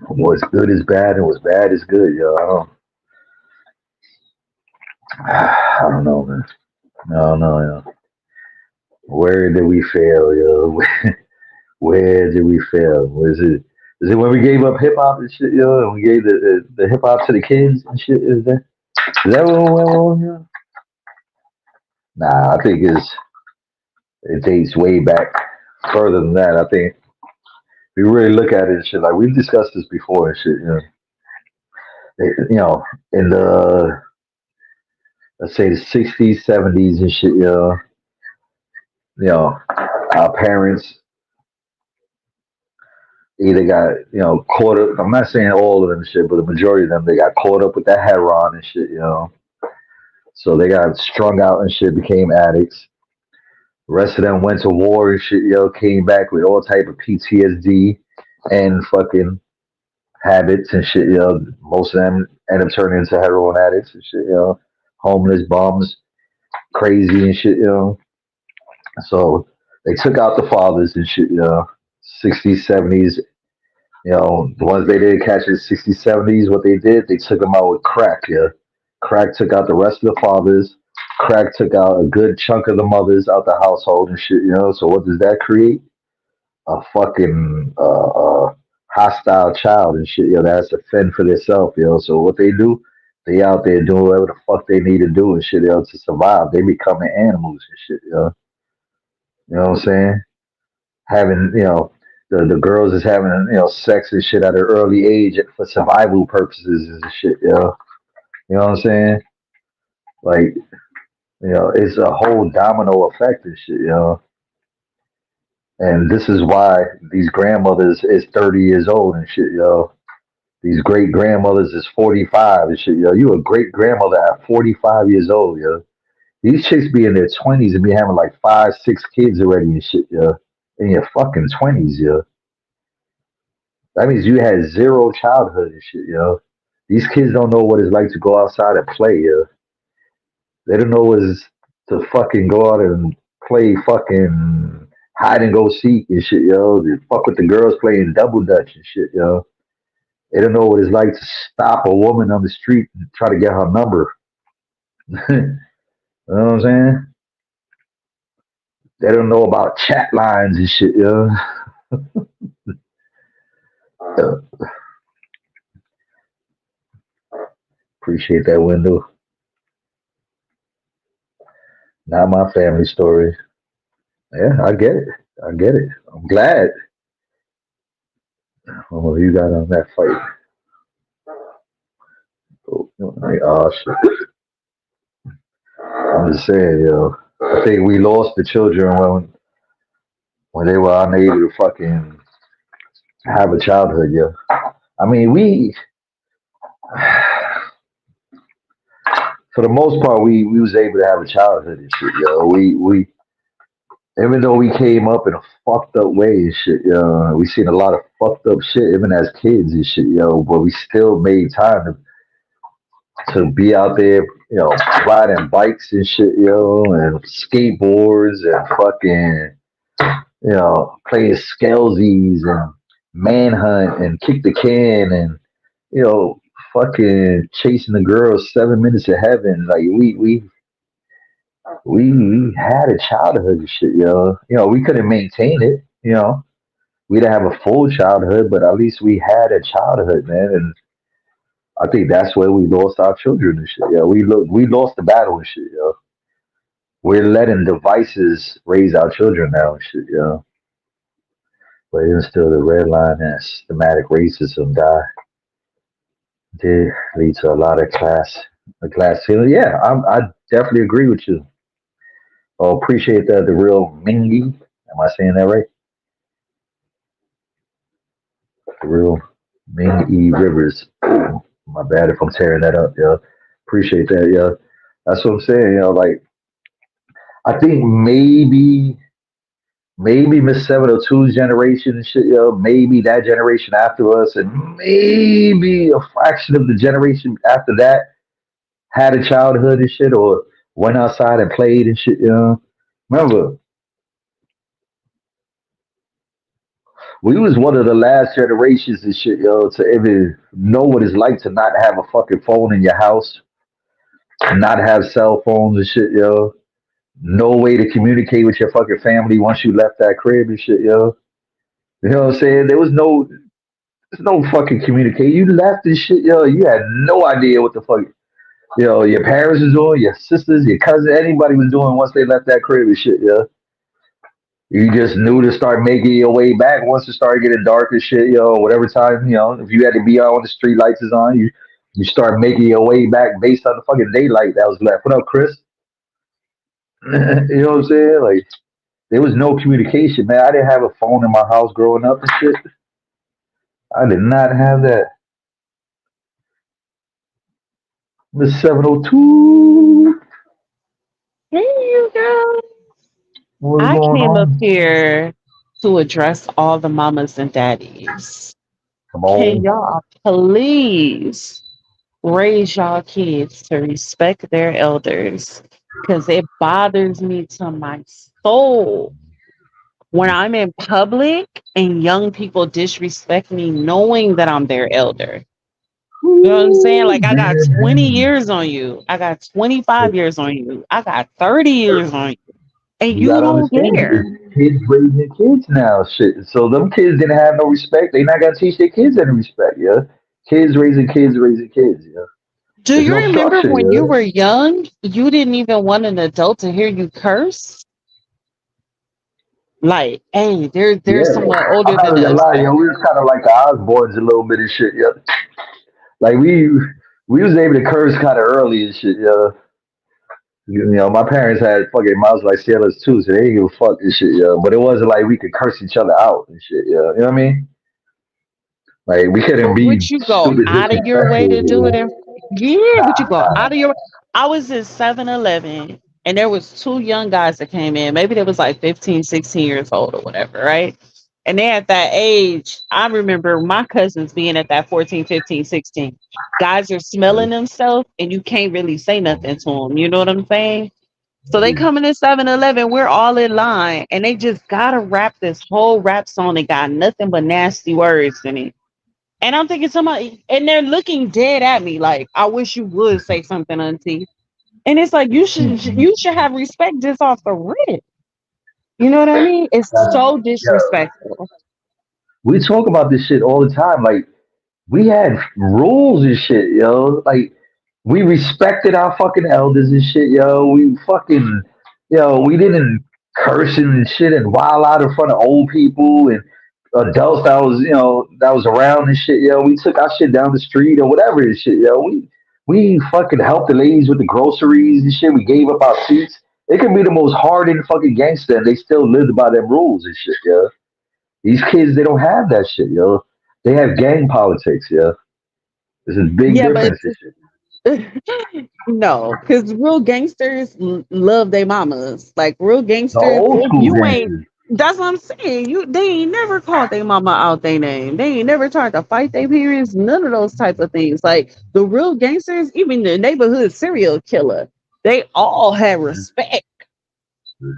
What's good is bad and what's bad is good, yo. I don't know, man. No, yo. Where did we fail, yo? Where did we fail? Is it when we gave up hip hop and shit, yo, and we gave the hip hop to the kids and shit? Is that what went wrong, yo? Nah, I think it dates way back further than that, I think we really look at it and shit. Like we've discussed this before and shit. In the let's say the '60s, '70s and shit. Our parents either got caught up. I'm not saying all of them shit, but the majority of them they got caught up with that heroin and shit. So they got strung out and shit, became addicts. The rest of them went to war and shit. Came back with all type of PTSD and fucking habits and shit. Most of them end up turning into heroin addicts and shit. Homeless bums, crazy and shit. So they took out the fathers and shit. 60s, 70s. The ones they didn't catch in the 60s, 70s, what they did, they took them out with crack, Crack took out the rest of the fathers. Crack took out a good chunk of the mothers out the household and shit, So what does that create? A fucking hostile child and shit, that has to fend for themselves, So what they do, they out there doing whatever the fuck they need to do and shit, to survive. They becoming animals and shit, You know what I'm saying? Having, the girls is having, sex and shit at an early age for survival purposes and shit, You know what I'm saying? Like, it's a whole domino effect and shit, And this is why these grandmothers is 30 years old and shit, These great grandmothers is 45 and shit, You a great grandmother at 45 years old, These chicks be in their 20s and be having like 5, 6 kids already and shit, In your fucking 20s, That means you had zero childhood and shit, These kids don't know what it's like to go outside and play, They don't know what it's to fucking go out and play fucking hide and go seek and shit, They fuck with the girls playing double dutch and shit, They don't know what it's like to stop a woman on the street and try to get her number. You know what I'm saying? They don't know about chat lines and shit, Appreciate that window. Not my family story. Yeah, I get it. I get it. I'm glad. Oh, you got on that fight. Oh shit. I'm just saying, I think we lost the children when they were unable to fucking have a childhood, I mean, for the most part, we was able to have a childhood and shit, We even though we came up in a fucked up way and shit, we seen a lot of fucked up shit even as kids and shit, but we still made time to be out there, riding bikes and shit, and skateboards and fucking, playing skelsies and manhunt and kick the can and, fucking chasing the girls 7 minutes of heaven. Like we had a childhood and shit, we couldn't maintain it, We didn't have a full childhood, but at least we had a childhood, man. And I think that's where we lost our children and shit. We lost the battle and shit. We're letting devices raise our children now and shit. But even still, the red line and systematic racism did lead to a lot of class feeling. Yeah, I definitely agree with you. Oh, appreciate that. The real Mingy. Am I saying that right? The real Mingy Rivers. Ooh, my bad if I'm tearing that up, Appreciate that, That's what I'm saying, like I think maybe Miss 702's generation and shit, maybe that generation after us, and maybe a fraction of the generation after that had a childhood and shit, or went outside and played and shit, Remember, we was one of the last generations and shit, to ever know what it's like to not have a fucking phone in your house, not have cell phones and shit, No way to communicate with your fucking family once you left that crib and shit, You know what I'm saying? There's no fucking communication. You left this shit, You had no idea what the fuck, your parents was doing, your sisters, your cousin, anybody was doing once they left that crib and shit, You just knew to start making your way back once it started getting dark and shit, whatever time, if you had to be out when the street lights is on, you start making your way back based on the fucking daylight that was left. What up, Chris? You know what I'm saying? Like, there was no communication, man. I didn't have a phone in my house growing up and shit. I did not have that. Miss 702. Hey, you guys. What's I going came up on? here to address all the mamas and daddies. Come Can on. y'all please raise y'all kids to respect their elders? Because it bothers me to my soul when I'm in public and young people disrespect me knowing that I'm their elder. You know what I'm saying? Ooh, Like, I got 20 man. years on you. I got 25 years on you. I got 30 years on you. And You you gotta don't understand, care. it's kids raising kids now, shit. So them kids didn't have no respect. They not gonna teach their kids any respect, yeah. Kids raising kids raising kids, yeah. Do There's you no remember structure, when you yeah. were young, you didn't even want an adult to hear you curse? Like, hey, there's Yeah. someone I'm older not than even gonna us. lie, we was kind of like the Osbournes a little bit and shit, yeah. Like we was able to curse kind of early and shit, yeah. My parents had fucking mouths like sailors too, so they didn't give a fuck and shit, yeah. But it wasn't like we could curse each other out and shit, yeah. You know what I mean? Like we couldn't But be would you go stupid out of your way disrespectful, to do it? yeah. Yeah, would you go Nah, out of your I was in 7-Eleven and there was two young guys that came in. Maybe they was like 15, 16 years old or whatever, right? And they at that age, I remember my cousins being at that 14, 15, 16. Guys are smelling themselves and you can't really say nothing to them. You know what I'm saying? So they coming in 7-Eleven, we're all in line, and they just gotta rap this whole rap song that got nothing but nasty words in it. And I'm thinking somebody, and they're looking dead at me like, I wish you would say something, auntie. And it's like you should have respect just off the rip. You know what I mean? It's so yeah. disrespectful. We talk about this shit all the time. Like we had rules and shit, yo. Like we respected our fucking elders and shit, yo. We fucking, we didn't curse and shit and wild out in front of old people and adults that was around and shit, yo. We took our shit down the street or whatever and shit, yo. We fucking helped the ladies with the groceries and shit. We gave up our seats. It could be the most hardened fucking gangster and they still lived by them rules and shit, yo. These kids, they don't have that shit, yo. They have gang politics, yo. There's a big Yeah, but difference and shit. no, because real gangsters love their mamas. Like real The gangsters, old school you ain't. gangsters. That's what I'm saying. They ain't never called their mama out their name. They ain't never tried to fight their parents. None of those type of things. Like the real gangsters, even the neighborhood serial killer, they all had respect.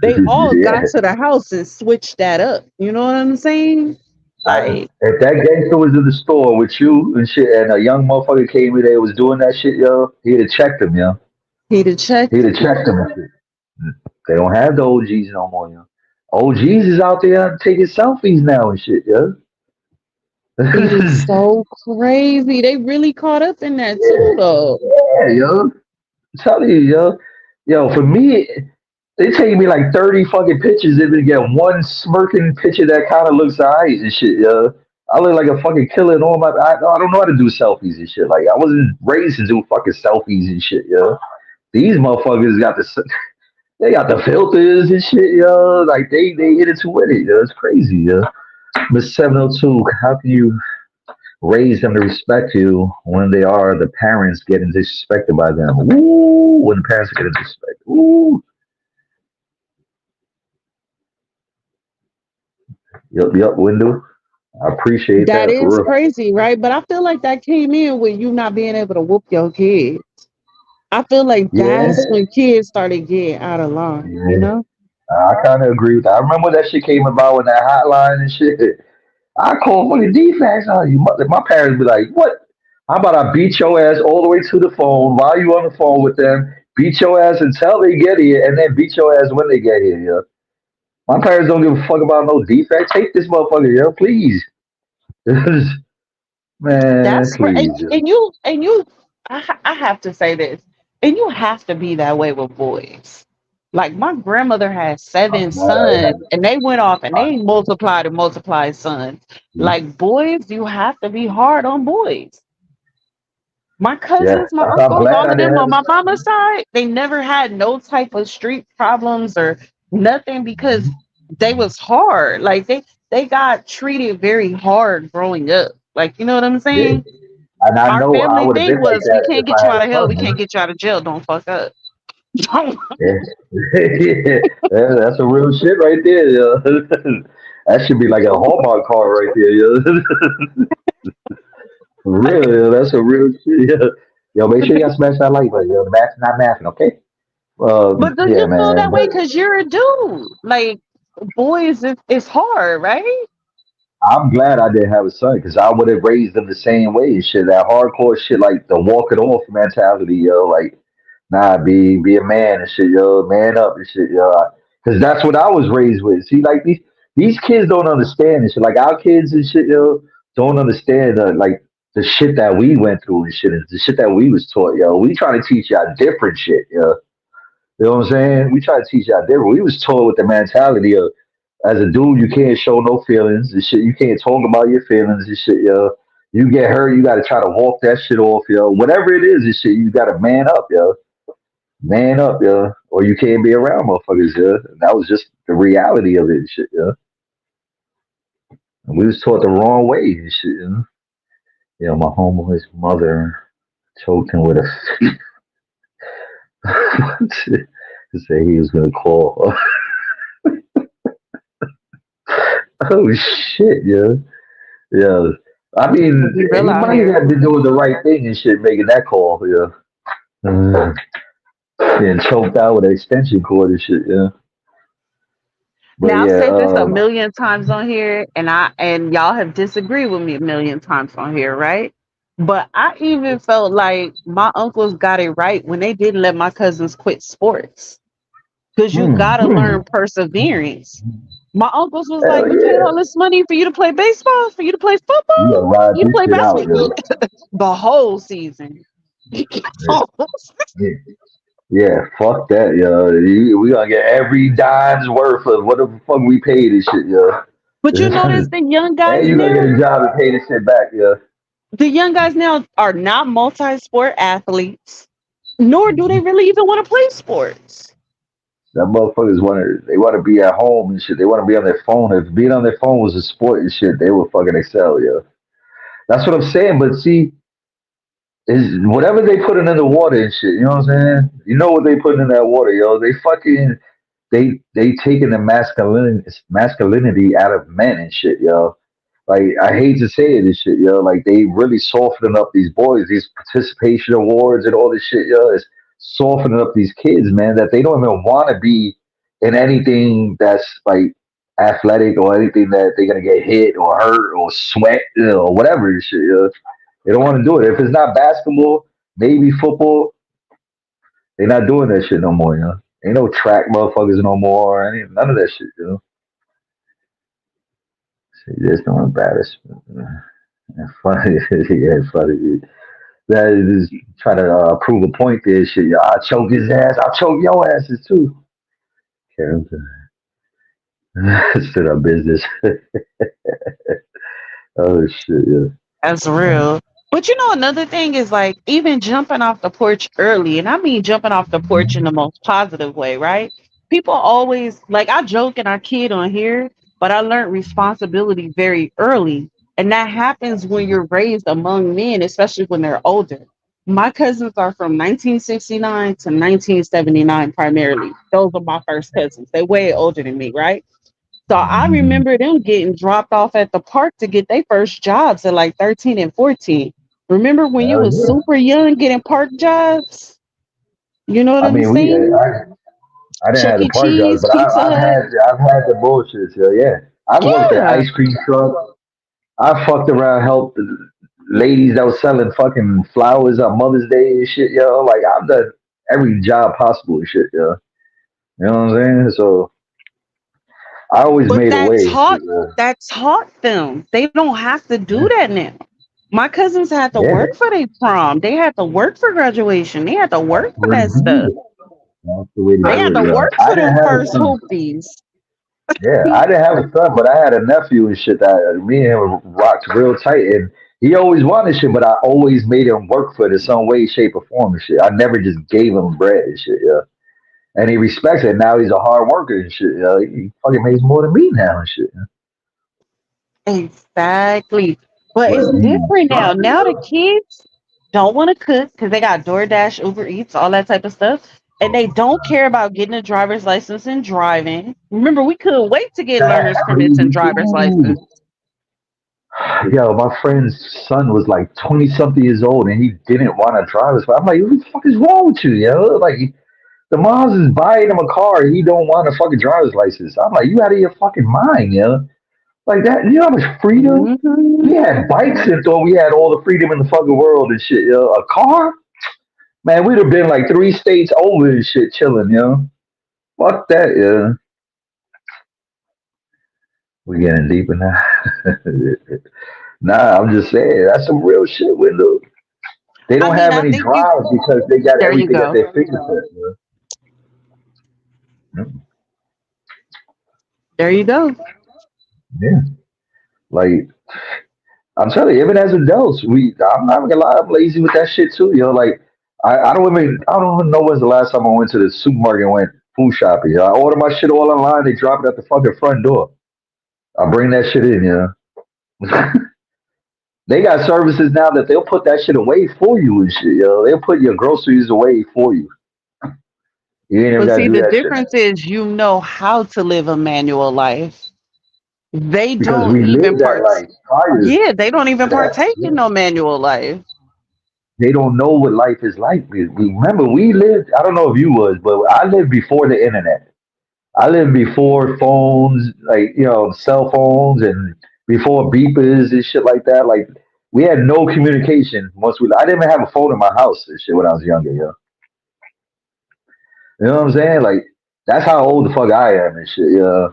They all got Yeah. to the house and switched that up. You know what I'm saying? Like If that gangster was in the store with you and shit, and a young motherfucker came in there and was doing that shit, yo, he'd have checked him, yo. he'd have He'd checked. have checked him and shit. They don't have the OGs no more, yo. OGs is out there taking selfies now and shit, yo. It is so crazy. They really caught up in that too, Yeah, though. yeah, yo. I'm telling you, yo. Yo, for me, they take me like 30 fucking pictures and then get one smirking picture that kind of looks alright and shit, yo. I look like a fucking killer and all my. I don't know how to do selfies and shit. Like, I wasn't raised to do fucking selfies and shit, yo. These motherfuckers got they got the filters and shit, yo. Like, they hit it to win it, yo. It's crazy, yo. Miss 702, how can you raise them to respect you when they are the parents getting disrespected by them? Ooh, when the parents are getting disrespected. Ooh. Yup, window. I appreciate That that is for real. crazy, right? But I feel like that came in with you not being able to whoop your kids. I feel like Yeah, that's when kids started getting out of line, you yeah. know? I kind of agree with that. I remember when that shit came about when that hotline and shit. I called for the defense on you. My parents be like, "What? How about I beat your ass all the way to the phone while you on the phone with them? Beat your ass until they get here, and then beat your ass when they get here." Yeah. My parents don't give a fuck about no defense. Take this motherfucker, yo, please. Man, That's please. Yo. and you I have to say this. And you have to be that way with boys. Like my grandmother had I'm 7 glad I sons, had and they went off and I, they multiplied and multiplied sons. Like boys, you have to be hard on boys. My yeah, cousins, my I'm uncles, glad all I of them didn't have on a my son. mama's side, they never had no type of street problems or nothing because they was hard. Like they got treated very hard growing up. Like you know what I'm Yeah, saying? and I Our know I family would have thing been like was we that if can't I get you had out a of hell, we son. can't get you out of jail. Don't fuck up. Yeah, yeah. Yeah, that's a real shit right there. Yo. That should be like a Hallmark card right there. Yo. For real, yo, that's a real shit. Yo, yo make sure y'all smash that like button. Yo, the math's not mathing, okay? But do Yeah, you feel man. that way But because you're a dude? Like boys, it's hard, right? I'm glad I didn't have a son because I would have raised them the same way and shit. That hardcore shit, like the walk it off mentality, yo. Like, nah, be a man and shit, yo. Man up and shit, yo. Because that's what I was raised with. See, like these kids don't understand and shit. Like our kids and shit, yo, don't understand like the shit that we went through and shit, and the shit that we was taught, yo. We try to teach y'all different shit, yo. You know what I'm saying? We try to teach y'all different. We was taught with the mentality of as a dude, you can't show no feelings and shit. You can't talk about your feelings and shit, yo. You get hurt, you gotta try to walk that shit off, yo. Whatever it is and shit, you gotta man up, yo. Man up, yo. Or you can't be around motherfuckers, yo. And that was just the reality of it and shit, yo. And we was taught the wrong way and shit, you know. You know, my homeboy's mother choked him with a to say he was gonna call. Oh shit, yo. Yeah. I mean, Be real he out might here. have been doing the right thing and shit, making that call, yeah. Getting choked out with an extension cord and shit, yeah. But Now I've yeah, said this a million times on here, and y'all have disagreed with me a million times on here, right? But I even felt like my uncles got it right when they didn't let my cousins quit sports. Because you gotta learn perseverance. My uncles was like, hell we paid yeah. all this money for you to play baseball, for you to play You football, gotta ride you to this play shit out, basketball yo. the whole season. Yeah, yeah, fuck that, yo. We gonna get every dime's worth of whatever the fuck we paid and shit, yo. But you notice the young And guys you gonna get now, a job and pay this shit back, yo. are not multi-sport athletes, nor do they really even want to play sports. That motherfuckers wanna be at home and shit. They wanna be on their phone. If being on their phone was a sport and shit, they would fucking excel, yo. That's what I'm saying. But see, is whatever they putting in the water and shit, you know what I'm saying? You know what they putting in that water, yo. They fucking they taking the masculinity out of men and shit, yo. Like I hate to say it and shit, yo. Like they really softening up these boys, these participation awards and all this shit, yo. It's softening up these kids, man, that they don't even want to be in anything that's like athletic or anything that they're gonna get hit or hurt or sweat, or whatever and shit, yo. They don't want to do it. If it's not basketball, maybe football, they're not doing that shit no more, you know. Ain't no track motherfuckers no more. None of that shit, you know. See, there's no embarrassment. And funny, yeah, funny. That is trying to prove a point there, shit. Yo, I'll choke his ass. I'll choke your asses too. Karen, stood up business. Oh shit, yeah. That's real. But you know, another thing is like even jumping off the porch early, and I mean jumping off the porch in the most positive way, right? People always like I joke and I kid on here, but I learned responsibility very early. And that happens when you're raised among men, especially when they're older. My cousins are from 1969 to 1979 primarily. Those are my first cousins. They way older than me, right? So I remember them getting dropped off at the park to get their first jobs at like 13 and 14. Remember when you Hell was yeah. super young getting park jobs? You know what I I'm mean, saying? I didn't Chuck have the E. party jobs, Cheese, but Pizza Hut. I've had the bullshit. So yeah, I've worked at Yeah. ice cream truck. I fucked around, helped ladies that was selling fucking flowers on Mother's Day and shit, yo. Like I've done every job possible and shit, yo. You know what I'm saying? So I always But made a way and shit, yo. that taught them. They don't have to do Yeah, that now. My cousins had to yeah, work for their prom. They had to work for graduation. They had to that's work for what it that stuff. is. That's the way to I do had to it, yo. work I for didn't them have a first son. hoopties. Yeah, I didn't have a son, but I had a nephew and shit that me and him rocked real tight. And he always wanted shit, but I always made him work for it in some way, shape, or form and shit. I never just gave him bread and shit, yeah. And he respects it. Now he's a hard worker and shit. He fucking makes more than me now and shit. Exactly. But But it's he's different now. structured, Now the yo. kids don't want to cook because they got DoorDash, Uber Eats, all that type of stuff. And they don't care about getting a driver's license and driving. Remember, we couldn't wait to get That's learner's permits and crazy driver's too. license. Yo, my friend's son was like 20 something years old and he didn't want to drive us. I'm like, what the fuck is wrong with you, yo? Like, the moms is buying him a car. He don't want a fucking driver's license. I'm like, you out of your fucking mind, yo. Like that, you know how much freedom? Mhm. We had bikes and thought we had all the freedom in the fucking world and shit, yo. A car? Man, we'd have been like 3 states over and shit chilling, yo. Fuck that, yo. We getting deeper now. Nah, I'm just saying, that's some real shit, Window. They I don't mean, have I any think you, drive because they got there you everything at go. their fingertips, yo. There you go. Yeah. Like, I'm telling you, even as adults, I'm not gonna lie, I'm lazy with that shit too, yo. Like I don't even know when's the last time I went to the supermarket and went food shopping. Yo. I order my shit all online, they drop it at the fucking front door. I bring that shit in, you know. They got services now that they'll put that shit away for you and shit, yo. They'll put your groceries away for you. You ain't even But gotta see, do the that shit difference is you know how to live a manual life. They because don't we even lived that part. life prior Yeah, they don't even to that. partake Yeah. in no manual life. They don't know what life is like. We remember we lived. I don't know if you was, but I lived before the internet. I lived before phones, like cell phones, and before beepers and shit like that. Like we had no communication once we. I didn't even have a phone in my house and shit when I was younger. You know what I'm saying? Like that's how old the fuck I am and shit. Yeah.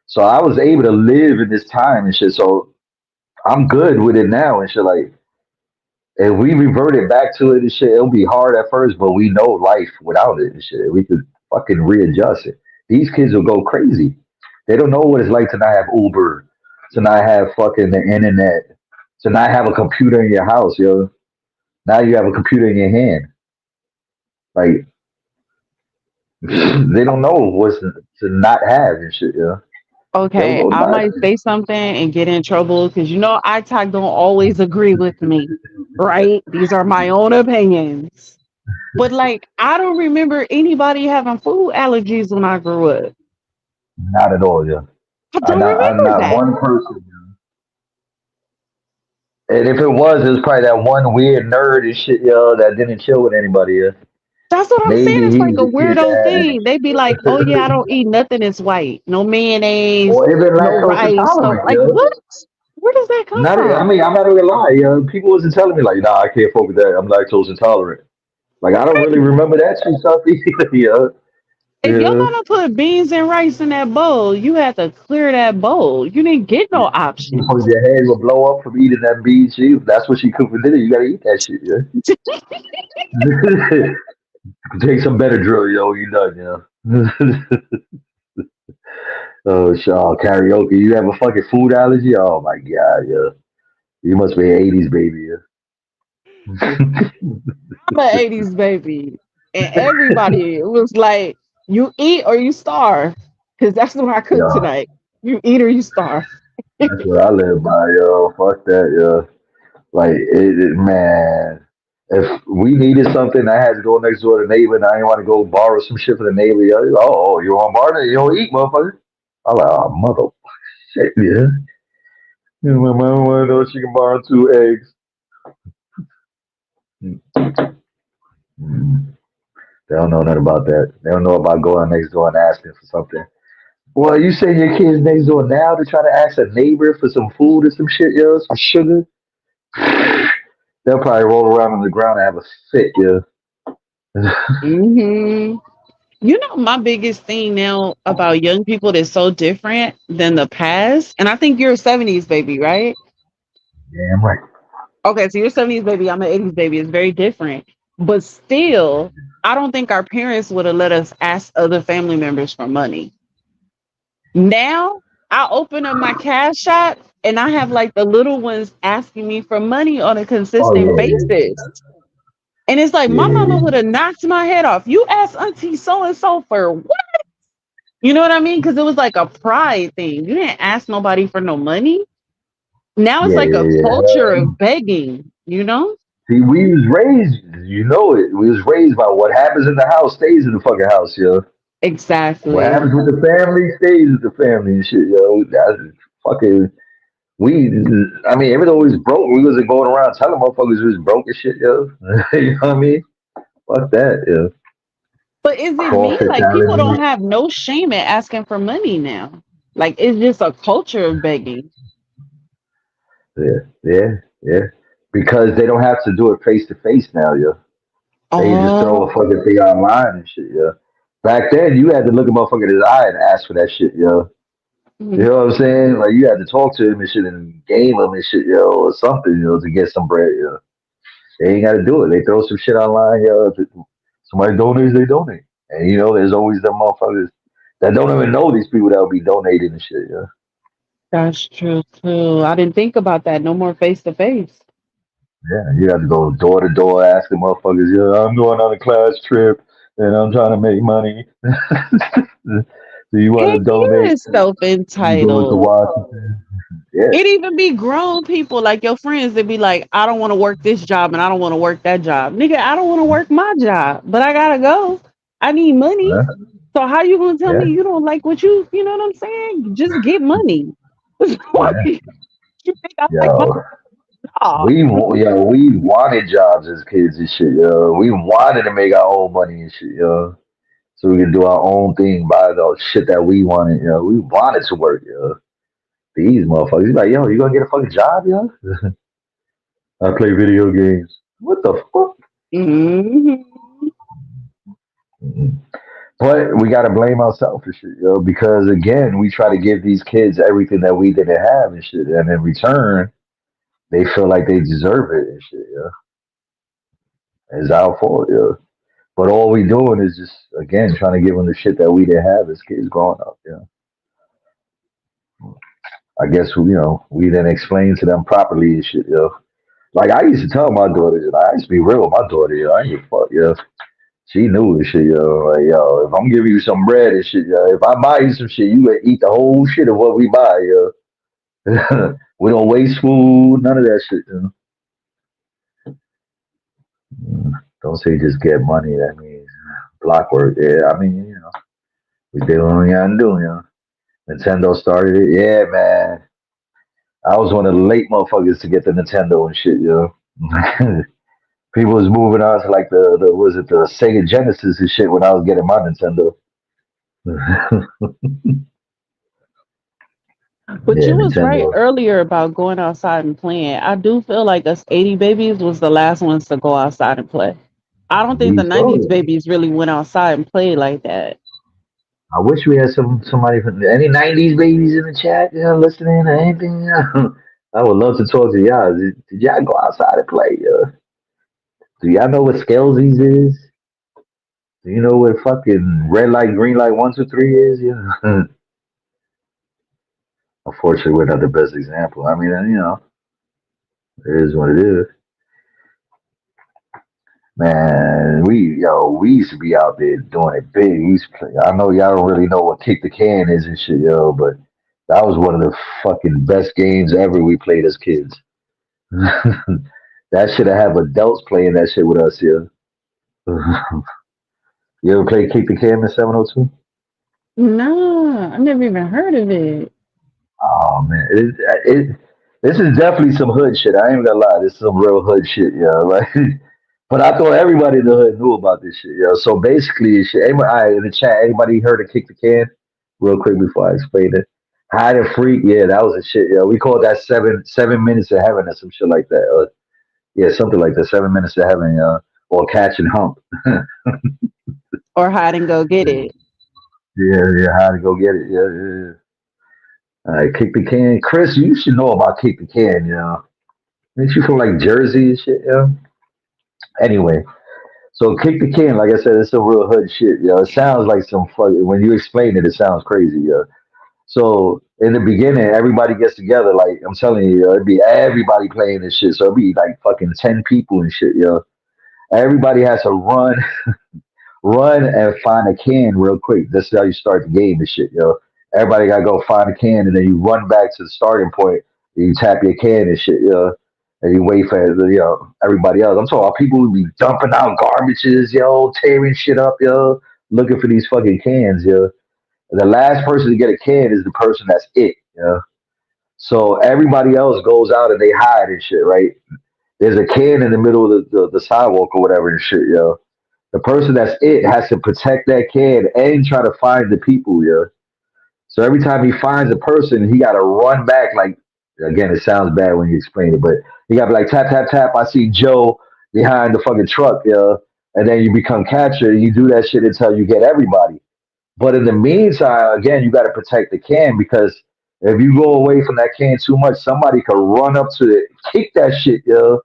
So I was able to live in this time and shit. So I'm good with it now and shit. Like if we reverted back to it and shit, it'll be hard at first, but we know life without it and shit. We could fucking readjust it. These kids will go crazy. They don't know what it's like to not have Uber, to not have fucking the internet, to not have a computer in your house, yo. Now you have a computer in your hand. Like they don't know what's to not have and shit, yo. They'll Okay, go I nuts. might say something and get in trouble because iTalk don't always agree with me, right? These are my own opinions. But like, I don't remember anybody having food allergies when I grew up. Not at all, yo. I don't I'm remember not that. one person. And if it was probably that one weird nerd and shit, yo, that didn't chill with anybody. Yeah. That's what I'm saying. Maybe It's he like was a the kid weirdo that thing. They be like, "Oh yeah, I had, don't eat nothing that's white. No mayonnaise, or even no lactose rice, no intolerant, like yo. what? Where does that come Not, I from?" mean, I'm not even gonna lie, yo. People wasn't telling me like, nah, I can't fuck with that. I'm lactose intolerant. Like, I don't really Right. remember that shit stuff either, yo. If your Yeah. mama put beans and rice in that bowl, you had to clear that bowl. You didn't get no Because options. your head will blow up from eating that bean cheese. That's what she cooked for dinner. You gotta eat that shit, yeah. Take some better drill, yo. You done, yo. Oh, Shaw, karaoke. You have a fucking food allergy? Oh my god, yeah. You must be an '80s baby, yeah. I'm an '80s baby, and everybody was like, "You eat or you starve," because that's what I cook Yeah, tonight. You eat or you starve. that's what I live by, yo. Fuck that, yo. Like, man, if we needed something, I had to go next door to the neighbor, and I didn't want to go borrow some shit for the neighbor. Yo. Oh, you want to borrow it? You don't eat, motherfucker. I'm like, oh, mother shit, yeah. You know, my mom want to know she can borrow 2 eggs. Mm. They don't know nothing about that. They don't know about going next door and asking for something. Well, you send your kids next door now to try to ask a neighbor for some food or some shit, yo, some sugar. They'll probably roll around on the ground and have a fit, yo. Hmm. My biggest thing now about young people that's so different than the past, and I think you're a '70s baby, right? Yeah, I'm like, Okay, so you're a '70s baby, I'm an '80s baby. It's very different, but still. I don't think our parents would have let us ask other family members for money. Now I open up my cash app and I have like the little ones asking me for money on a Oh consistent basis. And it's like yeah, my yeah, mama would have knocked my head off. You asked Auntie so and so for what? You know what I mean? Because it was like a pride thing. You didn't ask nobody for no money. Now it's yeah, like yeah, a culture yeah. of begging, you know? See, we was raised, you know it. We was raised by what happens in the house stays in the fucking house, yo. What Exactly. happens with the family stays with the family and shit, yo. That's fucking. We, I mean, even though we was broke, we wasn't going around telling motherfuckers we was broke and shit, yo. You know what I mean? Fuck that, yo. But is it me? Crawfish Like people salad. don't have no shame at asking for money now. Like it's just a culture of begging. Yeah, yeah, yeah. Because they don't have to do it face to face now, yo. They just throw a Oh, fucking thing online and shit, yo. Back then, you had to look a motherfucker in his eye and ask for that shit, yo. You mhm. know what I'm saying? Like you had to talk to him and shit and game him and shit, yo, or something, to get some bread, yo. They ain't got to do it. They throw some shit online, yo. If somebody donates, they donate. And there's always them motherfuckers that don't even know these people that will be donating and shit, yo. That's true too. I didn't think about that. No more face to face. Yeah, you have to go door to door asking motherfuckers, yo, I'm going on a class trip and I'm trying to make money. Do you want Heck, to you donate? is self You go to entitled. Washington. Yeah, It even be grown people like your friends that be like, I don't want to work this job and I don't want to work that job. Nigga, I don't want to work my job, but I gotta go. I need money. yeah, So how you gonna tell yeah, me you don't like what you know what I'm saying? Just get money. Why yeah. you think I like my Yo, job? we wanted jobs as kids and shit, yo. We wanted to make our own money and shit, yo. So we could do our own thing, buy the shit that we wanted, yo. We wanted to work, yo. These motherfuckers, you like, yo, you gonna get a fucking job, yo? I play video games. What the fuck? Hmm. Mhm. But we gotta blame ourselves for shit, yo, because again, we try to give these kids everything that we didn't have and shit, and in return, they feel like they deserve it and shit, yo. It's our fault, yo. But all we doing is just again trying to give them the shit that we didn't have as kids growing up, you know. I guess we didn't explain to them properly and shit, yo. Like I used to tell my daughter, I used to be real with my daughter, yo. I ain't give a fuck, yo. She knew this shit, yo. Like, yo, if I'm giving you some bread and shit, yo, if I buy you some shit, you gonna eat the whole shit of what we buy, yo. We don't waste food, none of that shit, you know. Don't say just get money. That means block work. Yeah, I mean, we did what we gotta do, you know. Nintendo started it. Yeah, man. I was one of the late motherfuckers to get the Nintendo and shit, yo. People was moving on to like the was it the Sega Genesis and shit when I was getting my Nintendo. But Yeah, you was right Nintendo. earlier about going outside and playing. I do feel like us 80 babies was the last ones to go outside and play. I don't think the We 90s so. babies really went outside and played like that. I wish we had somebody from any '90s babies in the chat, listening or anything. I would love to talk to y'all. Did y'all go outside and play? Do y'all know what Scalesies is? Do you know what fucking red light, green light, 1, 2, 3 is? Yeah. Unfortunately, we're not the best example. I mean, it is what it is. Man, we used to be out there doing it big. We used to play. I know y'all don't really know what kick the can is and shit, yo, but that was one of the fucking best games ever we played as kids. That should have adults playing that shit with us, yo. You ever play kick the can in 702? No, I never even heard of it. Oh man, this is definitely some hood shit. I ain't gonna lie, this is some real hood shit, yo. Like, but I thought everybody in the hood knew about this shit, yo. So basically, shit. Anybody, all right, in the chat, anybody heard of kick the can? Real quick before I explain it. Hide and freak, yeah, that was a shit, yo. We called that 7 minutes of heaven or some shit like that. Yeah, something like that. 7 minutes of heaven, or catch and hump. Or hide and go get it. Yeah, yeah, how to go get it. Yeah, yeah, yeah. All right, kick the can. Chris, you should know about kick the can, Ain't you from like Jersey and shit, Anyway, So kick the can, like I said, it's some real hood shit, yo. It sounds like some fucking when you explain it, it sounds crazy, yo. So in the beginning, everybody gets together. Like I'm telling you, yo, it'd be everybody playing this shit. So it'd be like fucking 10 people and shit, yo. Everybody has to run and find a can real quick. This is how you start the game and shit, yo. Everybody gotta go find a can and then you run back to the starting point. And you tap your can and shit, yo. And you wait for everybody else. I'm talking about people who be dumping out garbages, yo, tearing shit up, yo, looking for these fucking cans, yo. The last person to get a can is the person that's it, yo. So everybody else goes out and they hide and shit, right? There's a can in the middle of the sidewalk or whatever and shit, yo. The person that's it has to protect that can and try to find the people, yeah. So every time he finds a person, he got to run back. Like, again, it sounds bad when you explain it, but he got to be like, tap, tap, tap. I see Joe behind the fucking truck, yeah. And then you become catcher and you do that shit until you get everybody. But in the meantime, again, you got to protect the can because if you go away from that can too much, somebody could run up to it, kick that shit, yeah,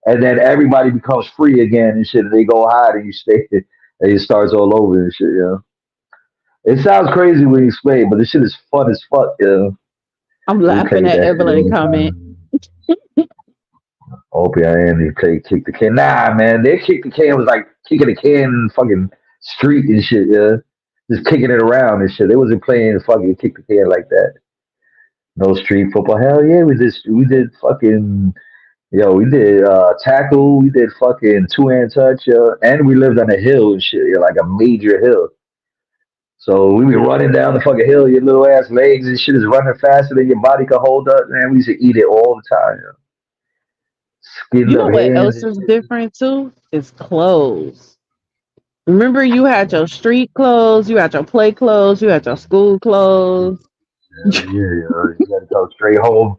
and then everybody becomes free again and shit, and they go hide and you stay and it starts all over and shit, yeah. It sounds crazy when you explain, but this shit is fun as fuck, yeah. I'm We laughing played at that shit Evelyn all the comment. time. Opie and they played kick the can. Nah, man, they kick the can was like kicking the can in fucking street and shit, yeah. Just kicking it around and shit. They wasn't playing fucking kick the can like that. No street football. Hell yeah, we did fucking we did tackle, we did fucking two-hand touch, and we lived on a hill and shit, like a major hill. So we be running down the fucking hill, your little ass legs and shit is running faster than your body could hold up, man. We used to eat it all the time, skinned You know up what hands else and is shit. different too? Is clothes. Remember, you had your street clothes, you had your play clothes, you had your school clothes. Hell yeah, you gotta go straight home.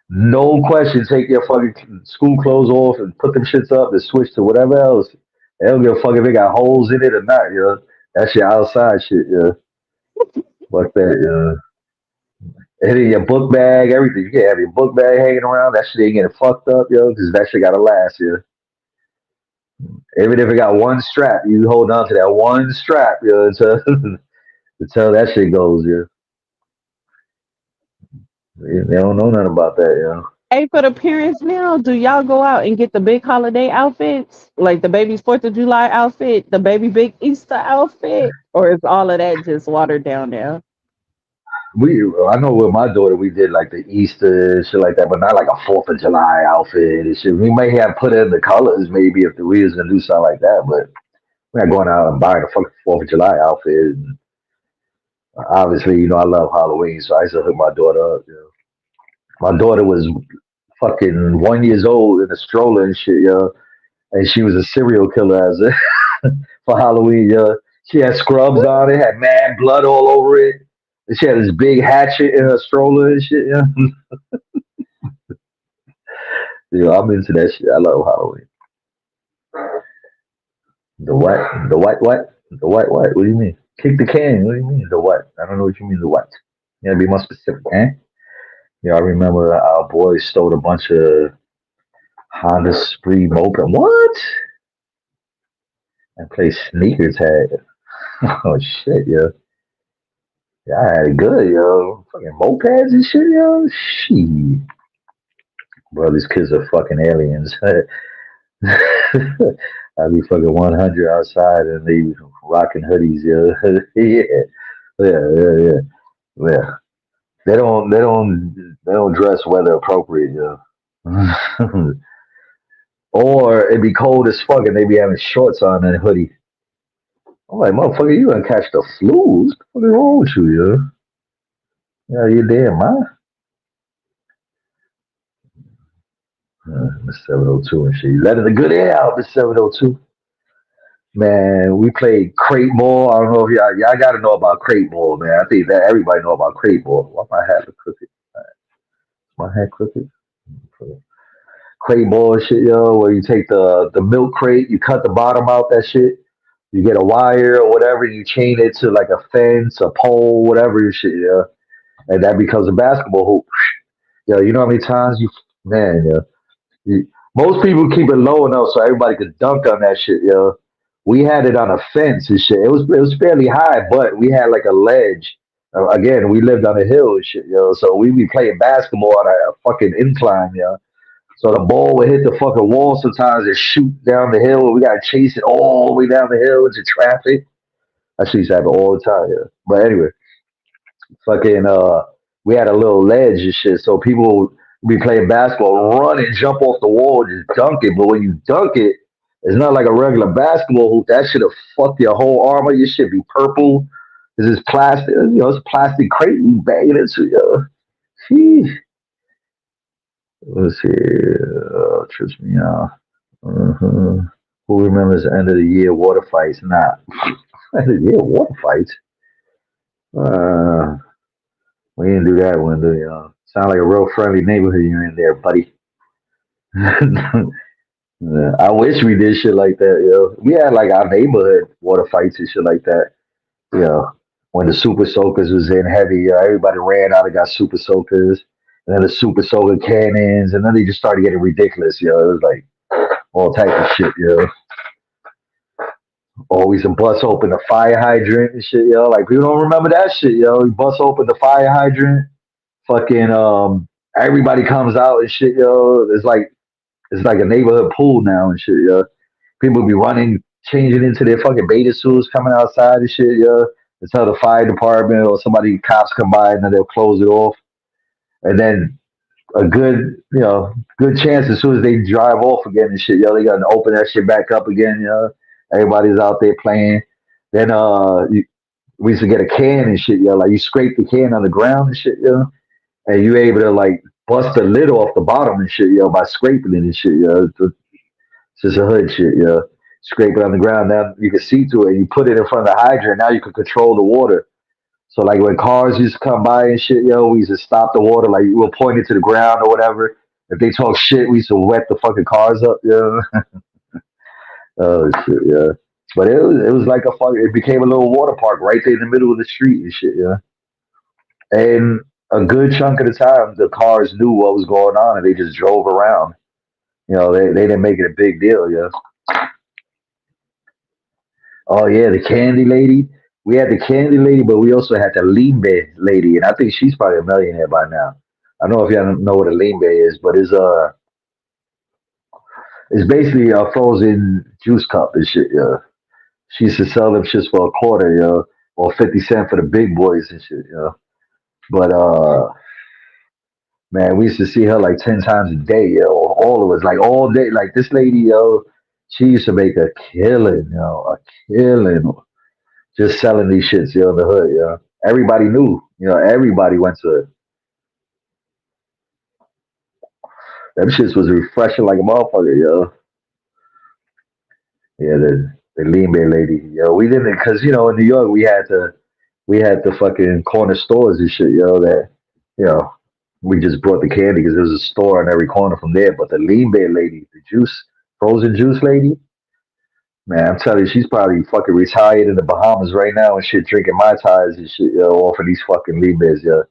No question, take your fucking school clothes off and put them shits up and switch to whatever else. They don't give a fuck if they got holes in it or not, That's your outside shit, Fuck that, And in your book bag, everything. You can't have your book bag hanging around. That shit ain't getting fucked up, because that shit gotta last, Even if it got one strap, you hold on to that one strap, until, until that shit goes, They don't know nothing about that, Hey, for the parents now, do y'all go out and get the big holiday outfits? Like the baby's 4th of July outfit, the baby big Easter outfit? Or is all of that just watered down now? I know with my daughter, we did like the Easter shit like that, but not like a 4th of July outfit and shit. We may have put in the colors maybe if we was gonna do something like that, but we're not going out and buying a fucking 4th of July outfit. And obviously, I love Halloween, so I used to hook my daughter up. My daughter was fucking 1 years old in a stroller and shit, and she was a serial killer as for Halloween, She had scrubs on it, had mad blood all over it. And she had this big hatchet in her stroller and shit, I'm into that shit. I love Halloween. The what? The what? The what? What do you mean? Kick the can. What do you mean? The what? I don't know what you mean. The what? You gotta be more specific, eh? I remember our boys stole a bunch of Honda Spree moped. What? And play sneaker tag. Oh shit, Yeah, I had it good, Fucking mopeds and shit, Shit. Bro, these kids are fucking aliens. I'd be fucking 100 outside and they rocking hoodies, yeah. Yeah. They don't dress weather appropriate, Or it'd be cold as fuck and they be having shorts on and a hoodie. I'm like, motherfucker, you gonna catch the flu? What's the fuck is wrong with you, Yeah, you damn, man. Miss 702 and shit. You letting the good air out, Miss 702. Man, we played crate ball. I don't know if y'all got to know about crate ball, man. I think that everybody know about crate ball. Why my hat look crooked? My hat crooked? Crate ball and shit, where you take the milk crate, you cut the bottom out that shit. You get a wire or whatever, you chain it to like a fence, a pole, whatever and shit, and that becomes a basketball hoop. You know how many times man, most people keep it low enough so everybody could dunk on that shit, we had it on a fence and shit. It was fairly high, but we had like a ledge. Again, we lived on a hill and shit, yo. So we be playing basketball on a fucking incline, yo. So the ball would hit the fucking wall sometimes and shoot down the hill, and we gotta chase it all the way down the hill into traffic. I used to have it all the time, yeah. But anyway, fucking we had a little ledge and shit, so people would be playing basketball, run and jump off the wall, and just dunk it. But when you dunk it, it's not like a regular basketball hoop. That should have fucked your whole armor. Your shit be purple. This is plastic, it's plastic crate you banging into, yo. Sheesh. Let's see. Trips me out. Uh-huh. Who remembers the end of the year water fights? Nah. End of the year water fights? We didn't do that one, do you? Sound like a real friendly neighborhood you're in there, buddy. Yeah, I wish we did shit like that, yo. We had like our neighborhood water fights and shit like that. You know, when the super soakers was in heavy, everybody ran out and got super soakers. And then the super soaker cannons, and then they just started getting ridiculous, yo. It was like all type of shit, yo. Always a bust open the fire hydrant and shit, yo. Like people don't remember that shit, yo. You bust open the fire hydrant, fucking everybody comes out and shit, yo. It's like a neighborhood pool now and shit, yo. People be running, changing into their fucking beta suits, coming outside and shit, yo. Until the fire department or somebody cops come by and then they'll close it off. And then a good chance as soon as they drive off again and shit, yo, they gotta open that shit back up again, yo. Everybody's out there playing. Then we used to get a can and shit, yo. Like you scrape the can on the ground and shit, yo, and you able to like bust the lid off the bottom and shit, yo, by scraping it and shit, yo. It's just a hood shit, yo. Scrape it on the ground. Now you can see through it. You put it in front of the hydrant. Now you can control the water. So like when cars used to come by and shit, yo, we used to stop the water. Like we'll point it to the ground or whatever. If they talk shit, we used to wet the fucking cars up, yo. Oh shit, yeah. But it was like it became a little water park right there in the middle of the street and shit, yeah. And a good chunk of the time, the cars knew what was going on and they just drove around. You know, they didn't make it a big deal, yeah. Oh yeah, the candy lady. We had the candy lady, but we also had the limbe lady, and I think she's probably a millionaire by now. I don't know if y'all know what a limbe is, but it's basically a frozen juice cup and shit, yeah. She used to sell them shits for a quarter, yo, or 50 cents for the big boys and shit, yo. But man, we used to see her like 10 times a day, yo. All of us, like all day. Like this lady, yo, she used to make a killing, yo, a killing, just selling these shits, yo, in the hood, yo. Everybody knew, you know. Everybody went to it. Them shits was refreshing like a motherfucker, yo. Yeah, the limbe lady, yo. We didn't, cause in New York we had the fucking corner stores and shit, yo. That you know we just brought the candy because there was a store on every corner from there. But the limbe lady, the frozen juice lady, man, I'm telling you, she's probably fucking retired in the Bahamas right now and shit, drinking Mai Tais and shit, yo, off of these fucking limbes, yo.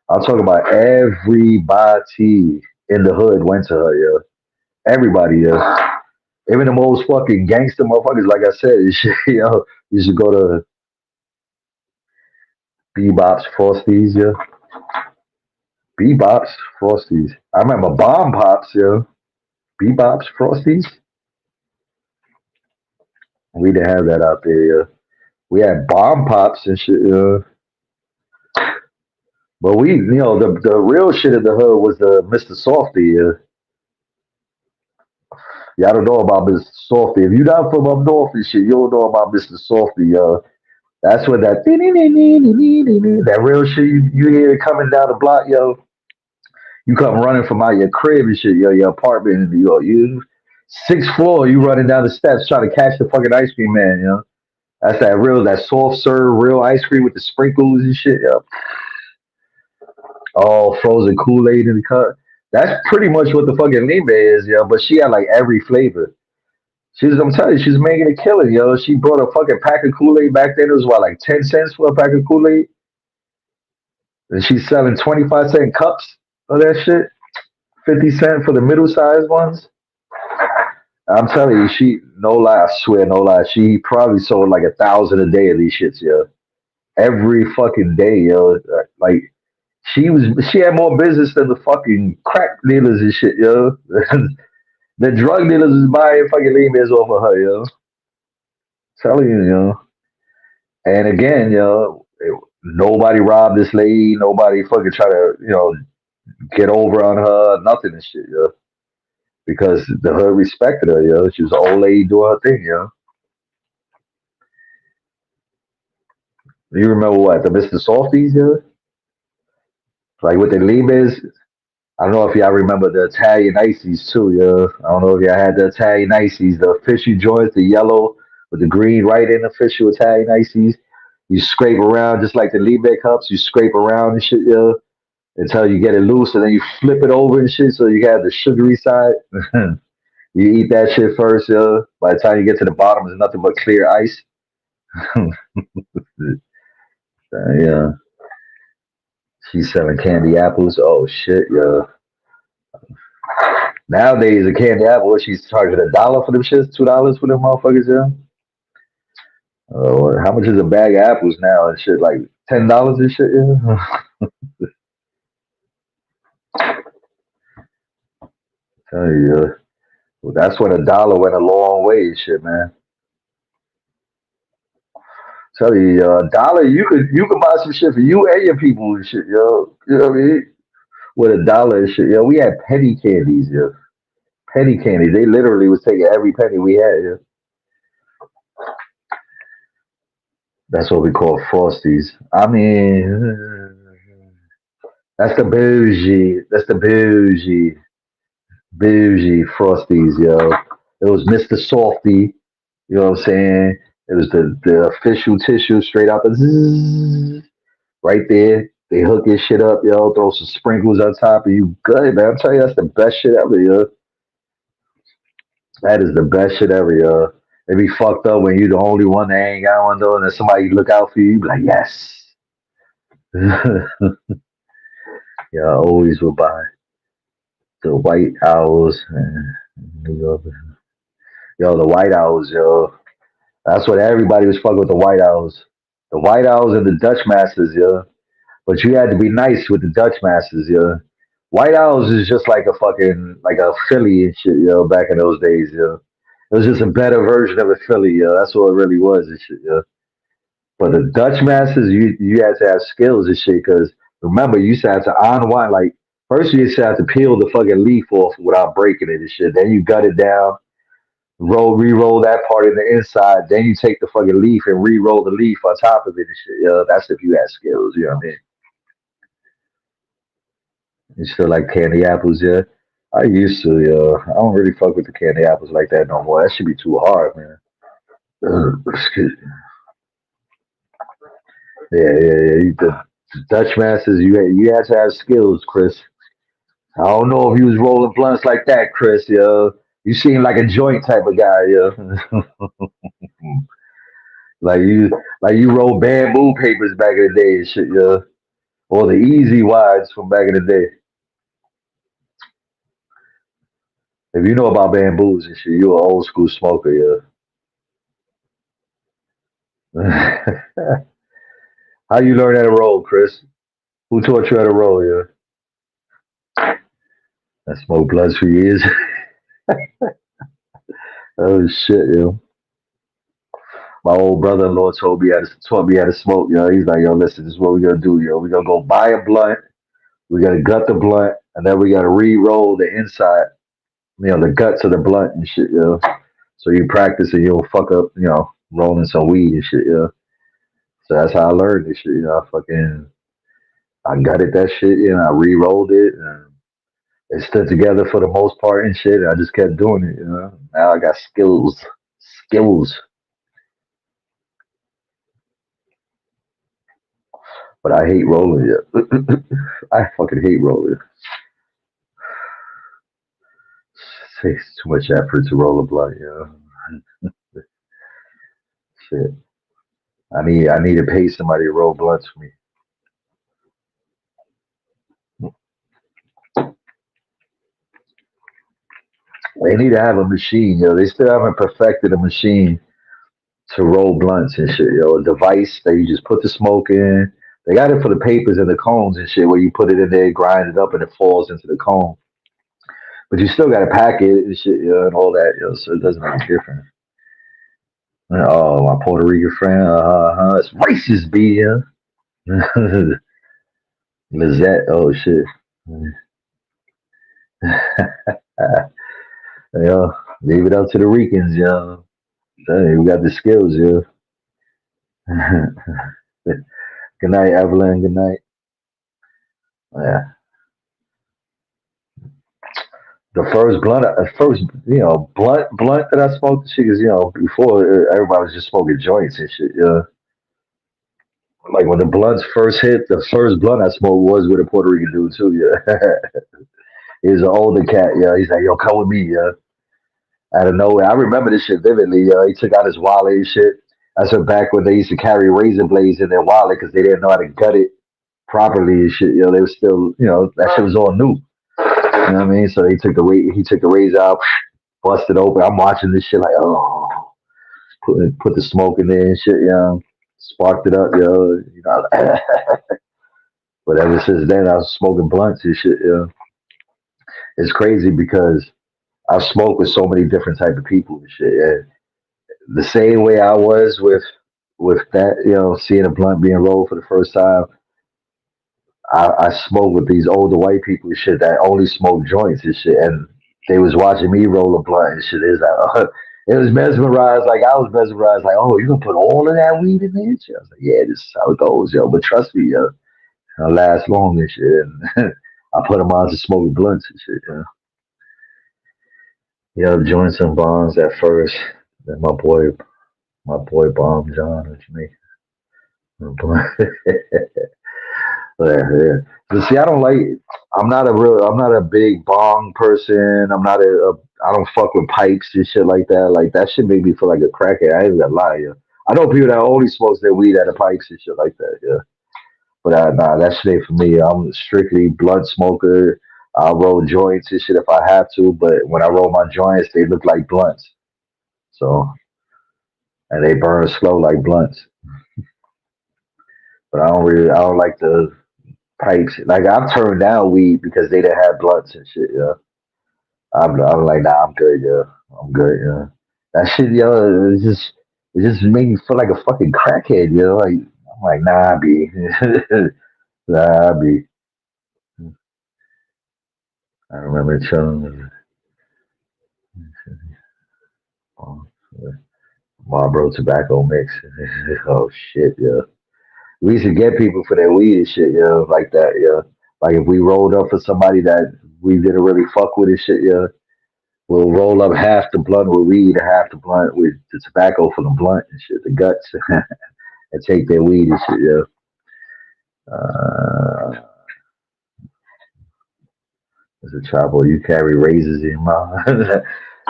I'm talking about everybody in the hood went to her, yo. Everybody, yo. Even the most fucking gangster motherfuckers, like I said, you should go to Bebop's, Frosties, yo. Bebop's, Frosties. I remember Bomb Pops, yo. Bebop's, Frosties. We didn't have that out there, yo. We had Bomb Pops and shit, yo. But the real shit in the hood was the Mr. Softy, yo. Y'all don't know about Mr. Softy. If you're not from up north and shit, you don't know about Mr. Softy, yo. That's what that real shit you hear coming down the block, yo. You come running from out your crib and shit, yo, your apartment in New York. You 6th floor, you running down the steps trying to catch the fucking ice cream man, yo. That's that soft serve real ice cream with the sprinkles and shit, yo. Oh, frozen Kool-Aid in the cup. That's pretty much what the fucking limbe is, yo. But she had like every flavor. I'm telling you, she's making a killing, yo. She brought a fucking pack of Kool-Aid back then. It was what, like 10 cents for a pack of Kool-Aid? And she's selling 25-cent cups of that shit. 50 cents for the middle-sized ones. I'm telling you, she no lie, I swear, no lie. She probably sold like 1,000 a day of these shits, yo. Every fucking day, yo. Like she had more business than the fucking crack dealers and shit, yo. The drug dealers was buying fucking emails off of her, yo. Telling you, yo. And again, yo, nobody robbed this lady. Nobody fucking try to, get over on her. Nothing and shit, yo. Because the hood respected her, yo. She was an old lady doing her thing, yo. You remember what? The Mr. Softies, yo? Like with the Limes. I don't know if y'all remember the Italian ices too, yo. I don't know if y'all had the Italian ices, the fishy joints, the yellow with the green right in the official Italian ices. You scrape around just like the Libe cups. You scrape around and shit, yo, until you get it loose, and then you flip it over and shit, so you have the sugary side. You eat that shit first, yo. By the time you get to the bottom, it's nothing but clear ice. Yeah, she's selling candy apples. Oh shit, yo. Nowadays, a candy apple, what she's charging $1 for them shits, $2 for them motherfuckers, yeah. How much is a bag of apples now and shit? Like $10 and shit, yeah. Tell you, well, that's when $1 went a long way, and shit, man. Tell you, $1 you could buy some shit for you and your people and shit, yo. You know what I mean? With $1 and shit, yo. We had penny candies, yo. Penny candies. They literally was taking every penny we had, yo. That's what we call frosties. I mean, that's the bougie. That's the bougie frosties, yo. It was Mr. Softy. You know what I'm saying? It was the official tissue straight out the zzz, right there. They hook your shit up, yo. Throw some sprinkles on top of you. Good, man. I'm telling you, that's the best shit ever, yo. That is the best shit ever, yo. It be fucked up when you the only one that ain't got one though, and then somebody look out for you. You be like, yes. Yeah, I always would buy the White Owls. And, yo, the White Owls, yo. That's what everybody was fucking with, the White Owls. The White Owls and the Dutch Masters, yo. But you had to be nice with the Dutch Masters, yo. White Owls is just like a fucking like a Philly and shit, yo. Back in those days, yo. It was just a better version of a Philly, yo. That's what it really was and shit, yo. But the Dutch Masters, you had to have skills and shit, because remember, you used to have to unwind. Like first, you used to have to peel the fucking leaf off without breaking it and shit. Then you gut it down, re-roll that part in the inside. Then you take the fucking leaf and re-roll the leaf on top of it and shit. Yeah, that's if you had skills. You know what I mean? You still like candy apples, yeah? I used to, yeah. I don't really fuck with the candy apples like that no more. That should be too hard, man. Excuse me. Yeah. The Dutch Masters, you had to have skills, Chris. I don't know if you was rolling blunts like that, Chris. Yo, you seem like a joint type of guy, yo. like you roll bamboo papers back in the day and shit, yo, or the easy wides from back in the day. If you know about bamboos and shit, you an old school smoker, yo. How you learn how to roll, Chris? Who taught you how to roll, yo? I smoked blunts for years. Oh shit, yo. My old brother-in-law taught me how to smoke, yo. He's like, yo, listen, this is what we're gonna do, yo. We're gonna go buy a blunt. We gotta gut the blunt, and then we gotta re-roll the inside, the guts of the blunt and shit, yo. So you practice and you'll fuck up, rolling some weed and shit, yo. So that's how I learned this shit, I gutted that shit, I re-rolled it, and it stood together for the most part and shit. I just kept doing it, Now I got skills. But I hate rolling it. I fucking hate rolling. It takes too much effort to roll a blunt, Shit. I need to pay somebody to roll blunts for me. They need to have a machine, yo. They still haven't perfected a machine to roll blunts and shit, yo. A device that you just put the smoke in. They got it for the papers and the cones and shit, where you put it in there, grind it up, and it falls into the cone. But you still got to pack it and shit, yo, and all that, yo. So it doesn't make a difference. Oh, my Puerto Rican friend, it's racist, B, yeah. Lizette, oh shit. Yeah, leave it up to the Ricans, yo. Hey, we got the skills, yo. Good night, Evelyn. Good night. Yeah. The first blunt, blunt that I smoked, shit is, before everybody was just smoking joints and shit, yeah. Like when the blunts first hit, the first blunt I smoked was with a Puerto Rican dude too, yeah. He was an older cat, yeah. He's like, yo, come with me, yeah. Out of nowhere. I remember this shit vividly, yeah. He took out his wallet and shit. That's back when they used to carry razor blades in their wallet because they didn't know how to gut it properly and shit, They were still, that shit was all new. You know what I mean? So he took the razor out, busted open. I'm watching this shit like, oh, put the smoke in there and shit, sparked it up, But ever since then, I was smoking blunts and shit, It's crazy because I've smoked with so many different type of people and shit. And the same way I was with that, seeing a blunt being rolled for the first time, I smoked with these older white people and shit that only smoke joints and shit, and they was watching me roll a blunt and shit. It was like, it was mesmerized, like I was mesmerized, like, oh, you gonna put all of that weed in there? And shit. I was like, yeah, this is how it goes, yo. But trust me, yo, it'll last long and shit. And I put them on to smoking blunts and shit, joints and bombs at first. Then my boy Bomb John, what you mean? Yeah. But see, I don't like. I'm not a big bong person. I don't fuck with pipes and shit like that. Like that shit make me feel like a crackhead. I ain't gonna lie, yeah. I know people that only smokes their weed out of pipes and shit like that, yeah. But nah, that shit ain't for me. I'm strictly blunt smoker. I'll roll joints and shit if I have to, but when I roll my joints, they look like blunts. So, and they burn slow like blunts. But I don't like the pipes. Like I've turned down weed because they didn't have blunts and shit. Yeah, I'm like, nah, I'm good. Yeah, I'm good. Yeah, that shit, it just made me feel like a fucking crackhead. Like I'm like, nah, B, nah, B. I remember chilling with Marlboro tobacco mix. Oh shit, yeah. We used to get people for their weed and shit, like that, yeah. Like if we rolled up for somebody that we didn't really fuck with and shit, yeah, we'll roll up half the blunt with weed and half the blunt with the tobacco for the blunt and shit, the guts, and take their weed and shit, yeah. As a Choppo, you carry razors in your mouth.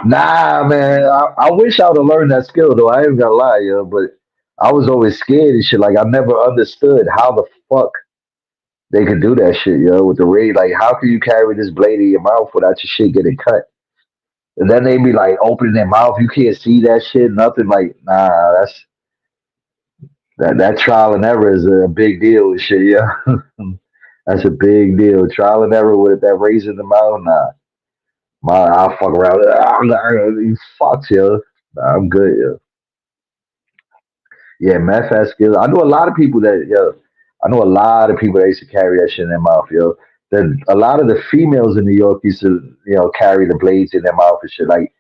Nah, man. I wish I would have learned that skill though. I ain't gonna lie, but I was always scared and shit. Like I never understood how the fuck they could do that shit, with the razor. Like, how can you carry this blade in your mouth without your shit getting cut? And then they be like opening their mouth, you can't see that shit, nothing. Like, nah, that trial and error is a big deal and shit, yeah. That's a big deal. Trial and error with that razor in the mouth, nah. I'll fuck around. You fucks, yo. Nah, I'm good, yo. Yeah, meth has skills. I know a lot of people that used to carry that shit in their mouth, yo. Then a lot of the females in New York used to, carry the blades in their mouth and shit. Like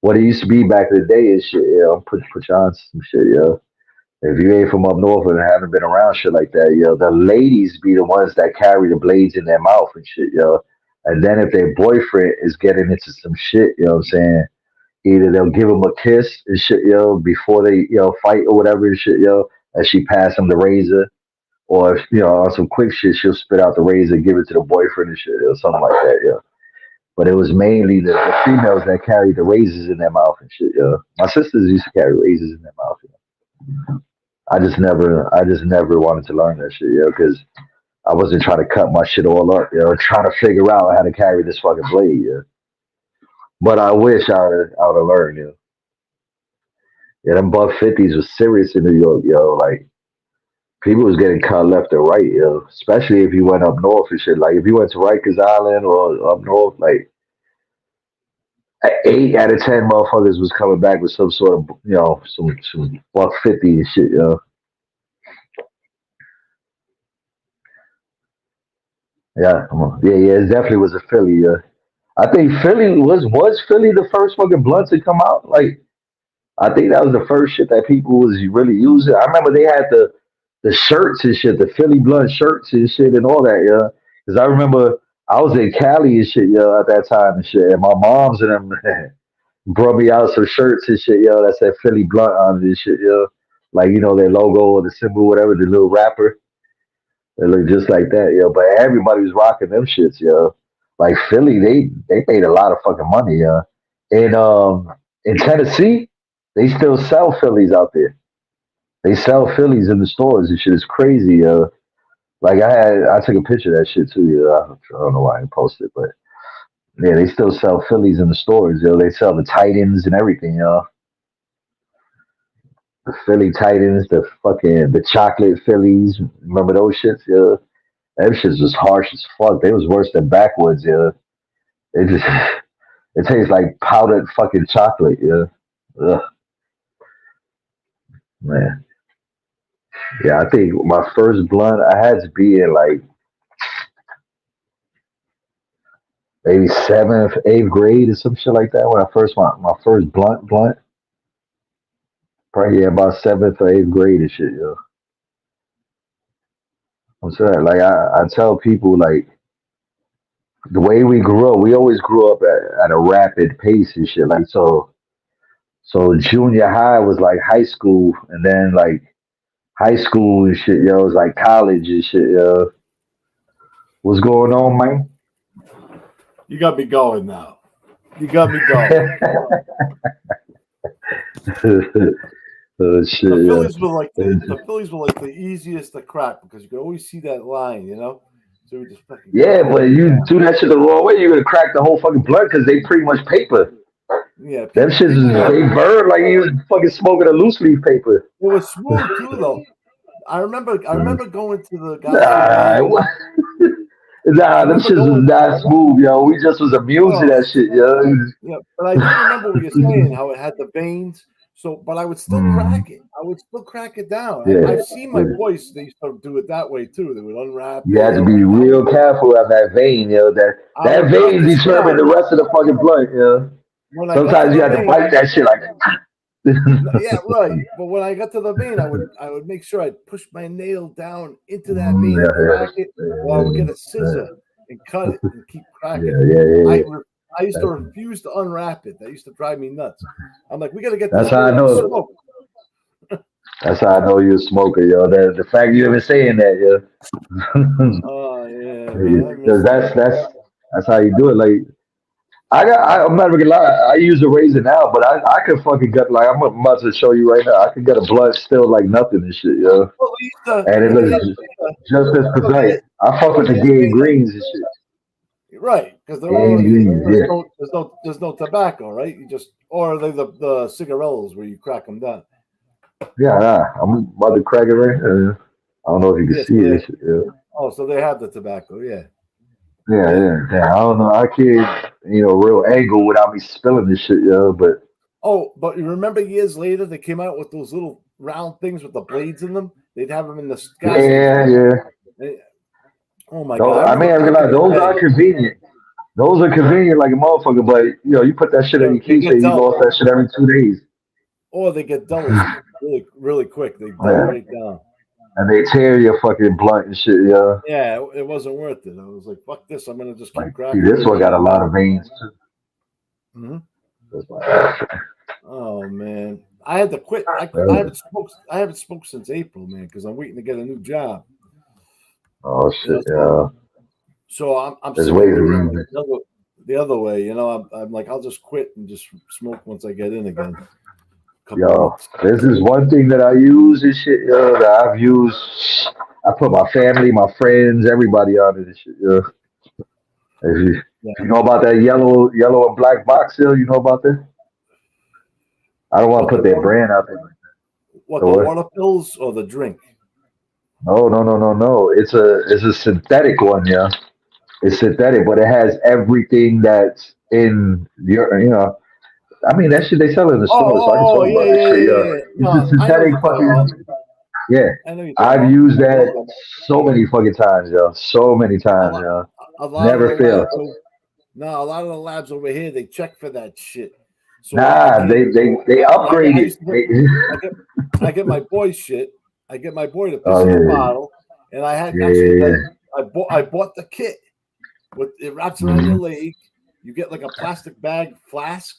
what it used to be back in the day and shit, put you on some shit, yo. If you ain't from up north and haven't been around shit like that, the ladies be the ones that carry the blades in their mouth and shit, yo. And then if their boyfriend is getting into some shit, you know what I'm saying? Either they'll give him a kiss and shit, before they, fight or whatever and shit, and she pass him the razor. Or if, on some quick shit, she'll spit out the razor, give it to the boyfriend and shit, or something like that, But it was mainly the females that carried the razors in their mouth and shit, My sisters used to carry razors in their mouth, I just never wanted to learn that shit, because I wasn't trying to cut my shit all up, trying to figure out how to carry this fucking blade, But I wish I would have learned, yo. Yeah, them buck 50s was serious in New York, yo. Like people was getting cut left and right, yo. Especially if you went up north and shit. Like if you went to Rikers Island or up north, like 8 out of 10 motherfuckers was coming back with some sort of, some buck 50 and shit, yo. Yeah, come on. Yeah, it definitely was a Philly. I think Philly was Philly the first fucking blunt to come out. Like I think that was the first shit that people was really using. I remember they had the shirts and shit, the Philly blunt shirts and shit and all that. Yeah, because I remember I was in Cali and shit, yo, at that time and shit. And my mom's and them brought me out some shirts and shit, yo, that said Philly blunt on it and shit, yo. Like their logo or the symbol, whatever, the little wrapper. It looked just like that, yo. But everybody was rocking them shits, yo. Like Philly, they made a lot of fucking money, yo. In Tennessee, they still sell Phillies out there. They sell Phillies in the stores. This shit is crazy, yo. Like I took a picture of that shit too, yo. I don't know why I didn't post it, but yeah, they still sell Phillies in the stores, yo. They sell the Titans and everything, yo. The Philly Titans, the chocolate Phillies. Remember those shits, yo? Them shits was harsh as fuck. They was worse than backwoods, yeah. It just it tastes like powdered fucking chocolate, yeah. Ugh, man. Yeah, I think my first blunt I had to be in like maybe seventh, eighth grade or some shit like that. When I first my first blunt. Probably yeah, about seventh or eighth grade and shit, yo. I'm saying like I tell people like the way we grew up, we always grew up at a rapid pace and shit. Like so junior high was like high school, and then like high school and shit, yo, was like college and shit, yo. What's going on, man? You got me going now. You got me going. Shit, The yeah. Phillies were like the easiest to crack because you could always see that line, you know. So we just fucking Yeah, but you do that shit the wrong way, you're gonna crack the whole fucking blunt because they pretty much paper. Yeah, Them shits they burn like you was fucking smoking a loose leaf paper. It was smooth too, though. I remember going to the guys. Them shits was not smooth, yo. We just was amused to that shit, yo. Yeah, but I do remember what you're saying, how it had the veins. So, but I would still crack it. I would still crack it down. Yeah, I've seen my boys; they used to do it that way too. They would unwrap. You had to be real careful of that vein, yo. That vein determined the rest of the fucking blunt, yo. Sometimes you had to bite that shit like. Yeah, right. But when I got to the vein, I would make sure I'd push my nail down into that vein and crack it, or I would get a scissor and cut it and keep cracking. Yeah. I used to refuse to unwrap it. That used to drive me nuts. I'm like, we got to get That's this. how I know. Smoke. That's how I know you're a smoker, yo. The fact you even saying that, yo. Oh yeah. Because that's how you do it. Like I'm not gonna lie. I use a razor now, but I could fucking gut like I'm about to show you right now. I could get a blunt still like nothing and shit, yo. And it looks just as precise. I fuck with the game greens and shit. Right, because there's no tobacco, right? You just or they the cigarillos where you crack them down. Yeah, I'm about to crack it right now. I don't know if you can see it. Yeah. Oh, so they have the tobacco, yeah. Yeah. I don't know. I can't, real angle without me spilling this shit, yo. But you remember years later they came out with those little round things with the blades in them? They'd have them in the gas. Yeah. Oh my god! I mean, those are convenient. Those are convenient like a motherfucker, but you put that shit in your keychain, you go off that shit every 2 days. Or they get dull really, really quick. They dull right down. And they tear your fucking blunt and shit, yeah. Yeah, it wasn't worth it. I was like, fuck this, I'm gonna just keep cracking. This one got a lot of veins too. Oh man. I had to quit. I haven't smoked since April, man, because I'm waiting to get a new job. Oh shit, yeah. So I'm just waiting the other way. I'm like, I'll just quit and just smoke once I get in again. Yo, this is one thing that I use and shit, yo, that I've used. I put my family, my friends, everybody on it and shit, yo. You know about that yellow and black box seal? You know about that? I don't want to put their brand out there. What, the water pills or the drink? No. It's a synthetic one, yeah. It's synthetic, but it has everything that's in your, I mean, that shit they sell in the store, so I can talk about that shit, yeah. It's a synthetic fucking, yeah. I've used that so many fucking times, yo. So many times, yo. Never fail. No, a lot of the labs over here, they check for that shit. So nah, they upgrade it. I get my boy shit. I get my boy to piss in the bottle, and I had I bought the kit. It wraps around your leg. You get like a plastic bag flask,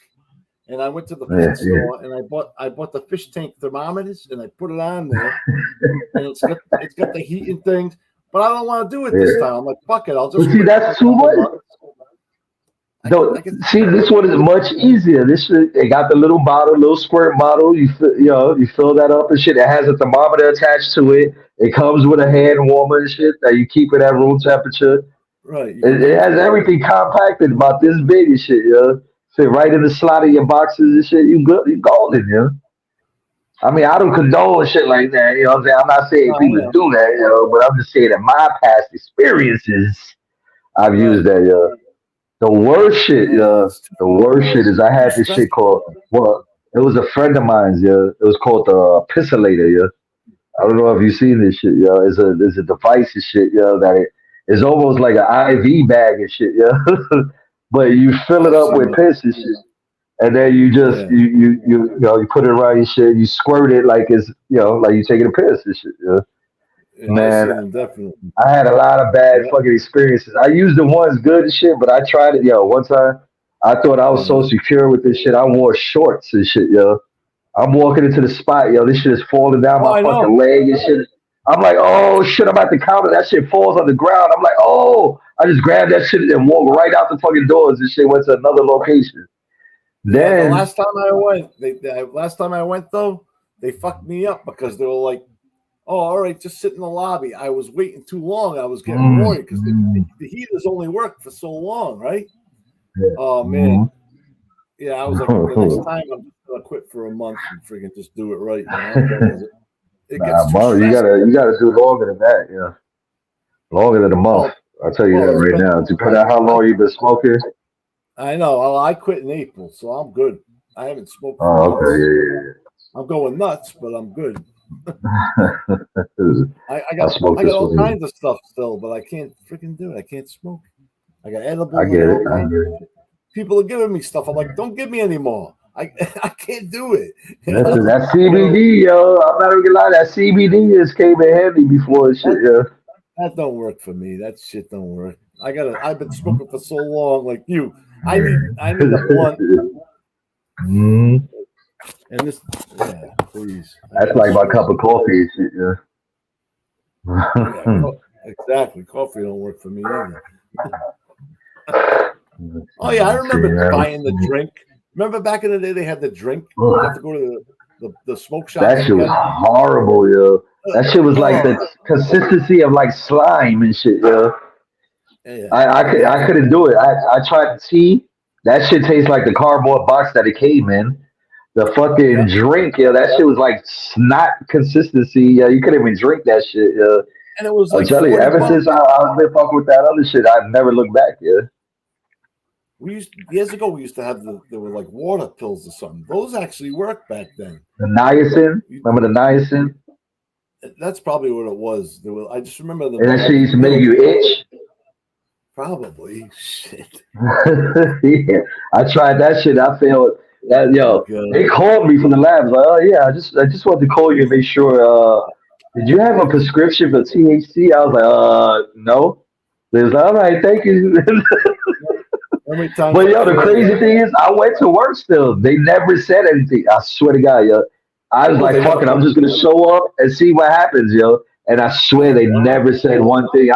and I went to the pet store and I bought the fish tank thermometers and I put it on there, and it's got the heating things. But I don't want to do it this time. I'm like, fuck it. I'll just see. That's too much. See, this one is much easier. It got the little bottle, little squirt bottle. You fill that up and shit. It has a thermometer attached to it. It comes with a hand warmer and shit that you keep it at room temperature. Right. It has everything compacted about this big and shit, yo. Fit right in the slot of your boxes and shit. You golden, yo. I mean, I don't condone shit like that. You know what I'm saying? I'm not saying people do that, but I'm just saying that my past experiences, I've used that, yo. The worst shit, the worst shit is I had this shit called, it was a friend of mine's, It was called the Pissolator, I don't know if you've seen this shit, It's a device and shit, that it's almost like an IV bag and shit, but you fill it up with piss and shit. And then you just you put it around your shit, you squirt it like it's like you taking a piss and shit, Man, I had a lot of bad fucking experiences. I used the ones good and shit, but I tried it, one time. I thought I was so secure with this shit. I wore shorts and shit, I'm walking into the spot, this shit is falling down my fucking leg and shit. I'm like, oh shit, I'm at the counter. That shit falls on the ground. I'm like, oh, I just grabbed that shit and walked right out the fucking doors and shit went to another location. Then the last time I went though, they fucked me up because they were like, oh, all right, just sit in the lobby. I was waiting too long. I was getting worried because the heaters only work for so long, right? Oh man. Yeah, I was like, the next time I'm just gonna quit for a month and freaking just do it right. It gets you gotta do longer than that, longer than a month. I'll tell you that right now. Depending on how long you've been smoking. I know. Well, I quit in April, so I'm good. I haven't smoked. Oh, okay, yeah. I'm going nuts, but I'm good. I got all kinds of stuff still, but I can't freaking do it. I can't smoke. I got edible. I get it. People are giving me stuff. I'm like, don't give me any more. I can't do it. That CBD, yo. I'm not even gonna lie. That CBD just came in handy before shit, That don't work for me. That shit don't work. I've been smoking for so long, like you. I need a blunt. And this, please. That's like my cup of coffee and shit, exactly. Coffee don't work for me either. Oh yeah, I remember buying the drink. Remember back in the day they had the drink. You have to go to the smoke shop. That shit was horrible, yo. That shit was like the consistency of like slime and shit, yo. Yeah. I couldn't do it. I tried tea. That shit tastes like the cardboard box that it came in. The fucking drink, that shit was like snot consistency. Yeah, you couldn't even drink that shit. And it was like, I'm telling you, ever since I've been fucking with that other shit, I've never looked back. Years ago we used to have there were like water pills or something. Those actually worked back then. The niacin, remember the niacin? That's probably what it was. I just remember and that shit used to make you itch. Probably shit. Yeah, I tried that shit. I failed. They called me from the labs. Like, oh yeah, I just wanted to call you and make sure. Did you have a prescription for THC? I was like, no. They was like, all right, thank you. But the crazy thing is, I went to work still. They never said anything. I swear to God, I was like, fuck it, I'm just gonna show up and see what happens, And I swear they never said one thing.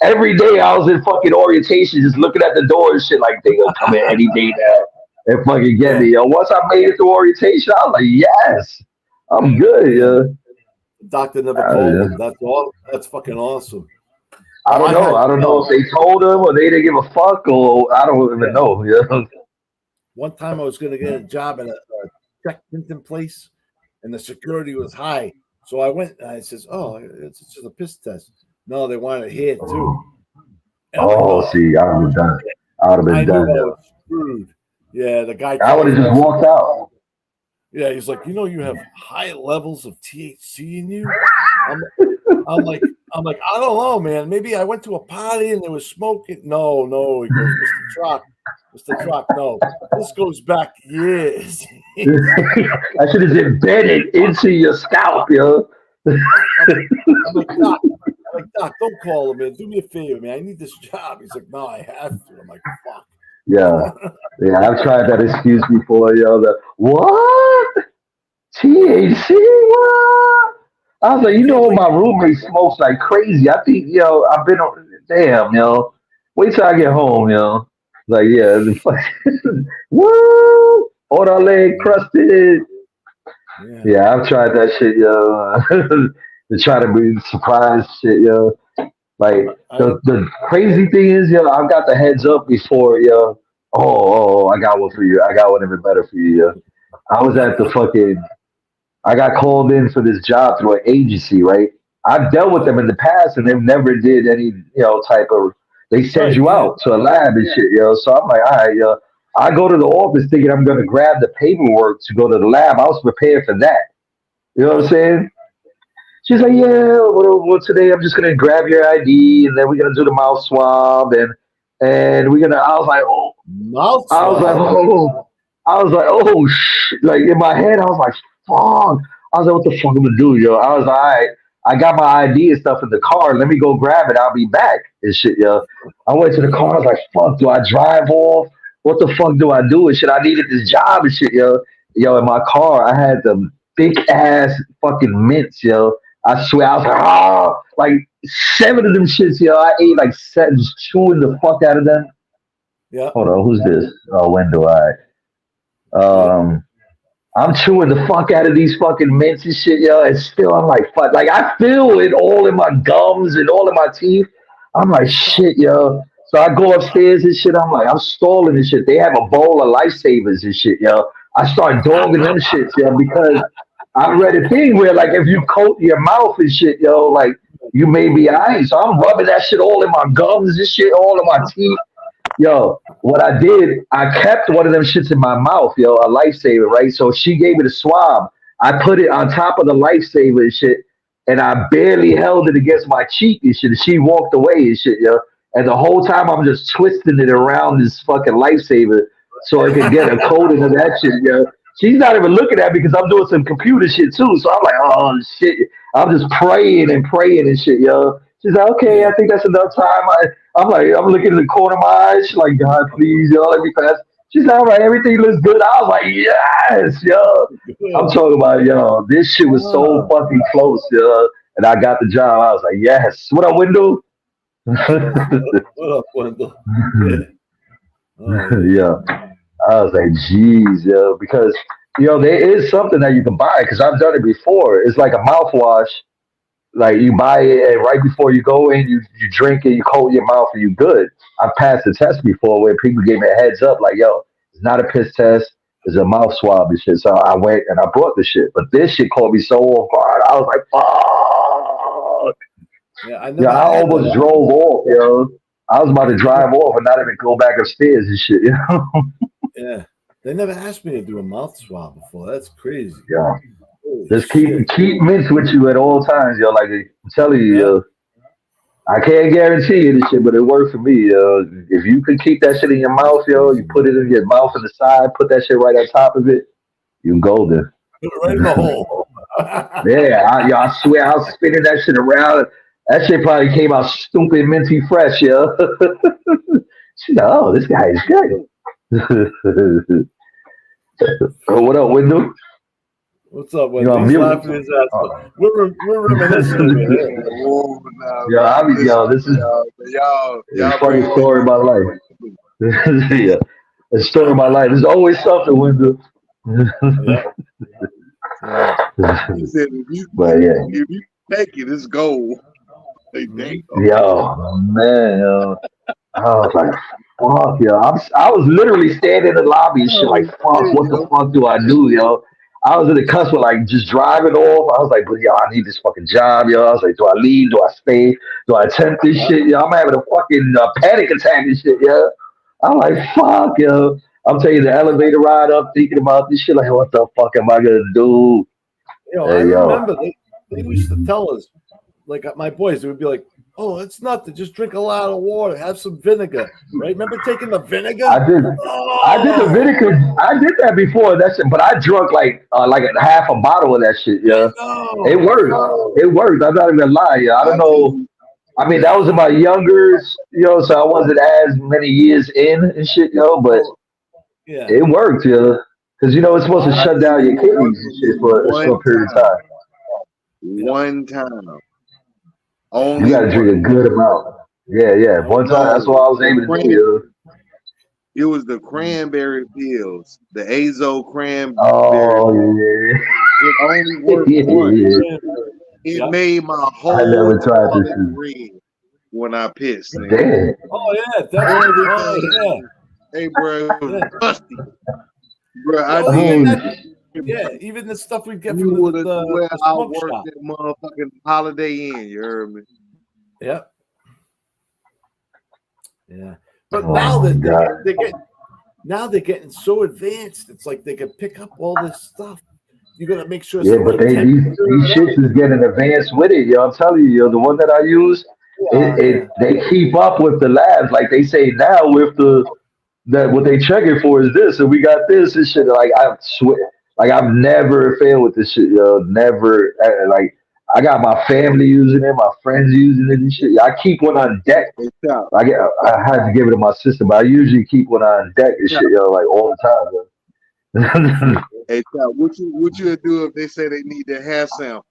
Every day I was in fucking orientation, just looking at the door and shit, like they gonna come in any day now and fucking get me, Once I made it through orientation, I was like, yes, I'm good, Doctor never called him. That's fucking awesome. I don't know. I don't know if they told him or they didn't give a fuck or I don't even know. Yeah. One time I was going to get a job in a check printing place, and the security was high. So I went and I says, "Oh, it's just a piss test." No, they wanted hair too. Oh, see, I would have done. I would have been I knew done. I was screwed. Yeah, the guy. I would have just walked out. Yeah, he's like, you have high levels of THC in you. I'm like, I don't know, man. Maybe I went to a party and there was smoking. No, he goes, Mr. Truck, no. This goes back years. That shit is embedded into your scalp, yo. I'm like, Doc, don't call him, man. Do me a favor, man. I need this job. He's like, no, I have to. I'm like, fuck. Yeah, I've tried that excuse before, yo. What? THC? What? I was like, my roommate smokes like crazy. I think, I've been on. Damn, yo. Wait till I get home, yo. Like, yeah, what? All that leg crusted. Yeah, I've tried that shit, yo. To try to be surprised, shit, yo. Like the crazy thing is, yo, I've got the heads up before, yo. Oh, I got one for you. I got one even better for you, yo. I was at I got called in for this job through an agency, right? I've dealt with them in the past and they've never did any, type of, they send you out to a lab and shit, yo. So I'm like, all right, yo. I go to the office thinking I'm going to grab the paperwork to go to the lab. I was prepared for that. You know what I'm saying? She's like, yeah, well, today I'm just gonna grab your ID and then we're gonna do the mouth swab and we're gonna. I was like, oh, mouth swab. I was like, oh, like in my head, I was like, fuck. I was like, what the fuck am I gonna do, yo? I was like, all right, I got my ID and stuff in the car. Let me go grab it. I'll be back and shit, yo. I went to the car. I was like, fuck, do I drive off? What the fuck do I do and shit? I needed this job and shit, yo. Yo, in my car, I had the big ass fucking mints, yo. I swear, I was like 7 of them shits, yo. I ate like 7, just chewing the fuck out of them. Yeah. Hold on, who's this? Oh, when do I? I'm chewing the fuck out of these fucking mints and shit, yo. And still, I'm like, fuck. Like, I feel it all in my gums and all in my teeth. I'm like, shit, yo. So I go upstairs and shit. I'm like, I'm stalling and shit. They have a bowl of lifesavers and shit, yo. I start dogging them shits, yo, because I read a thing where, like, if you coat your mouth and shit, yo, like, you may be alright. So I'm rubbing that shit all in my gums and shit, all in my teeth. Yo, what I did, I kept one of them shits in my mouth, yo, a lifesaver, right? So she gave me the swab. I put it on top of the lifesaver and shit, and I barely held it against my cheek and shit. And she walked away and shit, yo. And the whole time I'm just twisting it around this fucking lifesaver so I could get a coating of that shit, yo. She's not even looking at me because I'm doing some computer shit too. So I'm like, oh shit. I'm just praying and shit, yo. She's like, okay, I think that's enough time. I'm looking in the corner of my eyes. She's like, God, please, yo, let me pass. She's like, all right, everything looks good. I was like, yes, yo. I'm talking about, yo, this shit was so fucking close, yo. And I got the job. I was like, yes. What up, Wendell? What up, Wendell? Yeah. I was like, geez, yo, because, there is something that you can buy because I've done it before. It's like a mouthwash. Like you buy it and right before you go in, you drink it, you coat your mouth and you good. I've passed the test before where people gave me a heads up like, yo, it's not a piss test. It's a mouth swab and shit. So I went and I brought the shit. But this shit caught me so off guard. I was like, fuck. Yeah, I almost drove off, yo. I was about to drive off and not even go back upstairs and shit, Yeah. They never asked me to do a mouth swab before. That's crazy. Yeah. Just keep mints with you at all times, yo. Like I'm telling you, yo. I can't guarantee you this shit, but it worked for me, yo. If you can keep that shit in your mouth, yo, you put it in your mouth on the side, put that shit right on top of it, you golden. Put it right in the hole. Yeah, I swear I was spinning that shit around. That shit probably came out stupid minty fresh, yo. She's like, oh, this guy is good. What up, Wendell? What's up, Wendell? He's laughing his ass off. We're reminiscing over here. This is a funny story of my life. Yeah, a story of my life. There's always something, Wendell. He said, if you take it, it's gold. Yo, man, yo. I was like, fuck, yo. I was literally standing in the lobby and shit, like, fuck, what the fuck do I do, yo? I was in the cusp of like just driving off. I was like, but yo, I need this fucking job, yo. I was like, do I leave? Do I stay? Do I attempt this shit, yo? I'm having a fucking panic attack and shit, yo. I'm like, fuck, yo. I'm taking the elevator ride up, thinking about this shit, like, what the fuck am I gonna do? I remember they used to tell us, like my boys, they would be like, "Oh, it's nothing. Just drink a lot of water. Have some vinegar." Right? Remember taking the vinegar? I did the vinegar. I did that before. That shit, but I drunk like a half a bottle of that shit. Yeah, it worked. It worked. I'm not even gonna lie. Yeah, I don't know. I mean, that was in my younger, so I wasn't as many years in and shit, but it worked, because it's supposed to shut down your kidneys and shit for a short period of time. One time. You gotta drink a good amount. Yeah. One time, that's what I was able to do. It was the cranberry pills, the Azo cranberry. Oh yeah. It only worked once. It made my whole I never tried this shit. red when I pissed. Damn. Oh yeah, definitely. Yeah. Hey, bro, it was busty. Bro, even the stuff we get you from would the I smoke worked shop. that motherfucking Holiday Inn. You heard me? Yep. Yeah. But now that they're getting so advanced, it's like they can pick up all this stuff. You gotta make sure. Yeah, but these shits is getting advanced with it, yo. I'm telling you, the one that I use, they keep up with the labs. Like they say now, with that what they checking for is this, and we got this and shit. Like I swear, like I've never failed with this shit, yo. Never. Like I got my family using it, my friends using it and shit. I keep one on deck. I had to give it to my sister, but I usually keep one on deck and shit, yo, like all the time, yo. Hey, what you would do if they say they need their hair sample?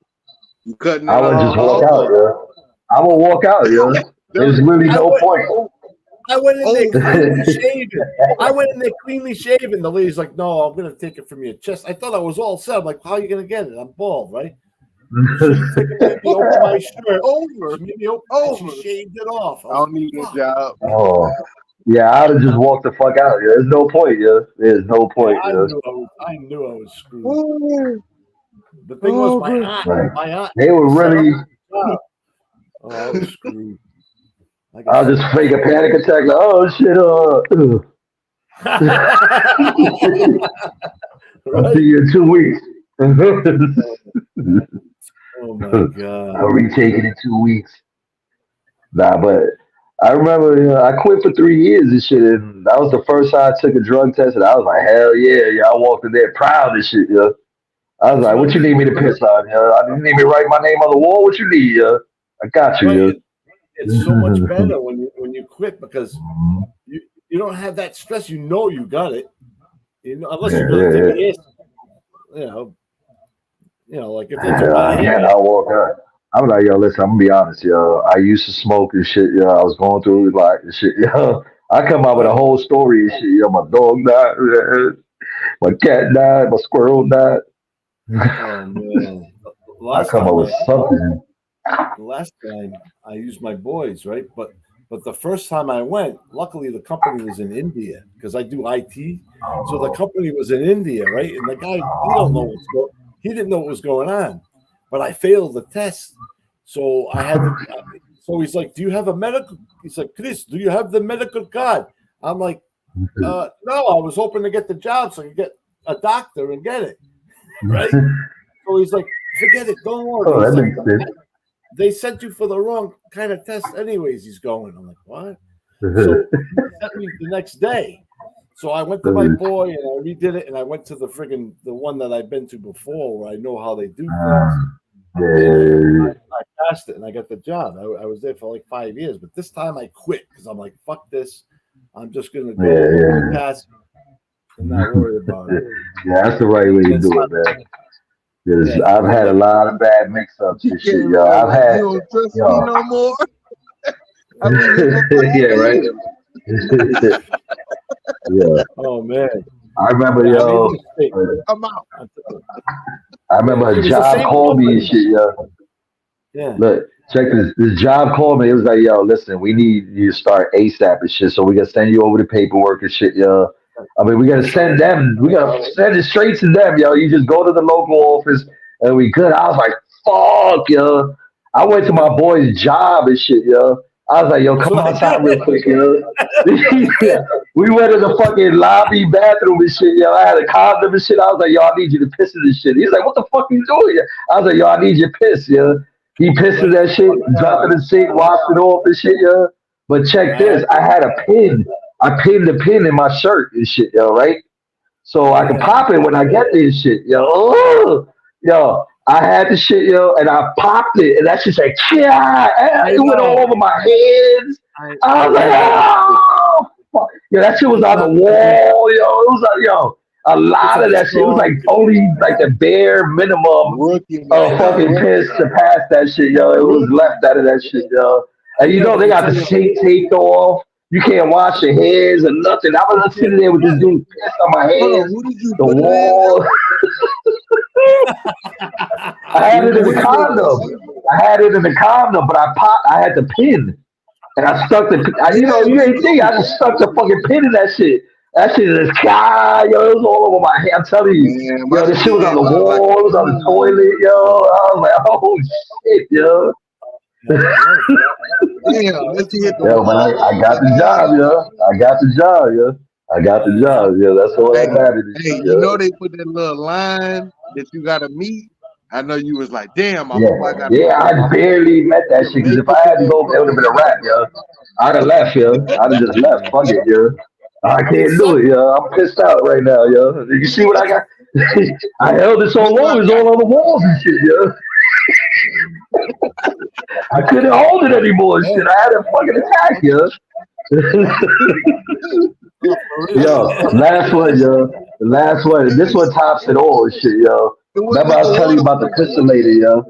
You cutting it I would just walk out, yo. I would walk out, yo. There's really no point. I went in there cleanly shaven. Cleanly shaven. The lady's like, "No, I'm gonna take it from your chest." I thought I was all set. I'm like, "How are you gonna get it? I'm bald, right?" Over my shirt. Over. She shaved it off. I don't need a job. Oh. Yeah, I'd have just walked the fuck out. Yeah, there's no point. Yeah, there's no point. I knew I was screwed. The thing was, my aunt. They were really. I was screwed. I'll just fake a panic attack. Like, oh shit! I'll see you in 2 weeks. Oh my god! I'll retake it in 2 weeks. Nah, but. I remember I quit for 3 years and shit, and that was the first time I took a drug test, and I was like, hell yeah, I walked in there proud and shit, yo. I was like, what you need me to piss on, yo? I didn't need me to write my name on the wall. What you need, yo? I got you, yo. It's so much better when you quit because you don't have that stress. You know you got it. Unless you're gonna take it, like if they took my hand, I'll walk out. I'm like, yo, listen, I'm gonna be honest, yo. I used to smoke and shit, yo. I was going through like and shit, yo. I come out with a whole story and shit, yo. My dog died, my cat died, my squirrel died. Oh man. I come up with something. The last time I used my boys, right? But the first time I went, luckily the company was in India because I do IT. So the company was in India, right? And the guy, he didn't know what was going on. But I failed the test, so I had to. So he's like, "Do you have a medical?" He's like, "Chris, do you have the medical card?" I'm like, "No, I was hoping to get the job so I could get a doctor and get it." Right? So he's like, "Forget it, don't worry." Oh, that makes sense. They sent you for the wrong kind of test, anyways. He's going. I'm like, "What?" So he sent me the next day. So I went to my boy and I redid it, and I went to the one that I've been to before, where I know how they do things. I passed it and I got the job. I was there for like 5 years, but this time I quit because I'm like, fuck this. I'm just gonna go pass and not worry about it. Yeah, that's the right way to do it, man. Because I've had a lot of bad mix-ups and shit, yo. I've had. You don't trust me no more. Yeah, right. Yeah. Oh man. I remember, yo. I'm out. I remember a job called me and shit, yo. Yeah. Look, check this. This job called me. It was like, yo, listen, we need you to start ASAP and shit. So we gotta send you over the paperwork and shit, yo. I mean, we gotta send them. We gotta send it straight to them, yo. You just go to the local office and we good. I was like, fuck, yo. I went to my boy's job and shit, yo. I was like, yo, That's come what I outside real did. quick, yo. Yeah. We went to the fucking lobby bathroom and shit, yo. I had a condom and shit. I was like, yo, I need you to piss in this shit. He's like, what the fuck you doing? I was like, yo, I need your piss, yo. He pissed in that shit, dropped it in the sink, washed it off and shit, yo. But check this, I had a pin. I pinned the pin in my shirt and shit, yo, right? So I can pop it when I get this shit, yo. Oh, yo, I had the shit, yo, and I popped it, and that shit said, yeah, it went all over my hands. I was like, oh, fuck. Yo, that shit was on the wall, yo. It was like, yo, a lot of that shit. It was like only like the bare minimum of fucking piss to pass that shit, yo. It was left out of that shit, yo. And you know they got the sink taped off. You can't wash your hands or nothing. I was just sitting there with this dude piss on my hands, the wall. I had it in the condom. I had it in the condom, but I had the pin. And I stuck you ain't think, I just stuck the fucking pin in that shit. That shit is yo, it was all over my head. I'm telling you, yo, this shit was on the wall, it was on the toilet, yo. I was like, oh shit, yo. Yo, man, I got the job, yo. I got the job, yo. I got the job, yo. That's all that mattered. Hey, you know they put that little line that you gotta meet. I know you was like, damn, I hope I got. Yeah, I barely met that shit because if I had to go, it would have been a wrap, yo. I'd have left, yo. I'd have just left. Fuck it, yo. I can't do it, yo. I'm pissed out right now, yo. You see what I got? I held it so long, it's all on the walls and shit, yo. I couldn't hold it anymore, shit. I had a fucking attack, yo. Yo, last one, yo. The last one. This one tops it all, shit, yo. Remember I was telling you about the pistollator, yo.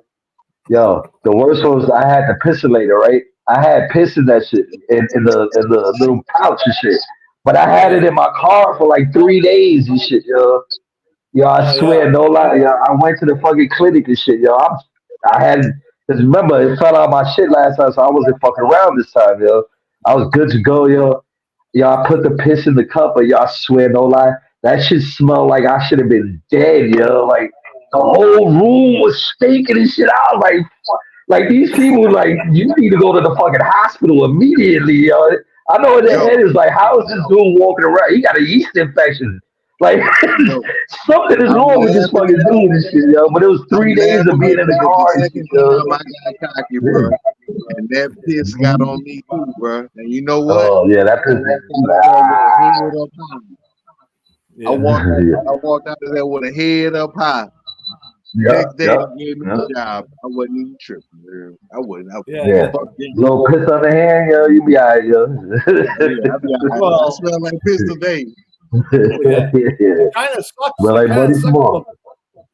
Yo, the worst one was I had the pistollator, right? I had piss in that shit in the little pouch and shit. But I had it in my car for like 3 days and shit, yo. Yo, I swear, no lie, yo. I went to the fucking clinic and shit, yo. I had, because remember, it fell out my shit last time, so I wasn't fucking around this time, yo. I was good to go, yo. Yo, I put the piss in the cup, but yo, I swear, no lie, that shit smelled like I should have been dead, yo. Like, the whole room was stinking and shit. I was like, fuck. Like, these people, like, you need to go to the fucking hospital immediately, yo. I know in their head is like, how is this dude walking around? He got a yeast infection. Like, something is wrong with this fucking dude and shit, yo. But it was 3 days of being in the car and shit, yo. I got cocky, bro. And that piss got on me too, bro. And you know what? Oh, yeah, that piss. I walked out of there with a head up high. Next day, they gave me the job. I wasn't even tripping, man. I wasn't. Little piss on the hand, yo. You be alright, yo. I smell like piss today. Kind of sucks. Well, like Buddy Small.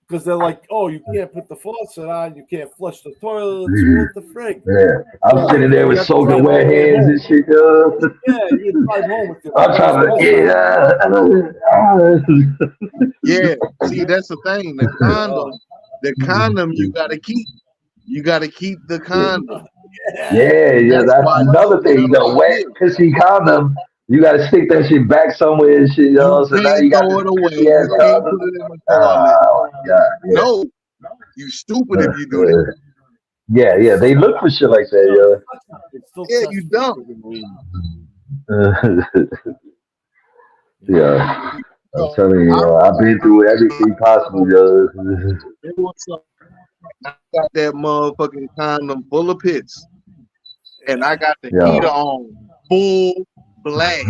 Because they're like, oh, you can't put the faucet on, you can't flush the toilet. What the frick? Yeah, I'm sitting there with soaking wet hands and shit, yo. Yeah, you drive home with your. I'm trying to, yeah. See, that's the thing. The condom, you gotta keep. You gotta keep the condom. Yeah, that's another thing. The wet, pissy condom. You gotta stick that shit back somewhere and shit, yo. So now you gotta throw it away. You can't put it in the toilet. Oh my God. Yeah. No, you stupid if you do that. Yeah, they look for shit like that, yo. Yeah, you dumb. Yeah, I'm telling you, yo, I've been through everything possible, yo. I got that motherfucking condom full of pits, and I got the heater on full blast.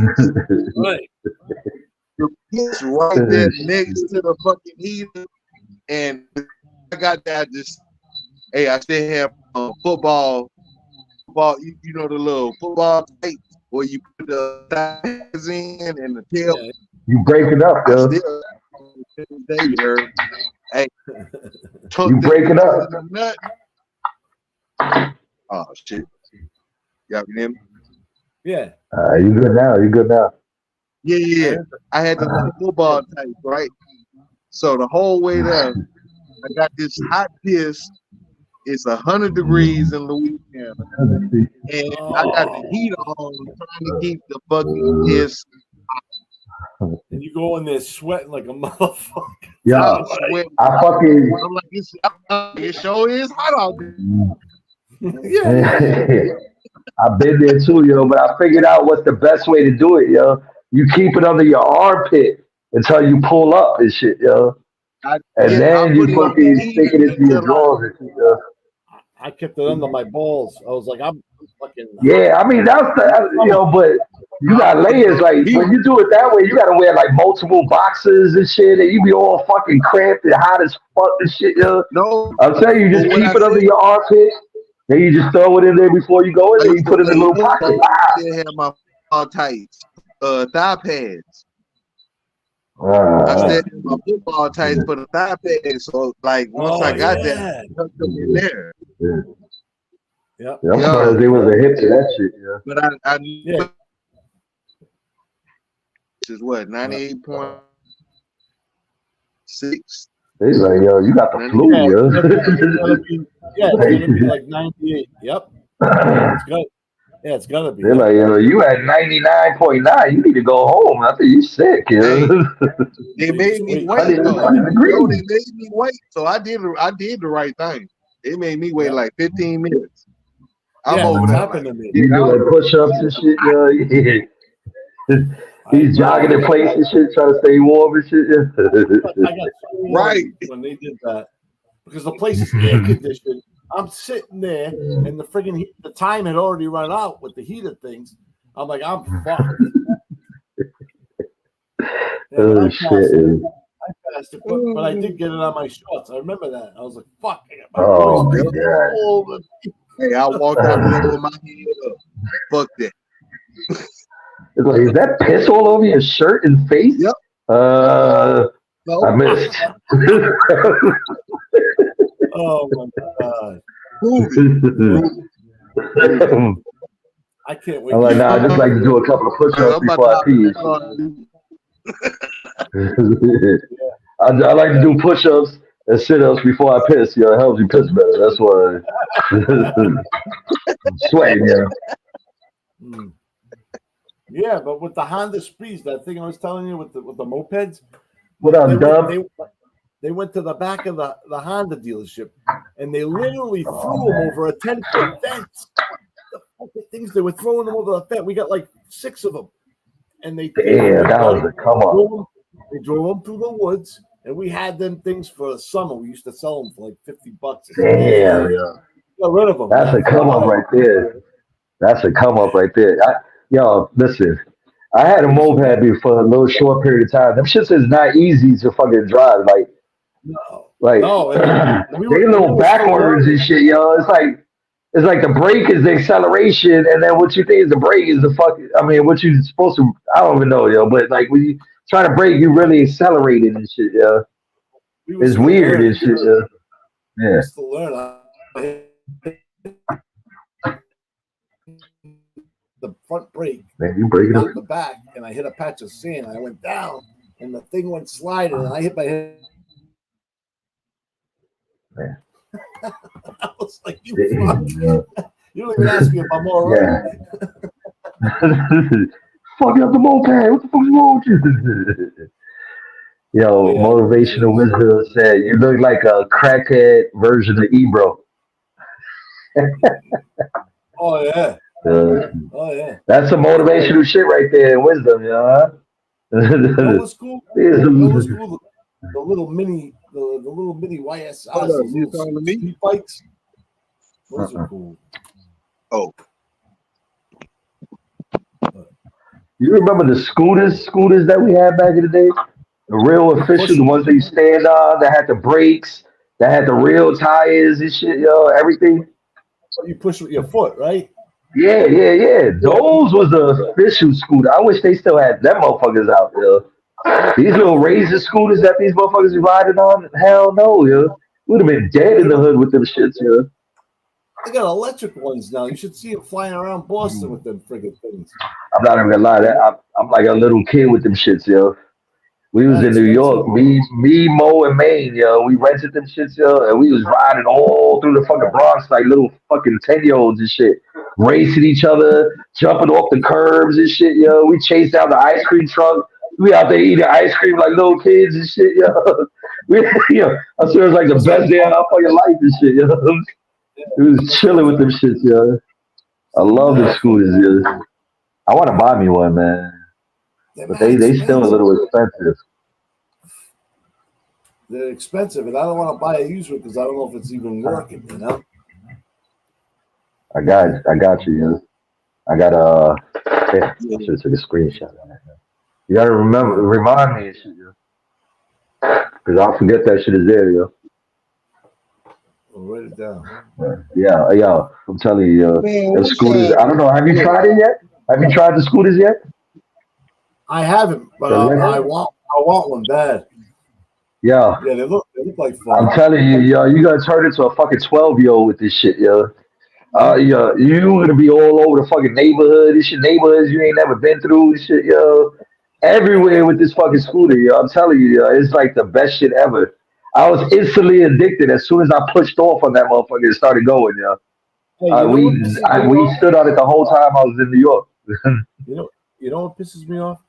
Right. The pit's right there next to the fucking heater, and I got that just. Hey, I still have football. You know the little football tape where you put the thighs in and the tail. You break it up, yo. Hey, you break it up. Oh shit! Y'all can hear me? Yeah. You good now? You good now? Yeah. I had the football tape, right? So the whole way there, I got this hot piss It's 100 degrees in Louisiana, and I got the heat on, trying to keep the fucking piss. And you go in there sweating like a motherfucker. Yeah, Sweating. I fucking. I'm like, it sure is hot out there. Yeah. I've been there too, yo, but I figured out what's the best way to do it, yo. You keep it under your armpit until you pull up and shit, yo. And then you fucking stick it into your drawers and shit, yo. I kept it under my balls. I was like, I'm fucking. Yeah, I mean, that's the, you know, but you got layers. Like, when you do it that way, you got to wear like multiple boxes and shit, and you be all fucking cramped and hot as fuck and shit, yo. No. I'm telling you, just keep it under your armpit. Then you just throw it in there before you go in there. You put it in a little pocket. I had my tights, thigh pads. I said my football tights for the thigh pads. So like once I got that, I tucked them in there. Yep. Yeah, they was a hip to that shit. Yeah. But I this is what 98.6. He's like, yo, you got the flu, yo. It's gonna be like 98. Yep. It's gonna be. They're like, yo, you at 99.9. You need to go home. I think you sick, yo. They made me wait. Though. They made me wait, so I did the right thing. They made me wait like 15 minutes. I'm over there. Happened to me. You doing push-ups and shit, yo. Yeah. He's jogging in place and shit, trying to stay warm and shit. I got so right when they did that because the place is air conditioned. I'm sitting there, and the time had already run out with the heated things. I'm like, I'm fucked. Oh shit! I passed it, but I did get it on my shorts. I remember that. I was like, "Fuck!" I got my God! Hey, I walked out there with my head up. Fuck that. It's like, is that piss all over your shirt and face? Yep. No. I missed. Oh my god! I can't wait. I'm like, nah, I just like to do a couple of push-ups before I pee. I like to do push-ups and sit-ups before I piss. You know, it helps you piss better. That's why. I'm sweating, yeah. Yeah, but with the Honda Sprees, that thing I was telling you with the mopeds. What up, Dub? They went to the back of the Honda dealership, and they literally threw them over a 10-foot fence. The fucking things, they were throwing them over the fence. We got like 6 of them, and they that was a come on. They drove them through the woods, and we had them things for the summer. We used to sell them for like $50. Damn, yeah. Got rid of them. That's a come up right there. That's a come up right there. Yo, listen. I had a moped for a little short period of time. Them shits is not easy to fucking drive. Like, they little backwards and shit, yo. It's like the brake is the acceleration, and then what you think is the brake is the fucking. I mean, what you supposed to. I don't even know, yo. But like when you try to brake, you really accelerating and shit, yo. It's weird and shit, yo. Yeah. The front brake, man, you break it up the back, and I hit a patch of sand. And I went down, and the thing went sliding, and I hit my head. Man. I was like, "You fuck! You don't even ask me if I'm all right." Fucking up the moped. What the fuck's wrong with you? Yo, motivational wisdom said you look like a crackhead version of Ebro. Oh yeah. Oh yeah. That's some motivational shit right there. Wisdom, you know. What was cool? What was cool? The little mini YSRs, the little speed bikes. Those are cool. Oh. You remember the scooters that we had back in the day? The real official, the ones that you stand on, that had the brakes, that had the real tires and shit, yo, everything. So you push with your foot, right? Yeah. Those was the official scooter. I wish they still had them motherfuckers out there. These little razor scooters that these motherfuckers are riding on, hell no, yo. Would have been dead in the hood with them shits, yo. They got electric ones now. You should see them flying around Boston with them friggin' things. I'm not even gonna lie, I'm like a little kid with them shits, yo. We was in New York, me, Mo, and Maine, yo. We rented them shits, yo, and we was riding all through the fucking Bronx like little fucking 10-year-olds and shit, racing each other, jumping off the curbs and shit, yo. We chased down the ice cream truck. We out there eating ice cream like little kids and shit, yo. We, yo, I swear it was like the best day of our fucking life and shit, yo. We was chilling with them shits, yo. I love the scooters, yo. I want to buy me one, man. But they still a little expensive. They're expensive, and I don't want to buy a used one because I don't know if it's even working. You know. I got you. Yeah. I got yeah, I should have took a screenshot on that. You gotta remind me, because I'll forget that shit is there, yo. I'll write it down. Yeah, I'm telling you, Man, the scooters. I don't know. Have you tried it yet? Have you tried the scooters yet? I haven't, but I want one bad. Yeah. Yeah, they look like fun. I'm telling you, yo, you gotta turn into a fucking 12-year-old with this shit, yo. Yo, you gonna be all over the fucking neighborhood. This shit neighborhoods you ain't never been through. This shit, yo. Everywhere with this fucking scooter, yo. I'm telling you, yo, it's like the best shit ever. I was instantly addicted as soon as I pushed off on that motherfucker and started going, yo. Hey, We stood on it the whole time I was in New York. You know what pisses me off?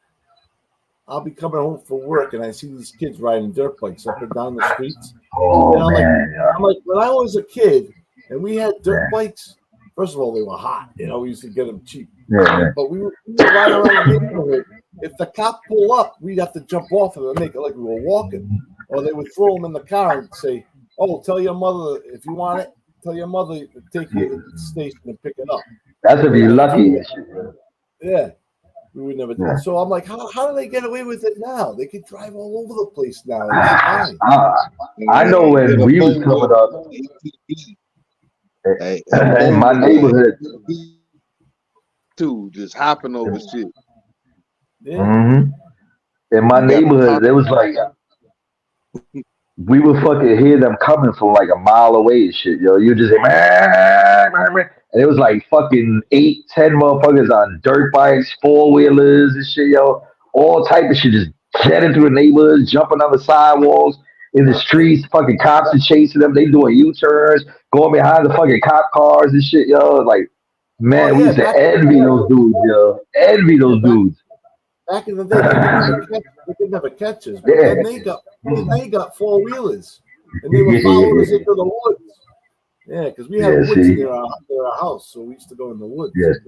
I'll be coming home from work and I see these kids riding dirt bikes up and down the streets. Oh, and man. I'm like, when I was a kid and we had dirt bikes, first of all, they were hot. You know, we used to get them cheap. Yeah. But we were riding around the neighborhood. If the cop pull up, we'd have to jump off of it and make it like we were walking. Or they would throw them in the car and say, oh, tell your mother, if you want it, tell your mother to take you to the station and pick it up. That's if you're lucky. Yeah. We would never do it. So I'm like, how do they get away with it now? They could drive all over the place now. I know when we was coming up in my neighborhood too, just hopping over shit. Yeah. Mm-hmm. In my neighborhood, there was like we would fucking hear them coming from like a mile away and shit, yo. You just say, and it was like fucking 8, 10 motherfuckers on dirt bikes, 4-wheelers and shit, yo. All type of shit, just jetting through the neighborhoods, jumping on the sidewalks, in the streets. Fucking cops are chasing them. They doing U-turns, going behind the fucking cop cars and shit, yo. Like, man, we used to envy those dudes, yo. Envy those dudes. Back in the day, they could never catch us. But then they got 4-wheelers, and they were following us into the woods. Yeah, because we had woods near our house, so we used to go in the woods. Yes,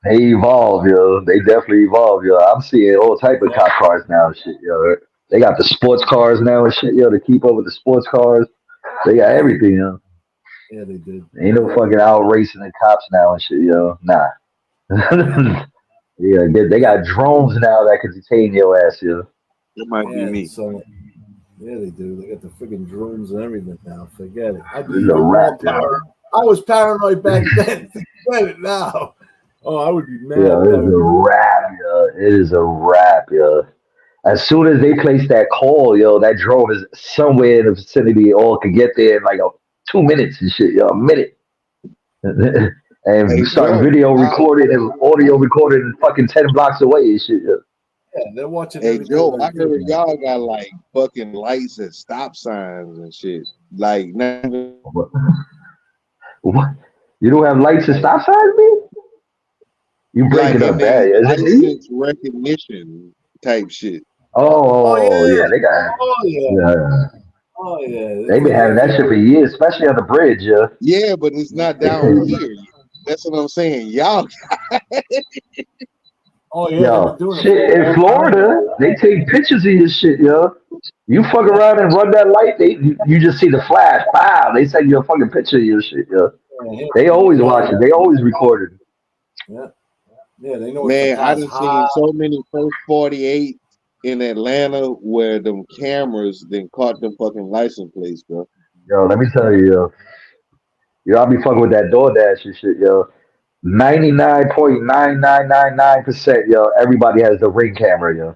they evolved, yo. They definitely evolved, yo. I'm seeing all type of cop cars now and shit, yo. They got the sports cars now and shit, yo, to keep up with the sports cars. They got everything, yo. Yeah, they did. Ain't no fucking out racing the cops now and shit, yo. Nah. Yeah, they got drones now that can detain your ass, yo. It might be me. So, yeah, they do. They got the freaking drones and everything now. Forget it. I was paranoid back then. Forget it now. Oh, I would be mad. Yeah, it is a wrap, yo. It is a wrap, yo. As soon as they place that call, yo, that drone is somewhere in the vicinity. All can get there in like 2 minutes and shit, yo. A minute. And we start video recording and audio recording fucking 10 blocks away and shit, yo. Yeah, they're watching. Hey, Joe, I heard y'all got like fucking lights and stop signs and shit. Like, what? You don't have lights and stop signs, man? You breaking up bad, license recognition type shit. Oh yeah, they got. Oh yeah. They been having that shit for years, especially on the bridge, yeah. Yeah, but it's not down here. That's what I'm saying. Y'all. Oh yeah, yo, shit in Florida, they take pictures of your shit, yo. You fuck around and run that light, you just see the flash. Wow, they send you a fucking picture of your shit, yo. They always watch it. They always record it. Yeah, they know. Man, I done seen so many first 48 in Atlanta where them cameras then caught them fucking license plates, bro. Yo, let me tell you, yo, I'll be fucking with that DoorDash and shit, yo. 99.9999%, yo. Everybody has the Ring camera, yo.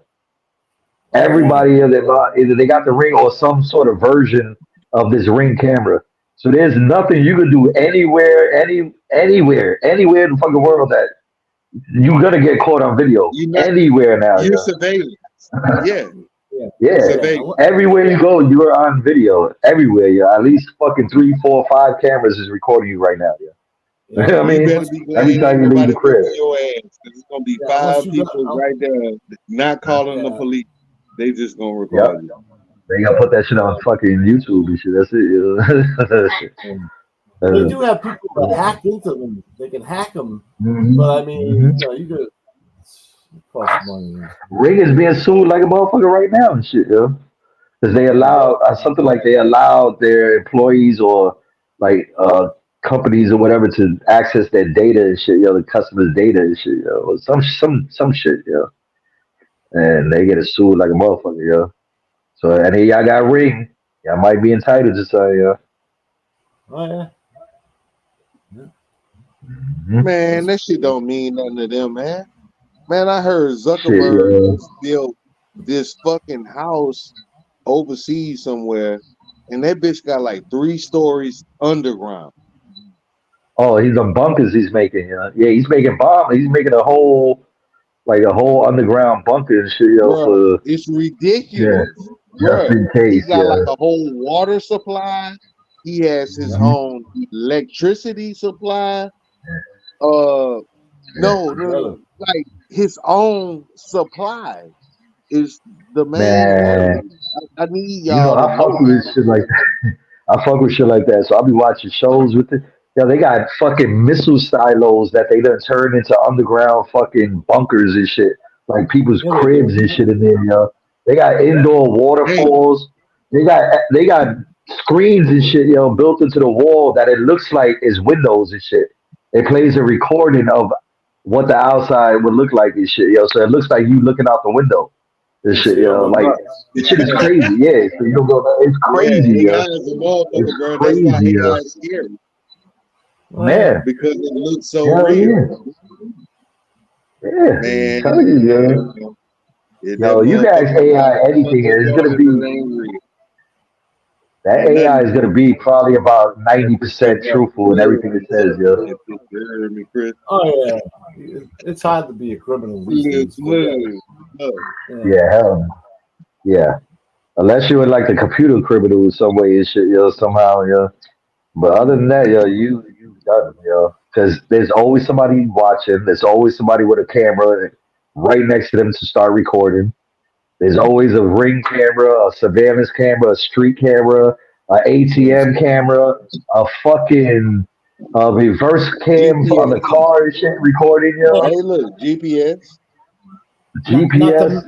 Everybody either they got the Ring or some sort of version of this Ring camera. So there's nothing you can do anywhere in the fucking world that you're gonna get caught on video. Anywhere now. You're surveillance. Yeah. Yeah, everywhere you go, you're on video. Everywhere, yeah. At least fucking 3, 4, 5 cameras is recording you right now, yeah. You know what I You mean? better be Every glad time you leave nobody the crib. whooping your ass. 'Cause it's gonna be 5 people right there not calling the police. They just gonna Yep. record you. They gotta put that shit on fucking YouTube and shit. That's it. You know? They do have people that hack into them. They can hack them, Mhm. but I mean, Mhm. you could cost money. Ring is being sued like a motherfucker right now and shit, yo. Because they allow something like they allow their employees or like companies or whatever to access their data and shit, yo, the customers' data and shit, yo, or some shit, yo, and they get sued like a motherfucker, yo. So and here y'all got Ring, y'all might be entitled to say, yo. Oh yeah. Man, that shit don't mean nothing to them, man. Man, I heard Shit, Zuckerberg yo. built this fucking house overseas somewhere, and that bitch got like 3 stories underground. Oh, he's on bunkers he's making, yeah. Yeah, he's making bomb. He's making a whole underground bunker and shit, yo, Bruh, for it's yeah, ridiculous. just Bruh, in he case, got like yeah. a whole water supply. He has his Mhm. own electricity supply. No, like his own supply is the main Man, area. I need you know, y'all to I fuck know with that. shit like that. I fuck with shit like that. So I'll be watching shows with it. Yeah, they got fucking missile silos that they done turned into underground fucking bunkers and shit. Like people's Yeah, they cribs do. and shit in there, yo. They got indoor Hey, waterfalls. They got screens and shit, yo, built into the wall that it looks like is windows and shit. It plays a recording of what the outside would look like and shit, yo. So it looks like you looking out the window. This You shit, see them yo, like nuts. this shit is crazy. Yeah, so you don't go. It's yeah, crazy, AI yo. is a It's motherfucker, bro. That's why crazy, AI yo. is scary Man, because it looks so hell real. yeah, yeah. Man, Tell you, yo. if that Yo, you can ask motherfucker AI got anything, and it's gonna it be ain't real. that Ain't AI is nothing. gonna be probably about Chris 90% got truthful in everything it says, yo. you heard me, Chris. Oh yeah, it's hard to be a criminal these days. Look. Yeah, hell, yeah. Unless you're in like the computer criminal some way and shit, yo, somehow, yo. But other than that, yo, you done, yo. Because there's always somebody watching. There's always somebody with a camera right next to them to start recording. There's always a ring camera, a surveillance camera, a street camera, a ATM camera, a fucking reverse cam on the GPS. car and shit recording, yo. Hey, look, GPS. Not GPS.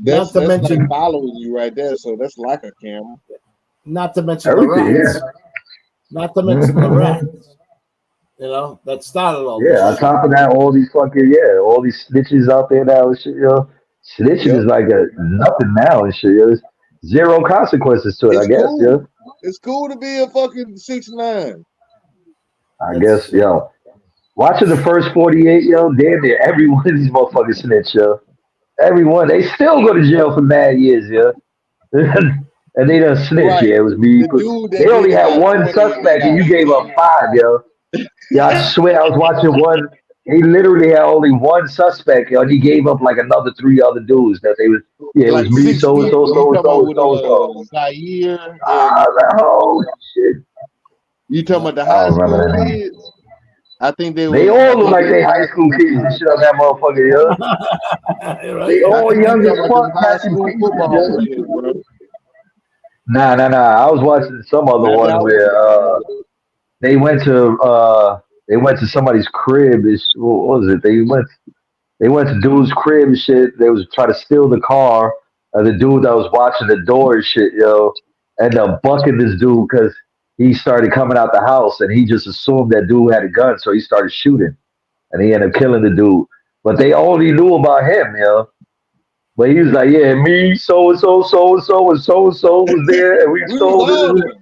That's to like mention following you right there. So that's like a camera. not to mention the Everything, rats. yeah. Not to mention the rats. You know that started all this Yeah, on shit. top of that, all these snitches out there now and shit, yo. Snitching is Yep. like a nothing now and shit, yo. There's zero consequences to it, I It's guess, cool. yo. It's cool to be a fucking 6'9". I guess, yo. Watching the first 48, yo, damn near every one of these motherfuckers snitch, yo. Everyone, they still go to jail for mad years, yo. And they done snitch, Right. yeah. It was me. The dude They that did only it had got one 20 and they suspect, and got you gave up 18. 5, yo. Yeah, I swear I was watching one. He literally had only one suspect, yo, and he gave up like another 3 other dudes that they was. Yeah, it was Like me, 6 so and so, people. You so and talking about so, with so and so. Zaire I and was like, oh shit! you talking about the I high don't remember school that name. kids? I think they They was all look like they high school kids and shit on that motherfucker, yo. Right? They I all think you young as talking about them fuck, high catching school cases, football yo. players, bro. Nah. I was watching some other Not one that where one. they went to somebody's crib. What was it? They went to dude's crib and shit. They was trying to steal the car. The dude that was watching the door and shit, yo, ended up bucking this dude because he started coming out the house and he just assumed that dude had a gun, so he started shooting and he ended up killing the dude. But they only knew about him, yo. But he was like, yeah, me, so and so, so and so, and so was there, and we We was stole all this. there.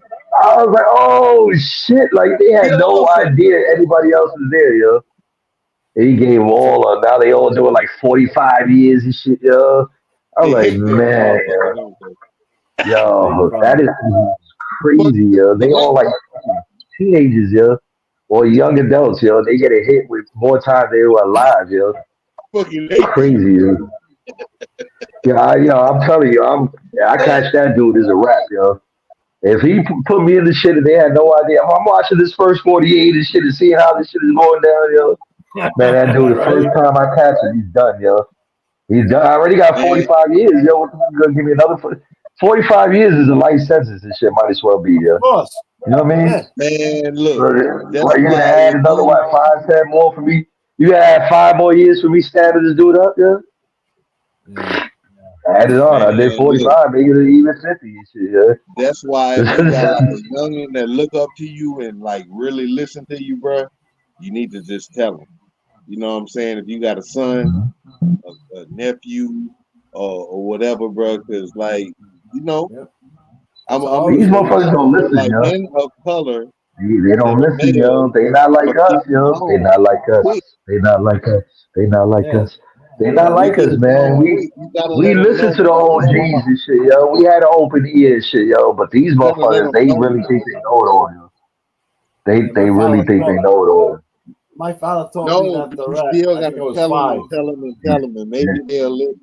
I was like, oh shit! Like they We had all no said idea anybody else was there, yo. He gave them all up. Now they all doing like 45 years and shit, yo. I'm they like, hate that man, motherfucker, don't they? Big yo, that problem. is But crazy, yo. the They all like teenagers, yo, or young adults, yo. They get a hit with more time they were alive, yo. fucking 18. Crazy, yo. I'm telling you, I catch that dude as a rap, yo. If he put me in the shit and they had no idea, I'm watching this first 48 and shit and seeing how this shit is going down, yo. Man, that dude, the first time I catch him, he's done, yo. He's done. I already got Man, 45 years, yo. What the fuck, you gonna give me another 45 years is a life sentence and shit. Might as well be, yo. Of course. You know what I mean? man, look, that's Like, you gonna why add if another, you, what, 5, 10 more for me? You gonna add 5 more years for me stabbing this dude up, yo? Add it on. I did man, look, 45, make it even 50 and shit, yeah. that's why if you got like a youngin that look up to you and like really listen to you, bro, you need to just tell them. You know what I'm saying? If you got a son, a nephew, or whatever, bro, because like, you know, I'm These a motherfuckers lot don't of listen, like yo. men of color They don't that are listen, yo. male They not like but us, get yo. They along not like us. quick. They not like us. They not like us. They not We like get us, man. along quick. You gotta We let them listen know, to the bro. OGs and shit, yo. We had an open ear and shit, yo. But these You gotta let motherfuckers, them they know, really think bro. they know it all, yo. They My really father think they taught. know it all. My father taught me No, not but to you rap. still I think gotta I was tell them 5. and tell them and tell them, and maybe they'll listen.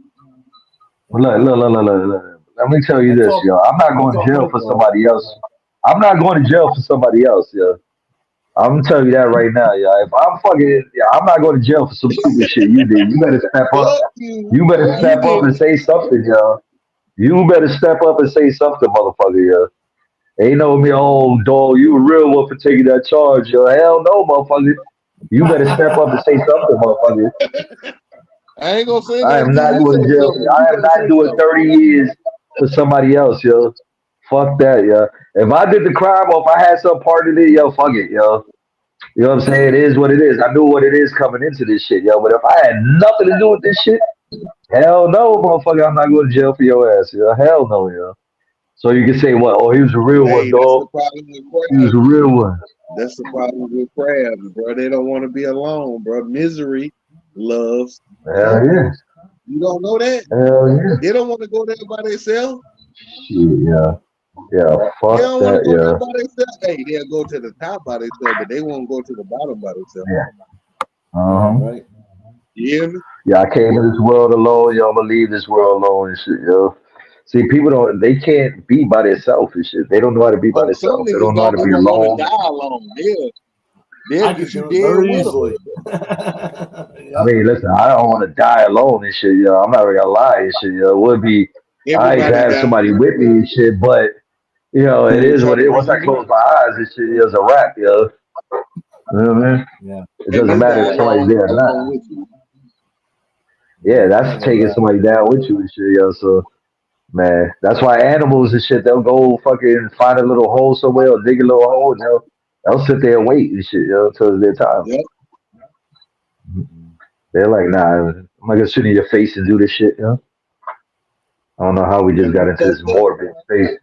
Look. Let me tell you I this, taught. yo. I'm not I going to taught jail my for boy. somebody else. I'm not going to jail for somebody else, yo. I'm gonna tell you that right now, yo. If I'm fucking, yeah, I'm not going to jail for some stupid shit you did. You better step up. Fuck you. You better You step up did and it. say something, yo. You better step up and say something, motherfucker, yo. Ain't no me, oh, dog, you a real one for taking that charge, yo. Hell no, motherfucker. You better step up and say something, motherfucker. I ain't gonna say I nothing am till not you going say to jail. something. You I am gotta not say doing something. 30 years for somebody else, yo. Fuck that, yo. If I did the crime or if I had some part in it, yo, fuck it, yo. You know what I'm saying? It is what it is. I knew what it is coming into this shit, yo. But if I had nothing to do with this shit, hell no, motherfucker, I'm not going to jail for your ass, yo. Hell no, yo. So you can say what? Oh, he was a real one, Hey, that's the dog. problem with He was a crabs. real one. That's the problem with crabs, bro. They don't want to be alone, bro. Misery loves Hell yeah. company. You don't know that? Hell yeah. They don't want to go there by themselves. Shit, yeah. Yeah, They fuck don't want to that, go there yeah. by themselves. Hey, they'll go to the top by themselves, but they won't go to the bottom by themselves. Yeah. Uh-huh. Right. You hear me? Yeah, I came in this world alone, yo. I'm gonna leave this world alone and shit, yo. See, people they can't be by themselves and shit. They don't know how to be by Oh, some themselves. They niggas don't know how don't to be even want to alone. die alone. They'll I get could you do it dead very with them. easily. I mean, listen, I don't want to die alone and shit, yo. I'm not gonna lie and shit, yo. It would be nice to Everybody have dies. somebody with me and shit, but you know, it They is try what to it is. bring Once I you close down. my eyes, this shit is a wrap, yo. You know what I mean? Yeah. It And doesn't they matter die if somebody's along there or not. with you. Yeah, It's that's kind of a taking wrap. somebody down with you and shit, yo. So, man, that's why animals and shit, they'll go fucking find a little hole somewhere or dig a little hole and they'll sit there and wait and shit, yo, until it's their time. Yep. They're like, nah, I'm not gonna sit in your face and do this shit, yo. I don't know how we just And got you into this fucked up. morbid space.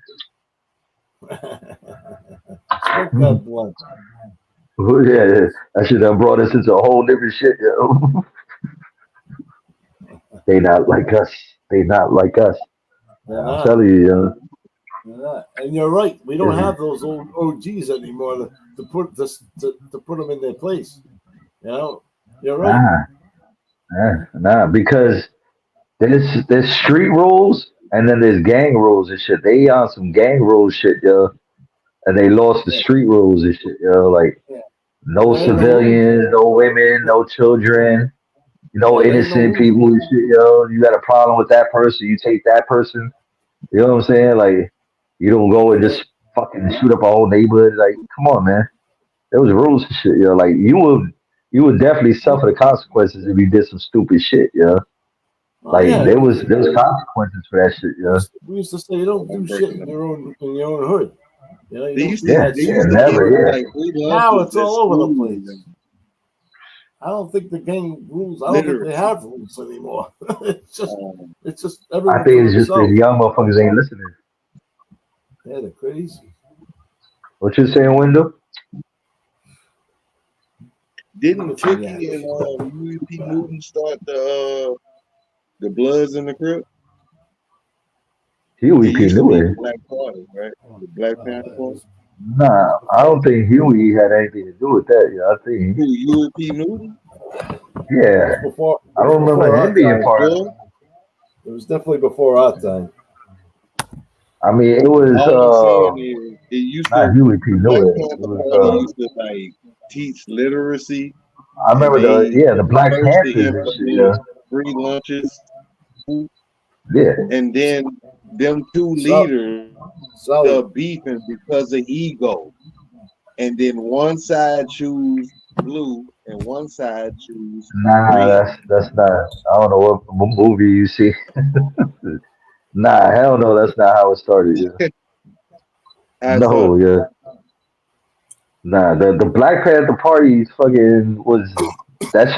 Smoke that blunt. Yeah, that shit done brought us into a whole different shit, yo. They not like us. They not like us. They're I'm not. telling you, yo. They're not. And you're right. We don't It's- have those old OGs anymore to put them in their place. You know, you're right. nah, because there's street rules and then there's gang rules and shit. They on some gang rules shit, yo, and they lost the Yeah, street rules and shit, yo. Like yeah. And no there ain't no room. civilians, no women, no children, no Yeah, there ain't no innocent room. people and shit, yo. You got a problem with that person, you take that person. You know what I'm saying? Like you don't go and just fucking shoot up a whole neighborhood. Like, come on, man. There was rules and shit, yo. Like you would definitely suffer the consequences if you did some stupid shit, yo. Oh Like yeah. there was consequences for that shit, yo. We used to say you don't do shit in your own hood. You know, you They don't used do to Yeah, that they yeah, shit. used to give never, yeah. like free Now lunches it's at all over the school place. and I don't think the gang rules. I don't think literally. they have rules anymore. Um, it's just I everyone for think it's just that themselves. young motherfuckers ain't listening. Yeah, they're crazy. What you saying, Wendell? didn't Yeah. Tricky and Huey P. Newton start the Bloods in the Crip? Huey It P. used to be the Newton. Black Party, right? The Black Panther Party. Nah, I don't think Huey had anything to do with that. Yeah, I think, Who, Huey P. Newton? yeah, It was before. I It was don't remember before our him being time. part of it. Well, It was definitely before our time. I mean, it was All I'm saying is, it used not to Huey P. Black Newell. It Panther Party was used to like teach literacy, I and remember the Black first they Panthers and shit. implemented free lunches, Yeah. and then them two leaders are beefing because of ego, and then one side choose blue and one side choose Nah, red. that's not. I don't know what movie you see. Nah, hell no, that's not how it started. Yeah. How it No, started? yeah. Nah, the Black Panther Party fucking was that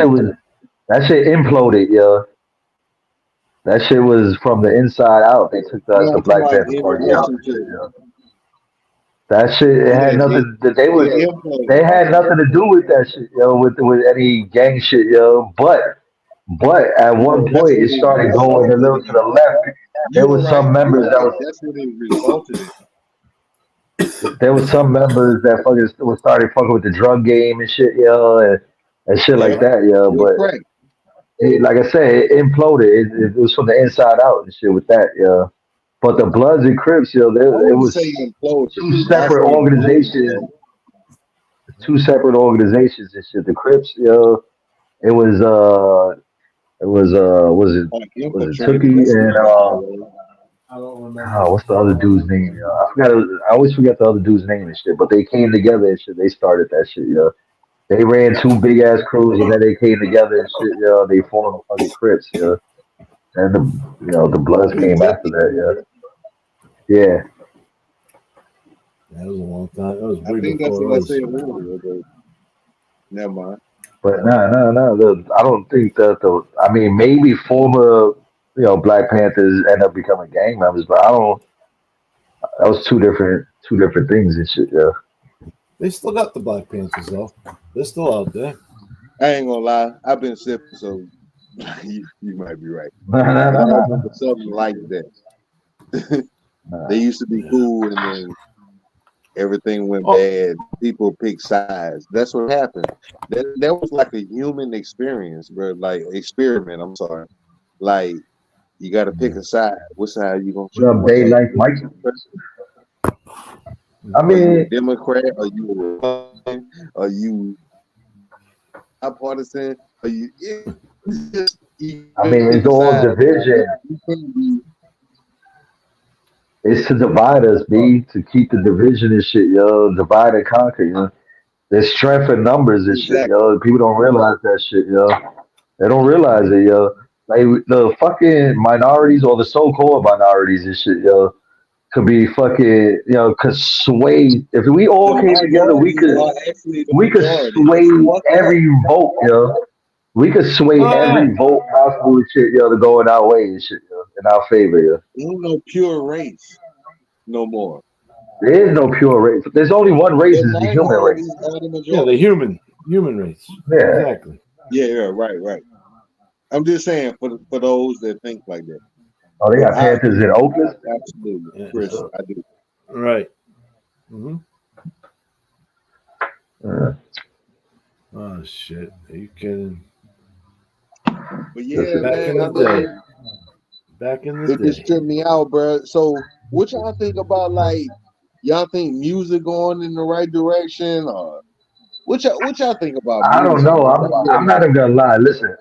shit imploded, yo. That shit was from the inside out. They took No, the I'm talking Black about Panther in Party out relation and shit, to yo. That shit it yeah, had nothing. it imploded. They had nothing to do with that shit, yo. With any gang shit, yo. But at one No, that's point what it it started going a resulted little to the in. left. There You was were right. some You members were that right. was That's what it resulted in. there was some members that fucking was started fucking with the drug game and shit, yo, and shit like Yeah, that, yo. you're But correct. like I said, it imploded. It was from the inside out and shit with that, yo. But the Bloods and Crips, yo, I it wouldn't was say imploded. two I separate say improved, organizations, bro. and shit. The Crips, yo, it was Like was it infiltrated. Tookie That's the and proper word. I don't remember. oh, what's the other dude's name? Yo? I forgot. I always forget the other dude's name and shit. But they came together and shit. They started that shit, yo. They ran two big ass crews and then they came together and shit, yo. They formed fucking Crips, yo. And the Bloods came after Kentucky. that, yeah. That was a long time. That was I way think that's before what I us. said earlier, but never mind. But no. I don't think that the. I mean, maybe former, Black Panthers end up becoming gang members, but I don't. That was two different things and shit, yeah. They still got the Black Panthers though. They're still out there. I ain't gonna lie. I've been sipping, so you might be right. Nah, But I nah. remember something like that. They used to be cool, and then everything went bad. People picked sides. That's what happened. That was like a human experience, bro. Like experiment. I'm sorry. Like you got to pick a side. What side you gonna What choose? up, Daylight Mike? I Are you a mean, Democrat? Are you a Republican? Are you bipartisan? Are you? It's just you it's pick a all side. division. You can't be It's to divide us, B, to keep the division and shit, yo. Divide and conquer, yo. There's strength in numbers and shit, exactly. yo. People don't realize that shit, yo. They don't realize it, yo. Like the fucking minorities or the so-called minorities and shit, yo, could be fucking, could sway. If we The all came together, minorities are actually the we could majority. sway Fuck that. every vote, yo. We could sway every vote possible and shit, yo, to go in our way and shit, yo, in our favor, yo. Ain't no pure race no more. There is no pure race. There's only one race, The is the human race. minorities are the Yeah, the majority. human race. Yeah. Exactly. Yeah, right. I'm just saying for those that think like that. Oh, they But got I Panthers in agree. Oakland? Absolutely, Yeah. Chris. I do. Right. Mm-hmm. Uh, Oh shit! Are you kidding? But yeah, Back in man, I the day. mean, Back in the it just day. tripped me out, bro. So, what y'all think about like? Y'all think music going in the right direction, or what y'all think about I don't music? know. I'm not even gonna lie. Listen,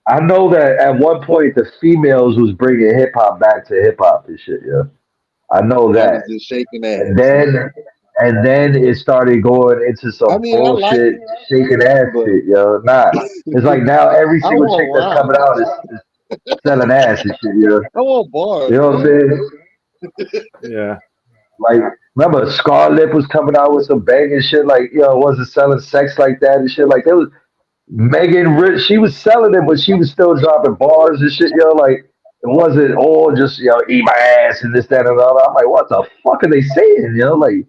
I know that at one point the females was bringing hip hop back to hip hop and shit. Yeah, I know That was that. just shaking And ass. then it started going into I some mean, I like bullshit it, shaking ass but shit, yo. Nah, it's like now every I single chick want that's coming rhymes. out is selling ass and shit, yo. I want bars, You know what I'm man. saying? Yeah. Like, remember Scarlett was coming out with some banging shit, like, wasn't selling sex like that and shit. Like, there was Megan Rich, she was selling it, but she was still dropping bars and shit, yo. Like, it wasn't all just, eat my ass and this, that, and the other. I'm like, what the fuck are they saying, yo? Like,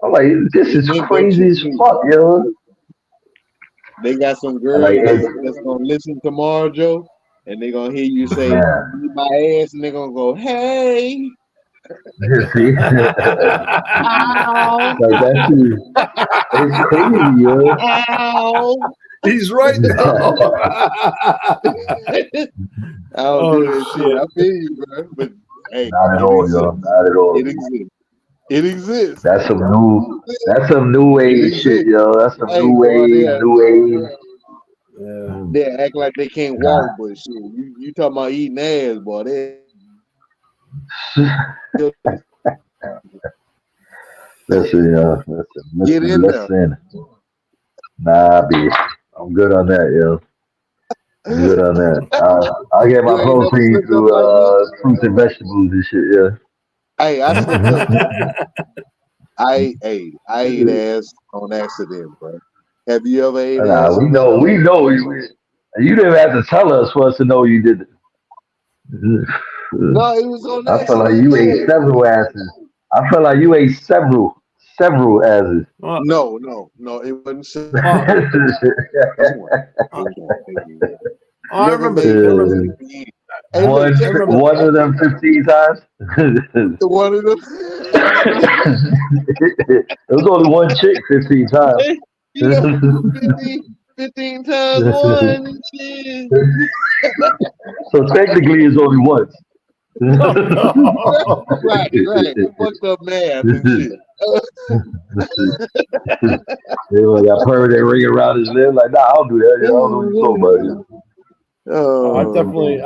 I'm like, this It is meant that crazy shit as too. fuck, yo. They got some Like, girls that's gonna listen tomorrow, Joe, and they gonna hear you say man, "eat my ass," and they're gonna go, "Hey, you see? ow, Like, that shit, it's crazy, yo. ow." He's right though. I don't do that shit. I feel you, bro. But hey, Not at all, yo. Not at all. It exists. It exists. That's some new age shit, yo. That's some new boy, age. They act like they can't walk, but shit, you talking about eating ass, boy. Listen. Get in there. Nah, B. I'm good on that, yo. I'm good on that. I get my protein through fruits and vegetables and shit, yeah. Hey, I slipped up. I ate ass on accident, bro. Have you ever ate ass? We know. You didn't have to tell us for us to know you did it. No, it was on accident. I felt like you ate several asses. I felt like you ate several asses. No, it wasn't several. I remember. One of them 15 times. One of them. It was only one chick 15 times. 15 times one. So technically, it's only once. Right. Fucked up math and shit. That permanent ring around his lip. Like, nah, I'll do that. I don't know what you're talking about.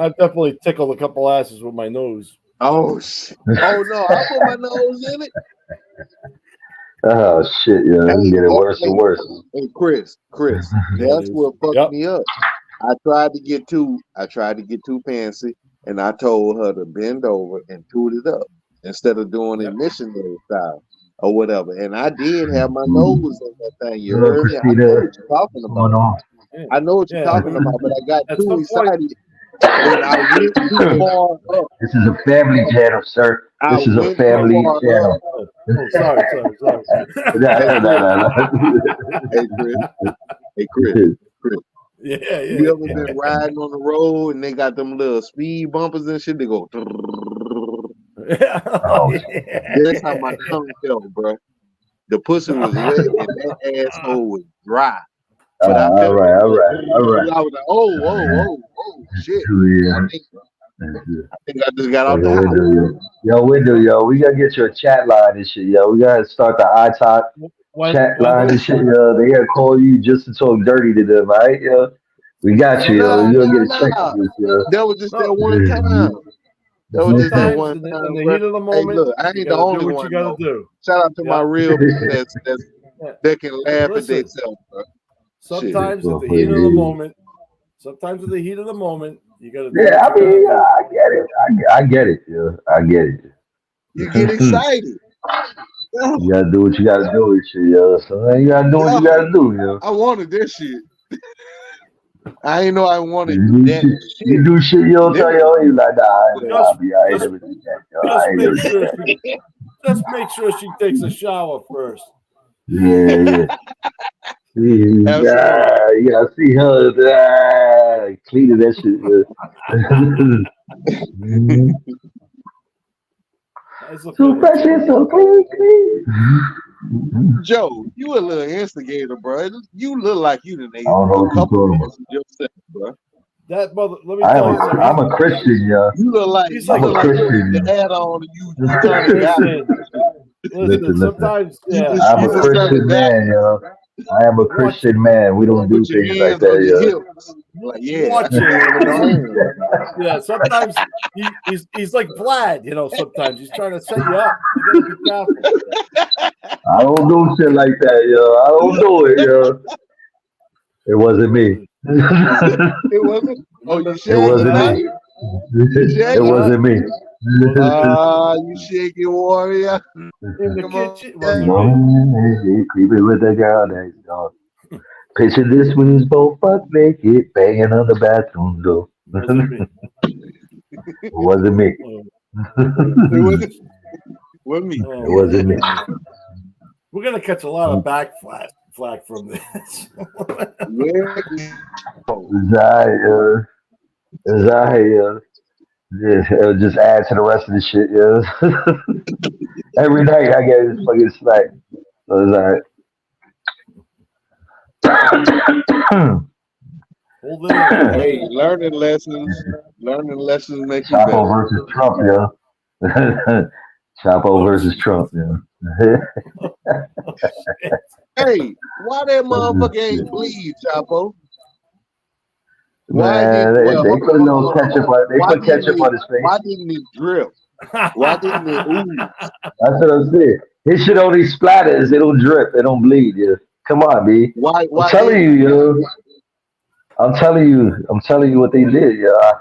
I definitely tickled a couple asses with my nose. Oh shit! Oh no, I put my nose in it. Oh shit! Yeah, you get it worse and worse. Hey, Chris, that's what fucked me up. I tried to get too fancy, and I told her to bend over and toot it up instead of doing it missionary style or whatever. And I did have my nose in that thing. You heard me? I know what you're talking about. I know what you're talking about, but I got too excited. And I went too far up. This is a family channel, sir. This is a family channel. Sorry. Hey, Chris. Yeah. You ever been riding on the road and they got them little speed bumpers and shit? They go. That's how my tongue felt, bro. The pussy was wet and that asshole was dry. But all right. I was like, oh, shit. Yeah. I think I just got out the house. Yo, we gotta get you a chat line and shit, yo. We gotta start the iTalk chat line and shit, yo. They gotta call you just to talk dirty to them, right, yo? We got you, yo. You gonna get a check for this, yo. That was just that one time. That was just that one time. In the heat of the moment, hey, look, I ain't the only one. You gotta do. Shout out to my real people that can laugh at themselves, bro. Sometimes in the heat of the moment, you gotta. Yeah, I mean, I get it. I get it, yo. I get it. You get excited. You gotta do what you gotta do and shit, yo. So you gotta do what you gotta do, yo. I wanted this shit. I ain't know I wanted that shit. You do shit you don't tell your you like, nah, I ain't never do that, yo. Just make sure she takes a shower first. Yeah. You gotta see her cleaning that shit. So fresh and so clean. Joe, you a little instigator, bro. You look like you done ate a couple of yourself, bro. That mother. Let me tell you something. I'm a Christian, yo. You look like I'm a Christian. The add-on you. Listen, sometimes I'm a Christian man, yo. I am a Christian man. We don't do things like that, yo. Like, yeah, sometimes he's like Vlad, you know. Sometimes he's trying to set you up. You gotta be careful. I don't do shit like that, yo. I don't do it, yo. It wasn't me. It wasn't. Oh, you it wasn't me. It wasn't me. You shaky warrior. In the kitchen. Creeping with the girl next door. Picture this when it's both butt naked, banging on the bathroom door. It wasn't me. It wasn't me. It wasn't me. We're gonna catch a lot of flack from this. It'll just add to the rest of the shit, yeah. Every night I get this fucking snack. So it's alright. Hey, learning lessons make you Choppo better. versus Trump, yeah. Choppo versus Trump, yeah. Hey, why that motherfucker ain't bleed, Choppo? Why Man, didn't they put a little ketchup on. They put ketchup on his why face. didn't it drip? Why didn't it ooze? That's what I'm saying. His shit only splatters. It don't drip. It don't bleed. Yeah. Come on, B. I'm Why telling didn't you, yo. I'm telling you what they did. Yeah.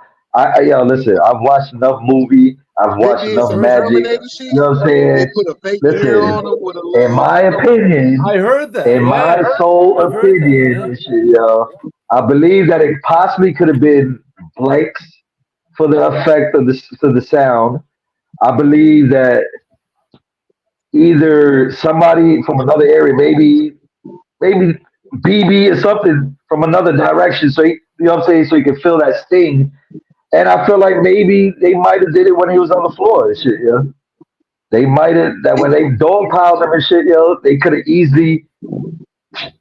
Yo, listen. I've watched enough movie. I've they watched did enough some magic. Terminator shit? You know what I'm They saying? put a fake ear on Listen. him with a In little my opinion, I heard that. in my sole opinion, and shit, yo, I believe that it possibly could have been blanks for the effect of the sound. I believe that either somebody from another area, maybe BB or something from another direction, so you know what I'm saying, so you can feel that sting. And I feel like maybe they might have did it when he was on the floor and shit, yo. They might have that when they dogpiled him and shit, yo. They could have easily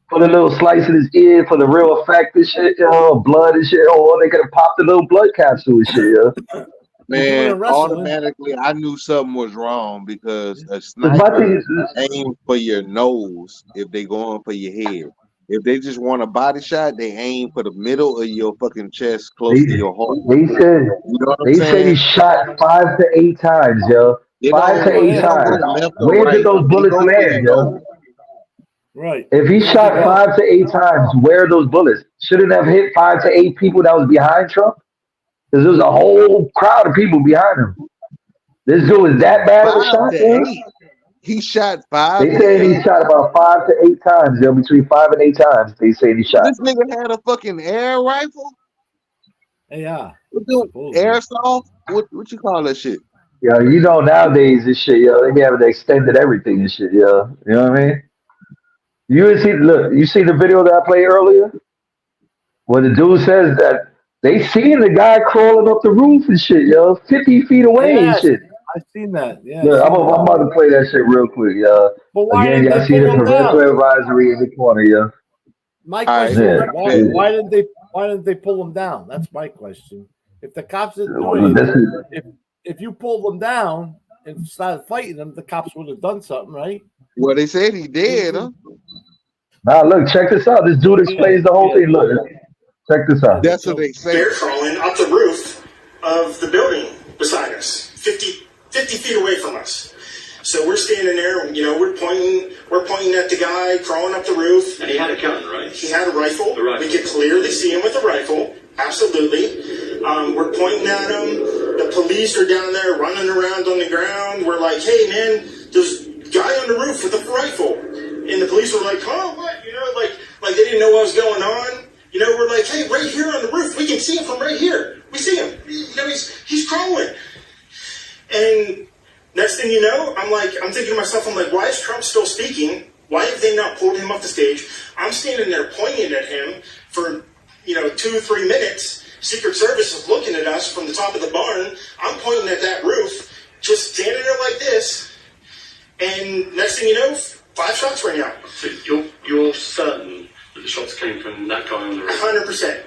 put a little slice in his ear for the real effect and shit, yo, blood and shit, or they could have popped a little blood capsule and shit, yo. Man, automatically I knew something was wrong because a 'Cause my thing sniper is, aim for your nose if they going for your head. If they just want a body shot, they aim for the middle of your fucking chest, They close to your heart. they said You know what I'm they said he saying? shot 5 to 8 times, yo. It Five don't to eight matter times. left or Where did right. those They bullets go for your land, yo? nose. Right. If he shot 5 to 8 times, where are those bullets? Shouldn't have hit 5 to 8 people that was behind Trump? Because there was a whole crowd of people behind him. This dude was that bad of a 5 shot, to yo? 8. He shot 5 They to said he 8. shot about 5 to 8 times, yo. Between 5 and 8 times, they said he shot. This nigga had a fucking air rifle. Yeah. What doing? Airsoft? What you call that shit? Yo, you know nowadays this shit, yo, they be having extended everything and shit, yo. You know what I mean? You see the video that I played earlier? Where the dude says that they seen the guy crawling up the roof and shit, yo, 50 feet away and Yes, shit. I've seen that. Yeah. Look, I'm about to play that shit real quick, yo. But why Again, didn't y'all they see the pull him parental down? advisory in the corner, yo. My All right, question Yeah. is why didn't they pull him down? That's my question. If the cops didn't do Well, this anything, is, if you pulled them down and started fighting them, the cops would have done something, right? Well, they said he dead, huh? nah, look, check this out. This dude explains the whole thing. Look, check this out. That's what they say. Bear crawling up the roof of the building beside us, 50 feet away from us. So we're standing there, you know, we're pointing at the guy crawling up the roof. And he had a gun, right? He had a rifle. A rifle. We could clearly see him with a rifle. Absolutely. We're pointing at him. The police are down there running around on the ground. We're like, hey man, there's a guy on the roof with a rifle. And the police were like, huh, what? You know, like they didn't know what was going on. You know, we're like, hey, right here on the roof, we can see him from right here. We see him. You know, he's crawling. And next thing you know, I'm thinking to myself, why is Trump still speaking? Why have they not pulled him off the stage? I'm standing there pointing at him for, 2-3 minutes. Secret Service is looking at us from the top of the barn. I'm pointing at that roof, just standing there like this. And next thing you know, 5 shots rang out. So you're certain that the shots came from that guy on the roof? 100%.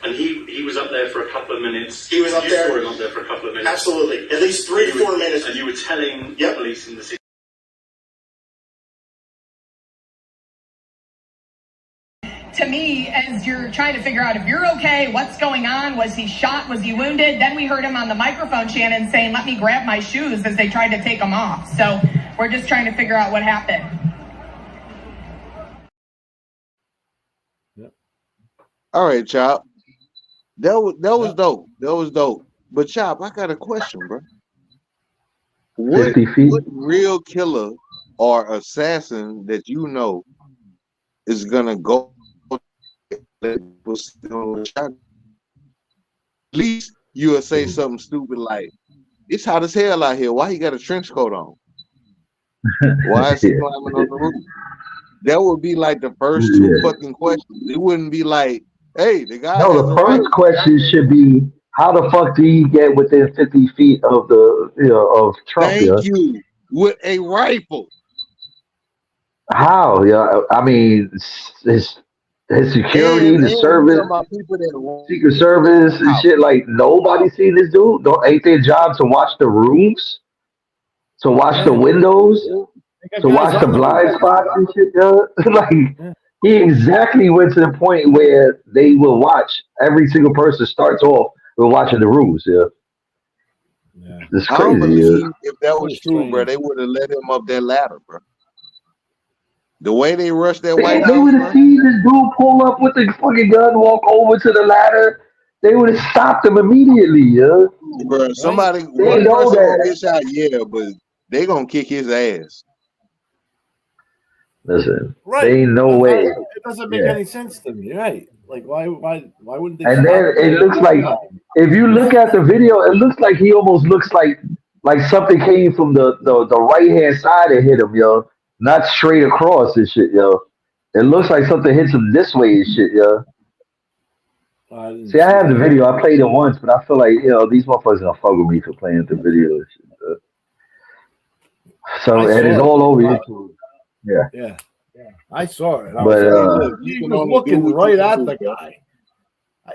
And he was up there for a couple of minutes. He was up you there. saw him up there for a couple of minutes. Absolutely. At least 3 to 4 minutes. And you were telling the police in the city. To me, as you're trying to figure out if you're okay, what's going on, was he shot, was he wounded? Then we heard him on the microphone, Shannon, saying, let me grab my shoes as they tried to take him off. So we're just trying to figure out what happened. All right, Chop. That was dope. That was dope. But Chop, I got a question, bro. What 50 feet. real killer or assassin that you know is gonna go at least you will say something stupid like, it's hot as hell out here. Why he got a trench coat on? Why is he climbing on the roof? That would be like the first 2 fucking questions. It wouldn't be like, hey, the guy has No, the a first rifle. question should be, how the fuck do you get within 50 feet of of Trump? Thank you. With a rifle. How? Yeah, I mean, his security, And the we service, talking about people that Secret Service, and out. shit. Like nobody seen this dude. Don't ain't their job to watch the rooms, to watch the Yeah. windows, They got to guys watch the on the roof. blind spots and shit? Yeah? Like Yeah. he exactly went to the point where they will watch every single person starts off with watching the rooms. Yeah, Yeah. it's I don't crazy. Yeah. believe if that was true, bro, they would have let him up that ladder, bro. The way they rushed that White They House, would have bro. seen this dude pull up with the fucking gun, walk over to the ladder. They would have stopped him immediately, yeah. Bro, somebody, They one know person gonna that. get shot, yeah, but they gonna kick his ass. Listen, Right. they ain't no But way. it doesn't make Yeah. any sense to me. Right. Like why wouldn't they And stop then him? it looks like, if you look at the video, it looks like he almost looks like something came from the right hand side and hit him, yo. Not straight across and shit, yo. It looks like something hits him this way and shit, yo. I didn't See, I see have the that. video. I played it once, but I feel like, these motherfuckers gonna fuck with me for playing the video and shit. So, I and it's saw all over it. YouTube. Yeah. Yeah. I saw it. I was But Hey, like, look, you he can was only do looking what you right can at do, the bro. guy.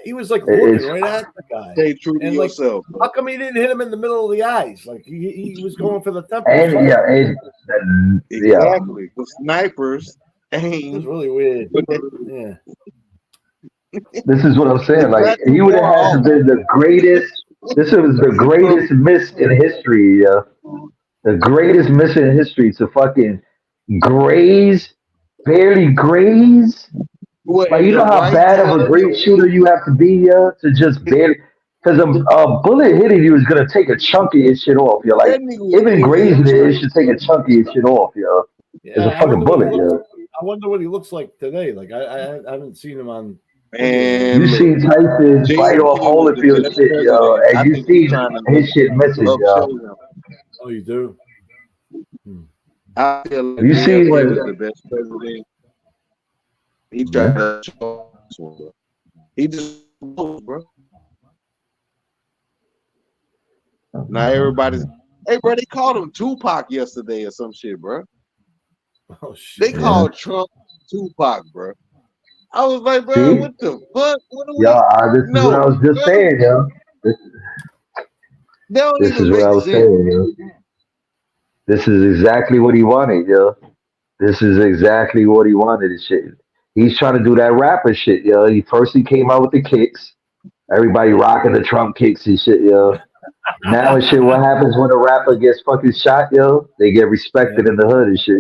He was like it's looking right at the guy. Stay true to And like, yourself, bro. how come he didn't hit him in the middle of the eyes? Like he was going for the temples. and yeah, yeah. Exactly. The snipers It was aim. really weird. Yeah. This is what I'm saying. It's Like not too he would have far had to off. been the greatest. This was the greatest miss in history. The greatest miss in history to fucking graze, barely graze. What, Like at you the know how right bad of time? a great shooter you have to be, to just barely. Because a bullet hitting you is gonna take a chunk of your shit off. You're like That nigga was even aiming grazing at it, it church. should take a chunk of your shit off. It's Yeah. a fucking bullet. I wonder what he looks like today. Like I haven't seen him on. And You look, seen Tyson fight off JFK was the Holyfield best shit, president. I and you think he's seen trying to his shit missing, upshow him. Oh, you do? I feel like You see JFK when- was the best president. He tried to show us, bro. He just, bro. Now everybody's, hey, bro, they called him Tupac yesterday or some shit, bro. Oh shit. They called Trump Tupac, bro. I was like, bro, See? what the fuck? What do we? This is what I was just bro. saying, This, They don't this even is what make I was sense. saying, This is exactly what he wanted, This is exactly what he wanted and shit. He's trying to do that rapper shit, He came out with the kicks. Everybody rocking the Trump kicks and shit, Now and shit, what happens when a rapper gets fucking shot, They get respected in the hood and shit,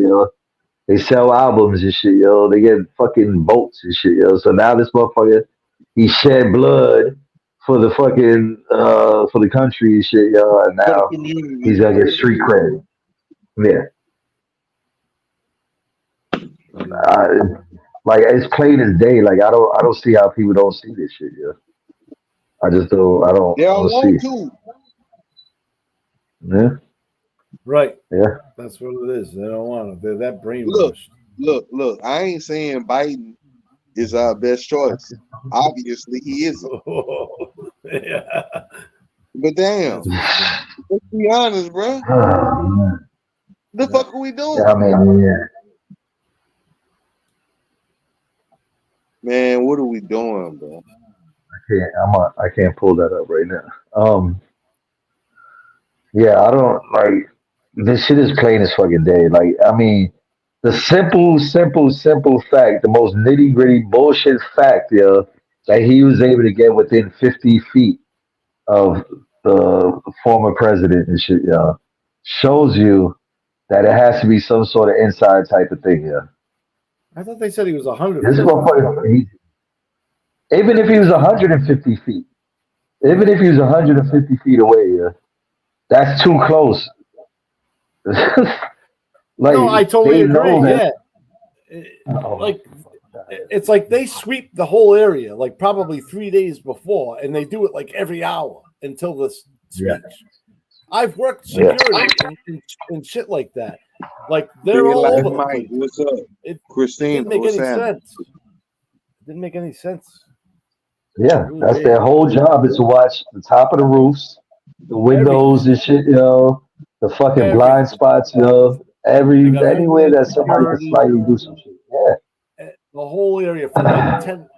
They sell albums and shit, They get fucking boats and shit, So now this motherfucker, he shed blood for the fucking for the country and shit, And For the now community. he's gonna get street cred. Yeah. Like it's plain as day. Like I don't see how people don't see this shit, I just don't. I don't They don't want see. to. Yeah. Right. Yeah. That's what it is. They don't want it. They're that brainwashed. Look. I ain't saying Biden is our best choice. Obviously, he isn't. Yeah. But damn, let's be honest, bro. The fuck are we doing? Yeah, I mean, yeah. Man, what are we doing, bro? I can't pull that up right now. Yeah, I don't like this shit is plain as fucking day. Like, I mean, the simple fact, the most nitty gritty bullshit fact, that he was able to get within 50 feet of the former president and shit, shows you that it has to be some sort of inside type of thing, I thought they said he was 100. This motherfucker, even if he was 150 feet, even if he was 150 feet away, that's too close. Like, No, I totally they know agree. that- Yeah. Like it's like they sweep the whole area like probably 3 days before, and they do it like every hour until this speech. Yeah. I've worked Yeah. security and shit like that. Like they're Big all Life over the Mike, place. what's up? It Christina, didn't make what's any happening? sense. It didn't make any sense. Yeah, that's their whole job is to watch the top of the roofs, the windows and shit, the fucking blind spots, Anywhere that somebody could slightly do some shit. Yeah. The whole area for like 10,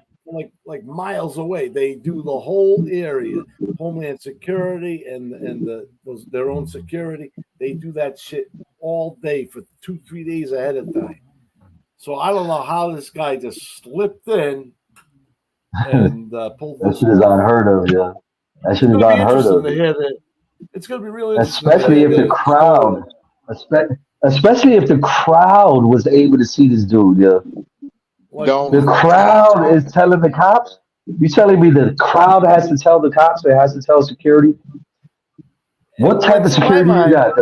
like miles away. They do the whole area. Homeland Security and their own security. They do that shit all day for 2-3 days ahead of time. So I don't know how this guy just slipped in and pulled That this shit is off. unheard of, yeah. That shit is It's gonna be unheard interesting of. to hear that. It's gonna be really interesting Especially if the crowd, especially if the crowd was able to see this dude, yeah. The crowd is telling the cops. You telling me the crowd has to tell the cops? It has to tell security. What type of security you got?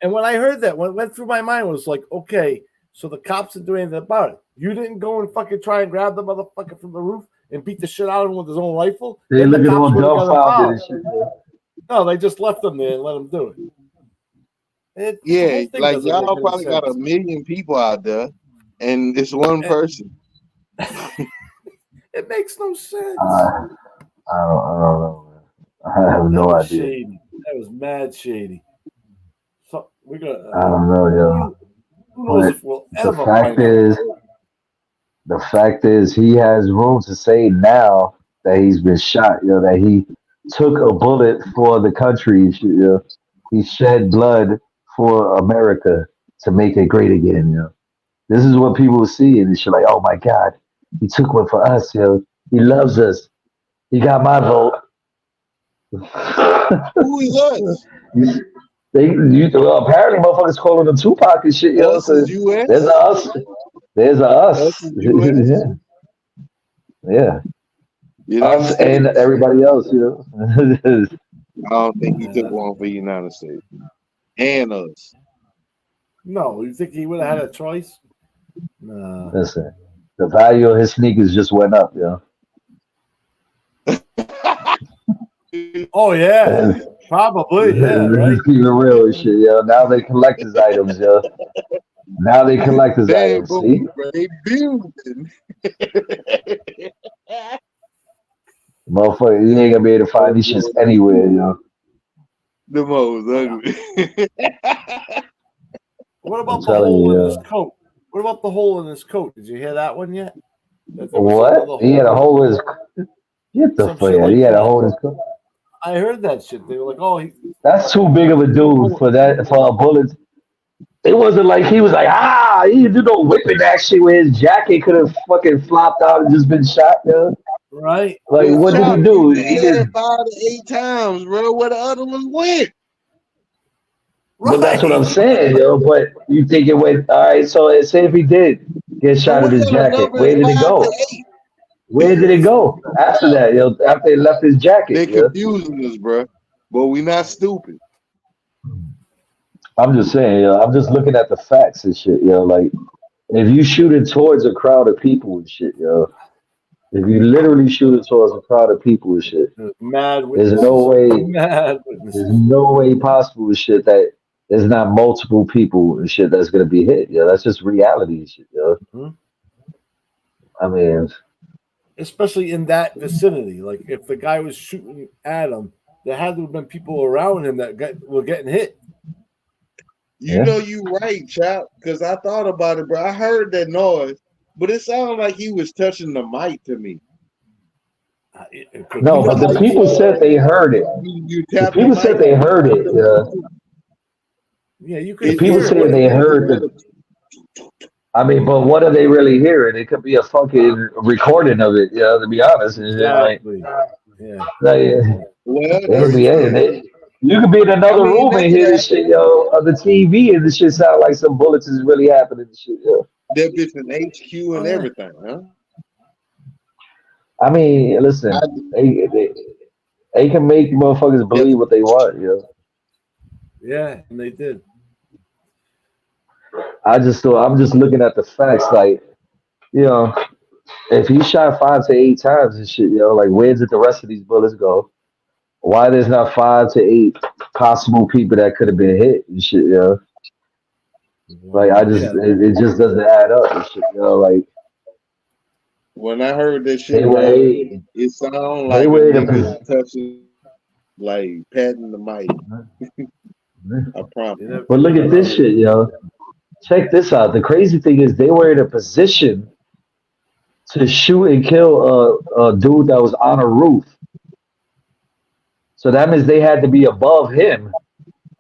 And when I heard that, what went through my mind was like, okay, so the cops are doing anything about it. You didn't go and fucking try and grab the motherfucker from the roof and beat the shit out of him with his own rifle. They looking all dumbfounded and shit. No, they just left him there and let him do it. Yeah, like y'all probably got 1 million people out there, and it's one person. It makes no sense. I don't know. I have no idea. Shady. That was mad shady. So we're gonna. I don't know, yo. Who knows if we'll ever the fact is, he has room to say now that he's been shot. You know, that he took a bullet for the country. You know, he shed blood for America to make it great again. You know, this is what people see, and it's like, oh my God, he took one for us. You know, he loves us. He got my vote. Who is us? Apparently motherfuckers calling him Tupac and shit, yo. So there's a us. There's a us. Yeah. Us and everybody else, you know. I don't think he took one for the United States. And us. No, you think he would have had a choice? No. Listen, the value of his sneakers just went up, yo. Oh yeah. Probably, yeah, right? Just keep it real and shit, yo. Now they collect his items, yo. Now they collect his items. See? They building. Motherfucker, you ain't gonna be able to find these shits anywhere, yo. The most ugly. What about the hole in his coat? What about the hole in his coat? Did you hear that one yet? What? He had a hole in his coat. Get the fuck out. He had a hole in his coat. I heard that shit. They were like, "Oh, that's too big of a dude for that for a bullet." It wasn't like he was like, he didn't do no whipping that shit where his jacket could have fucking flopped out and just been shot, yo. Right? Like, what did he do? He did it 5 to 8 times, bro. Where the other ones went? But that's what I'm saying, yo. But you think it went all right? So say if he did get shot at his jacket, where did it go? Where did it go after that, yo? After they left his jacket, they're confusing us, bro. But we not stupid. I'm just saying, yo. I'm just looking at the facts and shit, yo. Like, if you shoot it towards a crowd of people and shit, yo. If you literally shoot it towards a crowd of people and shit, there's no way. There's no way possible and shit that there's not multiple people and shit that's gonna be hit. Yo, that's just reality and shit, yo. Mm-hmm. I mean. Especially in that vicinity. Like if the guy was shooting at him, there had to have been people around him that were getting hit. You know you right, Chop, because I thought about it, bro. I heard that noise, but it sounded like he was touching the mic to me. No, but the people said they heard it. The people said they heard it. Yeah, you could. The people said they heard it. I mean, but what are they really hearing? It could be a fucking recording of it, to be honest. Exactly. You could be in another room and hear this shit, yo, on the TV, and this shit sound like some bullets is really happening and shit, yo. That bitch in HQ and everything, huh? I mean, listen, they can make motherfuckers believe what they want, yo. Yeah, and they did. I'm just looking at the facts, like, you know, if he shot 5 to 8 times and shit, yo, like, where did the rest of these bullets go? Why there's not 5 to 8 possible people that could have been hit and shit, yo? Like, it just doesn't add up and shit, yo. Like, when I heard that shit, it sounded like a nigga touching, like patting the mic. I promise. But look at this shit, yo. Check this out. The crazy thing is they were in a position to shoot and kill a dude that was on a roof. So that means they had to be above him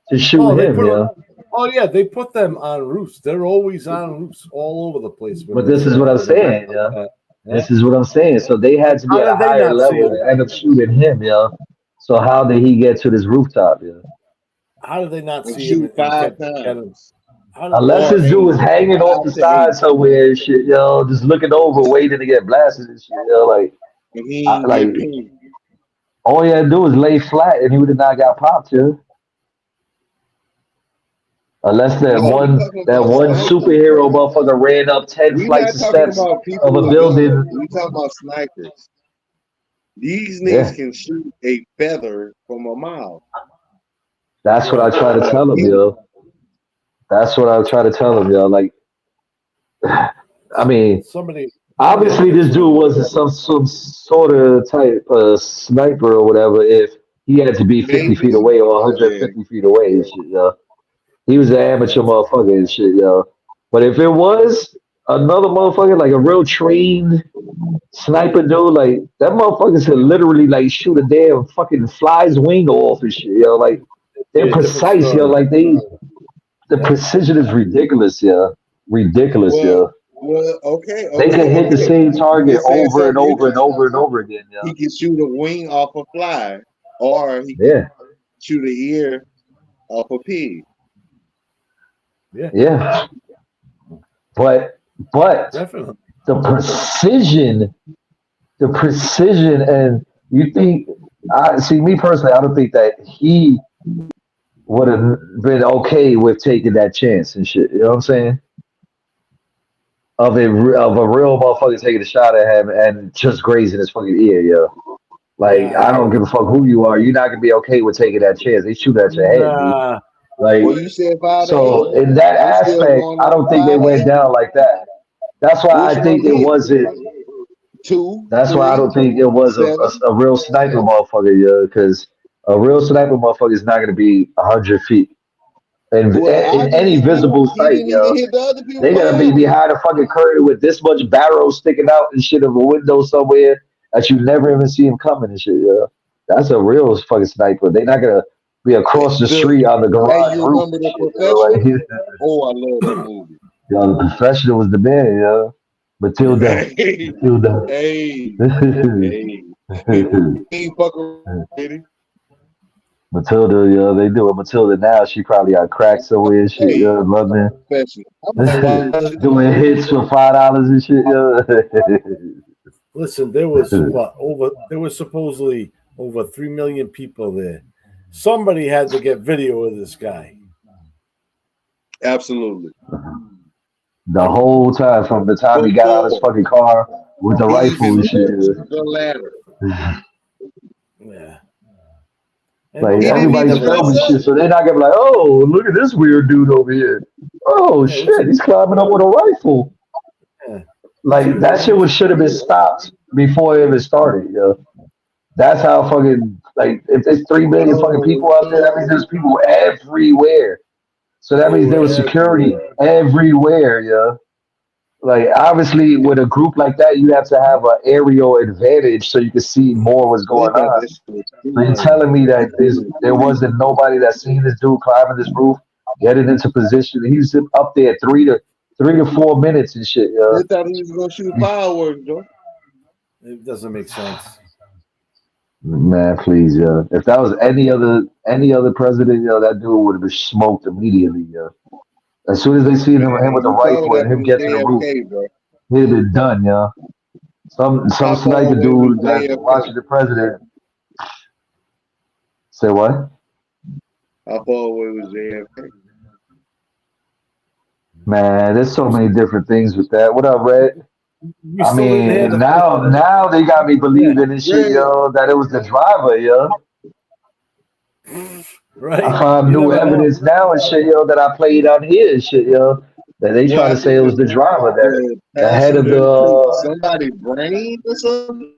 to shoot him, yeah. Oh yeah, they put them on roofs. They're always on roofs all over the place. But this is what I'm saying, yeah. This is what I'm saying. So they had to be at a higher level to end up shooting him, yeah. So how did he get to this rooftop, yeah? How did they not see shoot him? 5 times. Unless this dude was hanging off the side somewhere and shit, yo, just looking over, waiting to get blasted and shit, yo, like, And he ain't get paid. all he had to do was lay flat and he would have not got popped, yo. Unless that one superhero motherfucker ran up 10 flights of steps of a building. We talking about snipers. These niggas can shoot a feather from a mile. That's what I try to tell him, yo. That's what I try to tell him, yo. Like, I mean, obviously this dude wasn't some sort of type sniper or whatever if he had to be 50 feet away or 150 feet away and shit, yo. He was an amateur motherfucker and shit, yo. But if it was another motherfucker, like a real trained sniper dude, like that motherfucker could literally like shoot a damn fucking fly's wing off and shit, yo. Like they're precise, yo. Like the precision is ridiculous, yo. Ridiculous, yo. Well, okay. They can hit the same target over and over and over and over again, yo. He can shoot a wing off a fly, or he can shoot an ear off a pig. Yeah. But definitely the precision, and you think I see me personally, I don't think that he would have been okay with taking that chance and shit. You know what I'm saying? Of a real motherfucker taking a shot at him and just grazing his fucking ear, yo. Like I don't give a fuck who you are. You're not gonna be okay with taking that chance. They shoot at your head, dude. Like, well, you said so in that aspect, I don't think they went down like that. That's why I think it wasn't. That's why I don't think it was a real sniper motherfucker, yeah. Because a real sniper motherfucker is not going to be 100 feet in any visible sight, yo. They gotta be behind a fucking curtain with this much barrel sticking out and shit of a window somewhere that you never even see him coming and shit, yo. That's a real fucking sniper. They're not gonna be across the street on the garage roof. Oh, I love that movie. Yo, The Professional was the man, yo. Matilda. Matilda. Hey. Ain't fucking ready. Matilda, yo, they do it. Matilda now, she probably got cracked somewhere and shit, yo, London. Doing hits for $5 and shit, yo. Listen, there was there was supposedly over 3 million people there. Somebody had to get video of this guy. Absolutely. The whole time, from the time he got out of his fucking car with the rifle and shit. The ladder. Yeah. Like everybody's filming shit, so they're not gonna be like, "Oh, look at this weird dude over here." Oh shit, he's climbing up with a rifle. Yeah. Like that shit should have been stopped before it even started, yo. That's how fucking like if there's 3 million fucking people out there, that means there's people everywhere. So that means there was security everywhere, yo. Like obviously with a group like that, you have to have an aerial advantage so you can see more what's going on. So you're telling me that there wasn't nobody that seen this dude climbing this roof, getting into position. He's up there 3 to 4 minutes and shit, yo. They thought he was gonna shoot fireworks, though. It doesn't make sense. Man, please, yo. If that was any other president, yo, that dude would have been smoked immediately, yo. As soon as they seen him with the rifle and him get to the roof, he'd have been done, yo. Some sniper dude that's watching the president. Say what? How far away was JFK? Man, there's so many different things with that. What up, Red? I mean, now they got me believing in shit, yo, that it was the driver, yo. Right. I find new evidence now and shit, yo, that I played out here and shit, yo. That they try to say it was the driver, that the head of the somebody brain or something.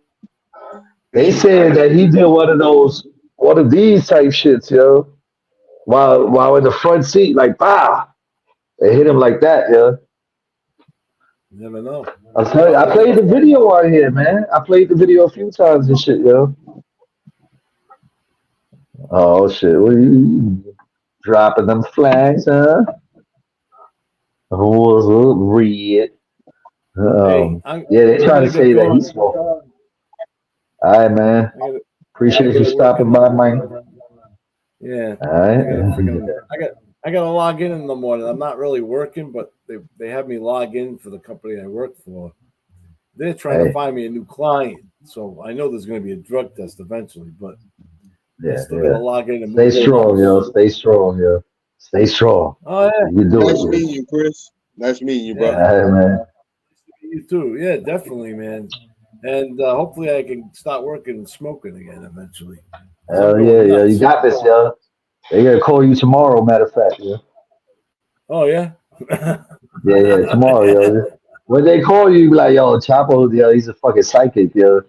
They said that he did one of these type shits, yo. while in the front seat, like, bah, they hit him like that, yeah. You never know. I tell you, I played the video on here, man. I played the video a few times and shit, yo. Oh shit, what you dropping them flags, huh? Who was up, Red? Hey, Yeah, they I trying gotta to get say that going. he's smoking. All right, man. I Appreciate you gotta work stopping in by, the man. yeah. All I gotta right. freaking I gotta log in the morning. I'm not really working, but they have me log in for the company I work for. They're trying to Hey, find me a new client, so I know there's going to be a drug test eventually, but I yeah, still got yeah. to log in and Stay move the strong, mouse. yo. Stay strong, yo. Stay strong. Oh yeah, You do it, Nice yo. meeting you, Chris. Nice meeting you, yeah. brother. All right, man. You too. Yeah, definitely, man. And hopefully I can start working and smoking again eventually. 'Cause I'm Hell yeah, going yo. You nuts. got this, yo. They gonna call you tomorrow, matter of fact, yo. Oh yeah. Yeah, tomorrow, yo. When they call you, you be like, yo, Choppo, yo, he's a fucking psychic, yo.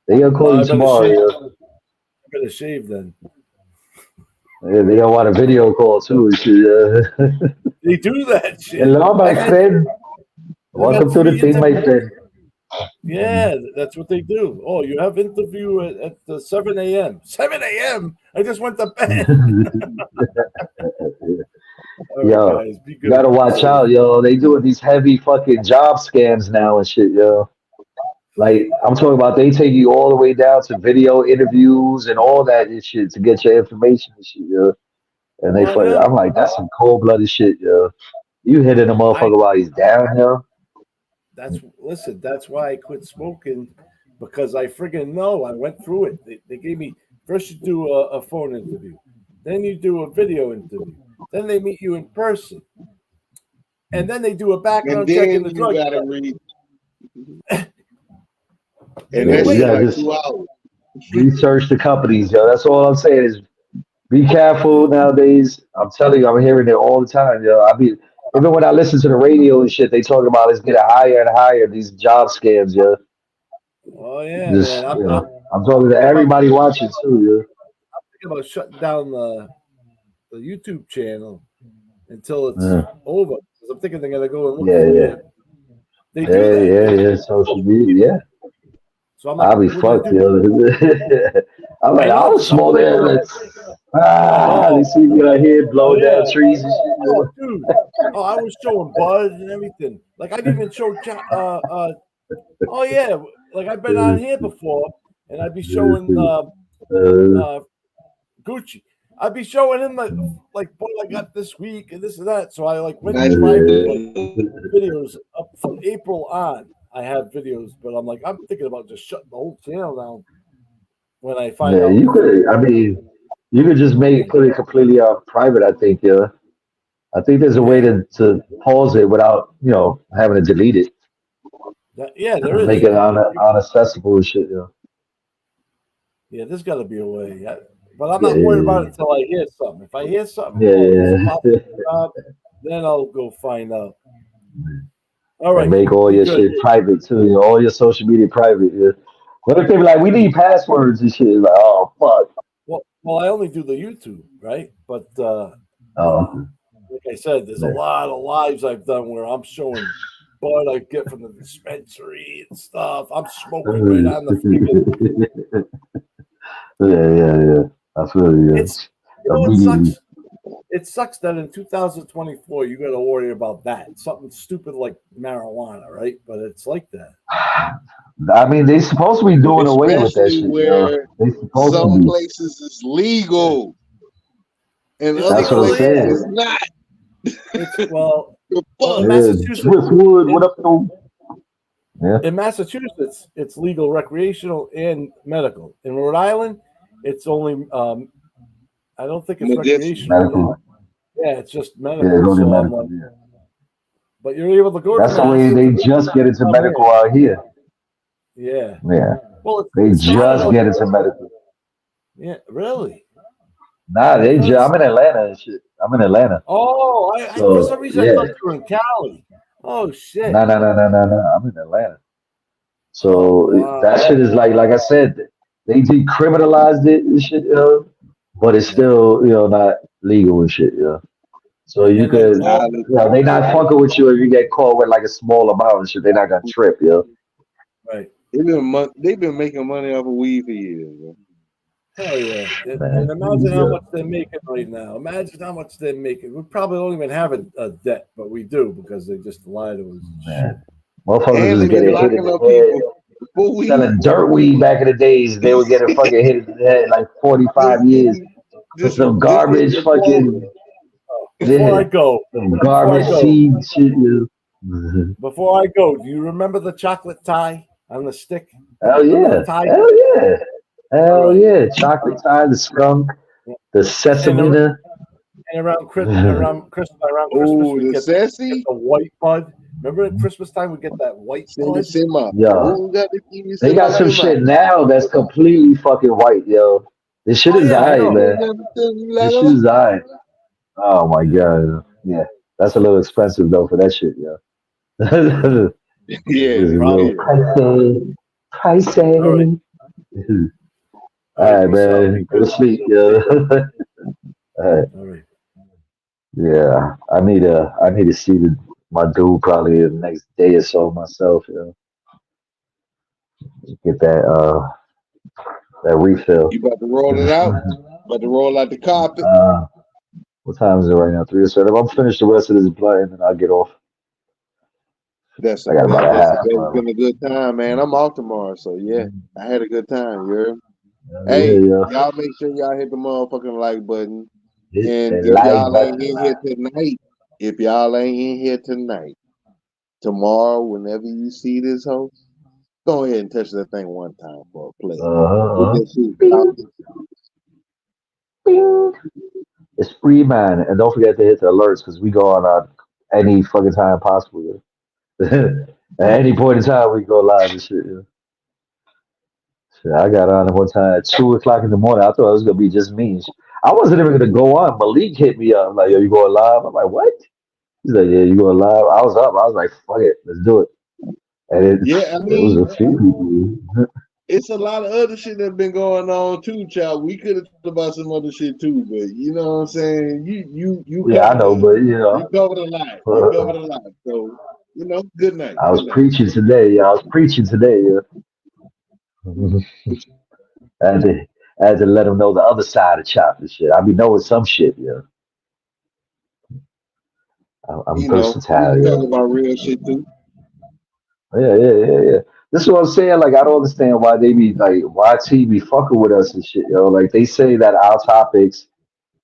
They gonna call Well, you I better tomorrow, shave. yo. I better shave then. Yeah, they gonna want a video call too and shit, yeah. They do that shit. Hello, I my got friend. I got Welcome to the 3 thing, my friend. Yeah, that's what they do. Oh, you have interview at 7 a.m. 7 a.m. I just went to bed. All right, Yo, guys, be you good. gotta Be watch safe. out, yo. They doing these heavy fucking job scams now and shit, yo. Like I'm talking about, they take you all the way down to video interviews and all that and shit to get your information and shit, yo. And they Oh fuck, yeah, I'm like, that's some cold blooded shit, yo. You hitting a I. motherfucker while he's down, yo. Listen. That's why I quit smoking because I friggin' know. I went through it. They gave me first you do a phone interview, then you do a video interview, then they meet you in person, and then they do a And background check then and the you drug gotta test. read, and And Yeah, that you you shit wait. gotta like just 2 hours. research the companies, yo. That's all I'm saying is be careful nowadays. I'm telling you, I'm hearing it all the time, yo. I mean, even when I listen to the radio and shit, they talk about it's getting higher and higher, these job scams, yo. Oh yeah, man. Just, I'm talking to everybody watching too, yo. I'm thinking about shutting down the YouTube channel until it's Uh, over. Because I'm thinking they're gonna go and look yeah, for me. yeah. They do Yeah, that. yeah, They yeah. Social media, yeah. so I'm like, I'll be what do I fucked, do? yo. I'm like, I know I'll because I'm smoke thinking. there. They Oh, see me out here oh blowing down yeah. trees and shit, Oh, yo. dude. Oh, I was showing bud and everything. Like I've even showed. Oh yeah. Like I've been on here before, and I'd be showing uh Gucci. I'd be showing him like what I got this week and this and that. So I like went Nice. through my like videos up from April on. I have videos, but I'm like I'm thinking about just shutting the whole channel down when I find Yeah, out you who's could. I mean, you could just put it completely private. I think, yeah. I think there's a way yeah. to pause it without, having to delete it, Yeah, there make is. it unaccessible and shit, yeah. Yeah, there's got to be a way. But I'm Yeah, not worried yeah, about it until I hear something. If I hear something, yeah, oh, there's a yeah. pop Yeah. job, then I'll go find out. All And right, make all be your good. shit private too, all your social media private. Yeah. What if they be like, we need passwords and shit? Like, oh fuck. Well, I only do the YouTube, right? But Oh, like I said, there's a yeah. lot of lives I've done where I'm showing bud I get from the dispensary and stuff. I'm smoking right on the freaking. Yeah. I feel you. It's it Immediately. sucks. It sucks that in 2024 you got to worry about that something stupid like marijuana, right? But it's like that. I mean, they supposed to be doing away with that Especially shit, yo. where They supposed to some be. places is legal and It's other That's what I'm legal, places yeah. is saying. not. It's well The in fuck? Yeah, Massachusetts. Driftwood, what In, up, though? Yeah. in Massachusetts, it's legal recreational and medical. In Rhode Island, it's only I don't think it's Medicinal. recreational yet. Medical. Yeah, it's just Yeah, it's medical. only So I'm medical, like, yeah. but you're able to go to That's the way Mass they to just get into come medical here. out here. Yeah. Yeah. Well, They it started just out. get into medical. Yeah, really. Nah, I thought I'm it's. in Atlanta and shit. I'm in Atlanta. Oh, I for some So reason I yeah. thought you were in Cali. Oh shit. No. I'm in Atlanta. Oh So wow. that shit is like I said, they decriminalized it and shit, but it's still not legal and shit. So you And could, Violent. they not fucking with you if you get caught with like a small amount and shit. They not gonna trip, Right. They've been making money off of weed for years. Bro. Hell yeah. And Man, imagine how much they're making right now. Imagine how much they're making. We probably don't even have a debt, but we do because they just lied to us and shit. man. Motherfuckers And was they've been getting hit in locking the up head, people for weed. selling dirt weed back in the days. They were getting fucking hit in the head like 45 years for This some this was garbage before fucking, Before I go, some before I garbage go, seed shit. before I go, do you remember the chocolate tie on the stick? Hell Remember yeah. the tie? Hell yeah. All Hell right. yeah. Chocolate tie, the skunk, the And, ar- sesamina. and around Christmas, oh we the get sassy the white bud. Remember at Christmas time, we get that white semi bud. sema. Yo, Who got the TV they got some sema? shit now that's completely fucking white, yo. This shit Oh is yeah, I alright, know. man. This shit is alright. Oh my god. Yeah. That's a little expensive though for that shit, yo. Yeah, This is a little yeah. pricey. All right, Pricey. all right. Alright, Peace out, man. Go people. to sleep, yo. Alright. All right. Yeah. I need to see my dude probably the next day or so myself, yo. Get that refill. You about to roll it out? About to roll out the carpet? What time is it right now? 3:07. I'm finished the rest of this blunt and then I'll get off. That's I got about a half it's hour. been a good time, man. I'm off tomorrow, so yeah, I had a good time. You heard? Yeah, Hey, yeah. y'all make sure y'all hit the motherfucking like button. Hit And the if like y'all ain't button. in here tonight, tomorrow, whenever you see this hoe, go ahead and touch that thing one time for a play. Get Uh-huh. that shit Bing, bouncing. bing. It's free, man. And don't forget to hit the alerts because we go on any fucking time possible. At any point in time, we go live and shit. Shit, I got on at one time at 2 o'clock in the morning. I thought it was gonna be just me. I wasn't even gonna go on. Malik hit me up like, "Yo, you going live?" I'm like, "What?" He's like, "Yeah, you going live?" I was up. I was like, "Fuck it, let's do it." And Yeah, I it was mean, a few people. it's a lot of other shit that's been going on too, child. We could have talked about some other shit too, but you know what I'm saying? You Yeah, I covered know, but you covered a lot. You covered a lot. So, good night. I Good was night. preaching today. Yeah, I was preaching today. Yeah. I had to, I had to let them know the other side of chop and shit. I be knowing some shit. Yeah, I'm We versatile. can Yeah. talk about real shit too. Yeah. This is what I'm saying. Like, I don't understand why they be like, YT be fucking with us and shit, yo. Like, they say that our topics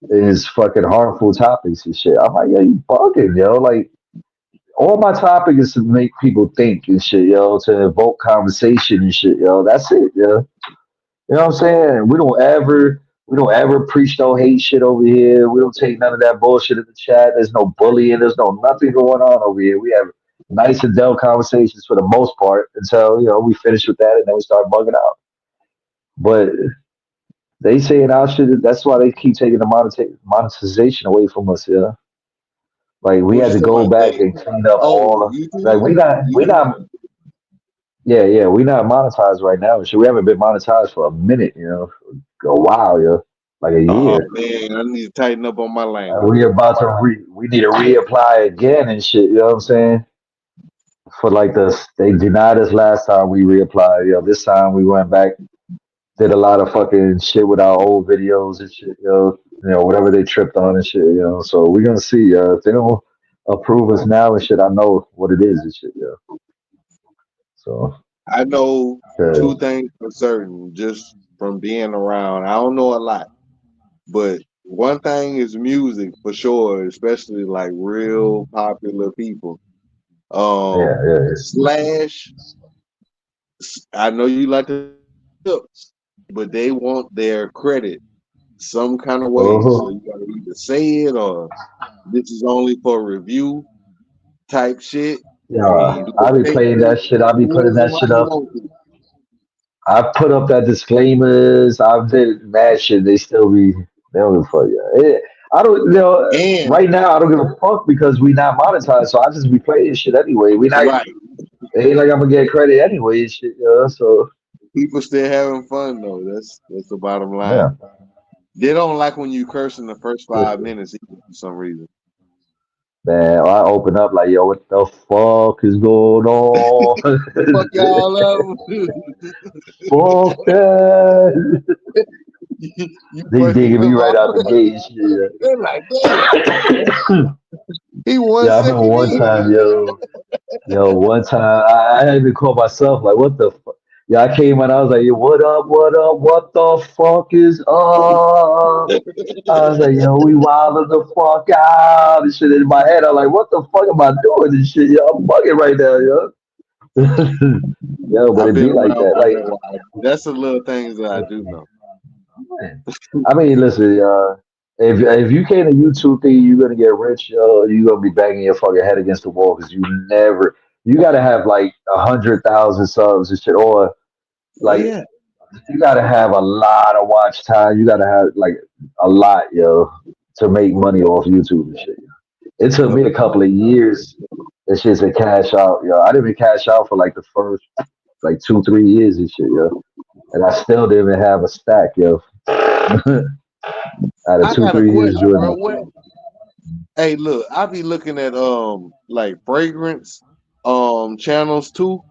is fucking harmful topics and shit. I'm like, yeah, you bugging, yo. Like, all my topic is to make people think and shit, yo, to evoke conversation and shit, yo. That's it, yo. You know what I'm saying? We don't ever preach no hate shit over here. We don't take none of that bullshit in the chat. There's no bullying. There's no nothing going on over here. We have nice adult conversations for the most part until we finish with that and then we start bugging out. But they saying our shit. That's why they keep taking the monetization away from us. Yeah, like we What had you to talking go about? back and clean up all. Like YouTube? we not. Yeah, we not monetized right now. So we haven't been monetized for a minute, a while, like a Oh year. man, I need to tighten up on my And language. we about to we need to reapply again and shit. You know what I'm saying? For like they denied us last time we reapplied. This time we went back, did a lot of fucking shit with our old videos and shit. Whatever they tripped on and shit. So we're gonna see. If they don't approve us now and shit, I know what it is and shit. So. I know uh, two things for certain just from being around. I don't know a lot, but one thing is music for sure, especially like real popular people. Yeah. Slash, I know you like the tips, but they want their credit some kind of way. So Uh-huh. you gotta either say it or this is only for review type shit. I Yeah, mean, I be take playing that shit. I be putting whoever that how shit you up. want to. I put up that disclaimers. I've did mad shit. They don't give a fuck. Yeah. I don't, And right now I don't give a fuck because we not monetized. So I just be playing shit anyway. We not, right. it ain't like I'm gonna get credit anyway and shit. So People still having fun though. That's the bottom yeah, line. They don't like when you curse in the first 5 minutes either, for some reason. Man, I open up like, yo, what the fuck is going on? Fuck y'all up. Fuck that. You They fucking digging me them right off. out the gate and shit. They're like, damn. He Yeah, I remember one 160. time, one time I even called myself like, what the fuck? Yeah, I came out, I was like, yo, what up, what the fuck is up? I was like, yo, we wilding the fuck out and shit in my head. I'm like, what the fuck am I doing this shit? Yo, I'm bugging right now, yo. Yo, but I've it been be like around that. for a Like, little while. That's the little things that I do know. I mean, listen, if you can't a YouTube thing, you're gonna get rich, yo. You're gonna be banging your fucking head against the wall because you gotta have like 100,000 subs and shit, or Oh like yeah. you gotta have a lot of watch time. You gotta have like a lot, yo, to make money off YouTube and shit. It took me a couple of years. That shit to cash out, yo. I didn't even cash out for like the first like 2, 3 years and shit, yo. And I still didn't even have a stack, yo. Out of I two, got a 3 years question, doing bro. that What? shit. Hey, look, I be looking at like fragrance channels too,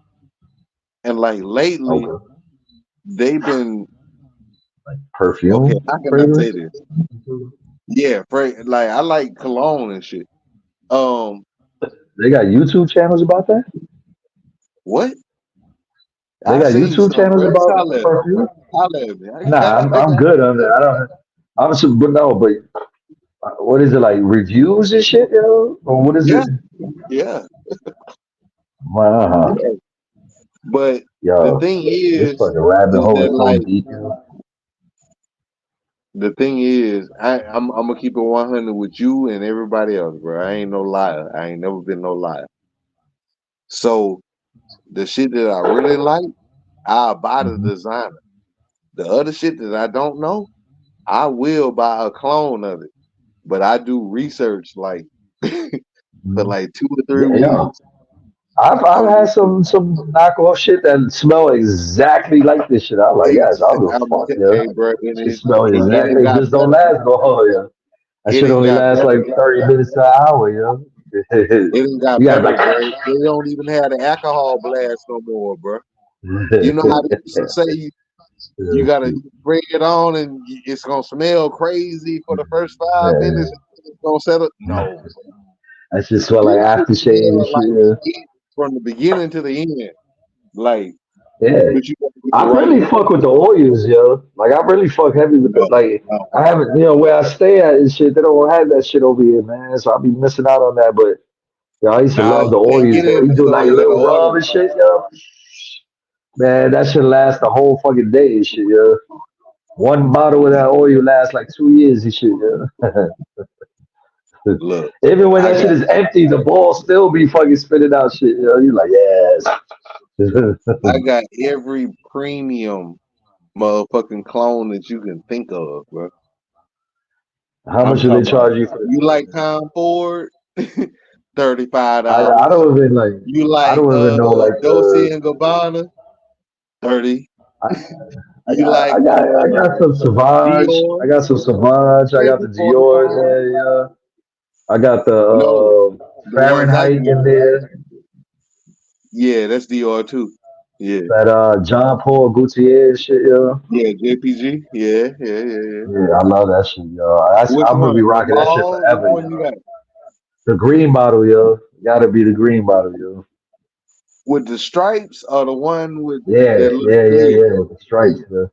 and like lately Okay. they've been okay. Perfume How can I say fragrance? this? Yeah, like I like cologne and shit. Um, They got YouTube channels about that? what? They I got seen YouTube some, channels bro. about Holla at me. perfume? Holla at me. Nah, I I'm got good on that. I don't. But no, but what is it like reviews and shit, yo? Or what is yeah, it? yeah, Wow, yeah. But the yo, thing this fucking rabbit is hole that is so like deep, yo. the thing is, I'm gonna keep it 100 with you and everybody else, bro. I ain't no liar. I ain't never been no liar. So the shit that I really like, I'll buy the Mhm. designer. The other shit that I don't know, I will buy a clone of it. But I do research like for like 2 or 3 Yeah, yo. weeks. I've I'm had some knockoff shit that smell exactly like this shit. I'm like, yes, I don't give a fuck, yo. hey, bro, Shit smell it ain't exactly. It got just don't better. last long, yo. That It shit ain't only got lasts like better. 30 minutes to an hour, yo. It ain't got You gotta better, like, bro. They don't even have the alcohol blast no more, bro. You know how they used to say you gotta spray it on and it's gonna smell crazy for the first 5 minutes. It's gonna settle. No, that shit smell like this shit aftershave and smell shit, like yeah. it from the beginning to the end. Like, Yeah. but you gotta get the I right really fuck with the oils, yo. Like I really fuck heavy with the like. I haven't, where I stay at and shit. They don't have that shit over here, man. So I'll be missing out on that. But yo, I used to Nah, love you the can't oils, get it yo. in You the do store. like a You gotta little order rub it. and shit, yo. Man, that should last the whole fucking day and shit, yo. One bottle of that oil lasts like 2 years and shit, yo. Look, Even when I that shit got is empty, the ball still be fucking spitting out shit, yo. You like, yes. I got every premium motherfucking clone that you can think of, bro. How I'm much do talking they about charge you for you like the Tom Ford, $35. I don't even like. You I like don't even know like Dolce and Gabbana, 30. I, You like I got some Sauvage. I Dior, got some Sauvage. I got the maybe Dior in 45. there. Yeah. I got the No, the ones I Fahrenheit in use, there. yeah, that's Dior too. Yeah. That John Paul Gaultier shit. Yeah. Yeah, JPG. Yeah. Yeah, I love that shit, yo. Which I'm gonna one? be The rocking that shit mall? Which forever, one you yo. got? The green bottle, yo. Gotta be the green bottle, yo. With the stripes or the one with Yeah, that look clear? With the stripes, yo.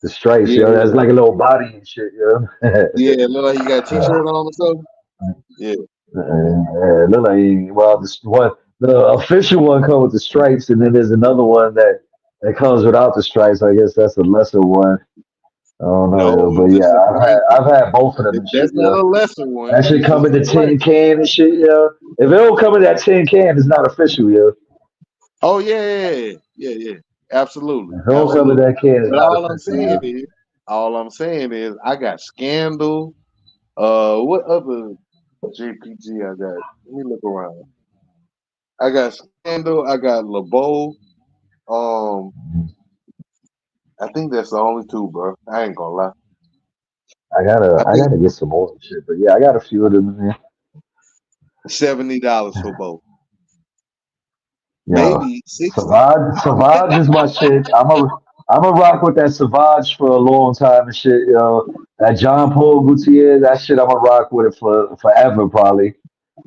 The stripes, Yeah, yo. That's like a little body and shit, yo. yeah. It look like you got a t-shirt on or something. Yeah. Look like this one, the official one comes with the stripes, and then there's another one that comes without the stripes. I guess that's the lesser one. I don't know, yo, No, but yeah, this is blanket. I've had both of them and shit, That's not yo. a lesser one. That shit come This in is the a tin blanket. can and shit, yo. If it don't come in that tin can, it's not official, yo. Oh yeah. Absolutely, If it don't come in absolutely. that can, it's But not official, yo. all I'm saying is, I got Scandal. What other JPG I got? Let me look around. I got Scandal. I got LeBeau. Um, I think that's the only two, bro. I ain't gonna lie. I I think gotta get some more shit. But yeah, I got a few of them in there. $70 for both. Yo, Maybe 60. Savage is my shit. I'm a rock with that Savage for a long time and shit. Yo, that John Paul Gutierrez, that shit I'm a rock with it for forever probably.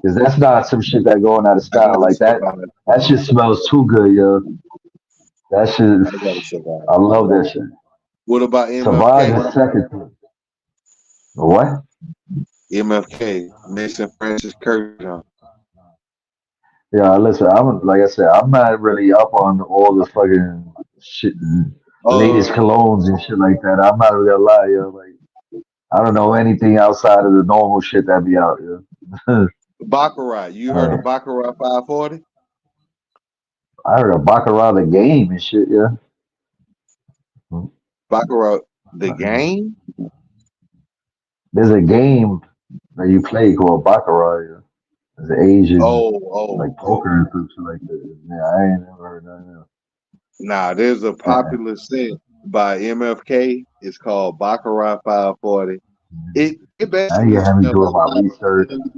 Cause that's not some shit that going out of I style gotta like that. survive. That shit smells too good, yo. That shit, I gotta survive. I love that shit. What about Savage MFK? is second. What? MFK, Mason Francis Kirkland. Yeah, listen, I'm like I said, I'm not really up on all the fucking shit, latest Uh, colognes and shit like that. I'm not really gonna lie, yo. Like, I don't know anything outside of the normal shit that be out, yo. Baccarat. You heard of Uh, Baccarat 540? I heard of Baccarat the game and shit, yeah. Baccarat, the game? There's a game that you play called Baccarat, yeah. It's an Asian, like Oh. poker and some shit like that. Yeah, I ain't never heard of Nah, there's a that. popular set by MFK. It's called Baccarat 540. It Now you basically have me smells doing like my cotton research. candy.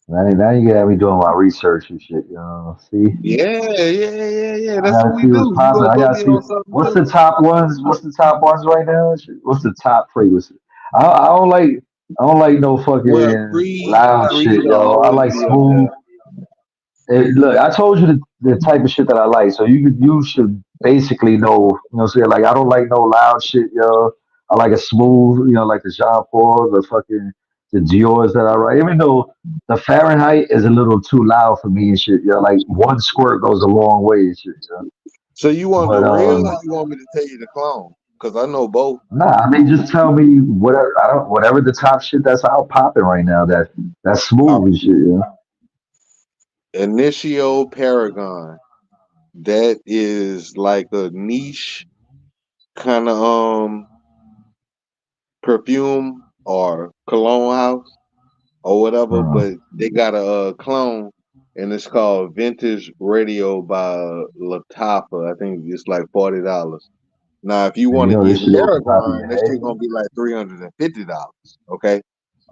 Now you have me doing my research and shit, you know. See? Yeah. I That's what gotta we see what's do. You popping. gonna I put gotta me see on something what's the new. top ones. What's the top ones right now? What's the top fragrances? I don't like no Well, fucking Creed, loud Creed shit, will yo. I always like be up smooth. there. Look, I told you the type of shit that I like, so you should basically know. You know, what I'm saying, like I don't like no loud shit, yo. I like a smooth, you know, like the Jean Paul, the Dior's that I write. Even though the Fahrenheit is a little too loud for me and shit, yo. Like one squirt goes a long way and shit, yo. So you want the But real or you want me to tell you the clone? Because I know both. nah, I mean just tell me whatever I don't whatever the top shit that's out popping right now that's All smooth and shit, yo. right. Initio Paragon. That is like a niche kind of perfume or cologne house or whatever, but they got a clone and it's called Vintage Radio by Latafa. I think it's like $40. Now, if you And want you to know this get shit off the top of Paragon, your that shit head. gonna be like $350. Okay.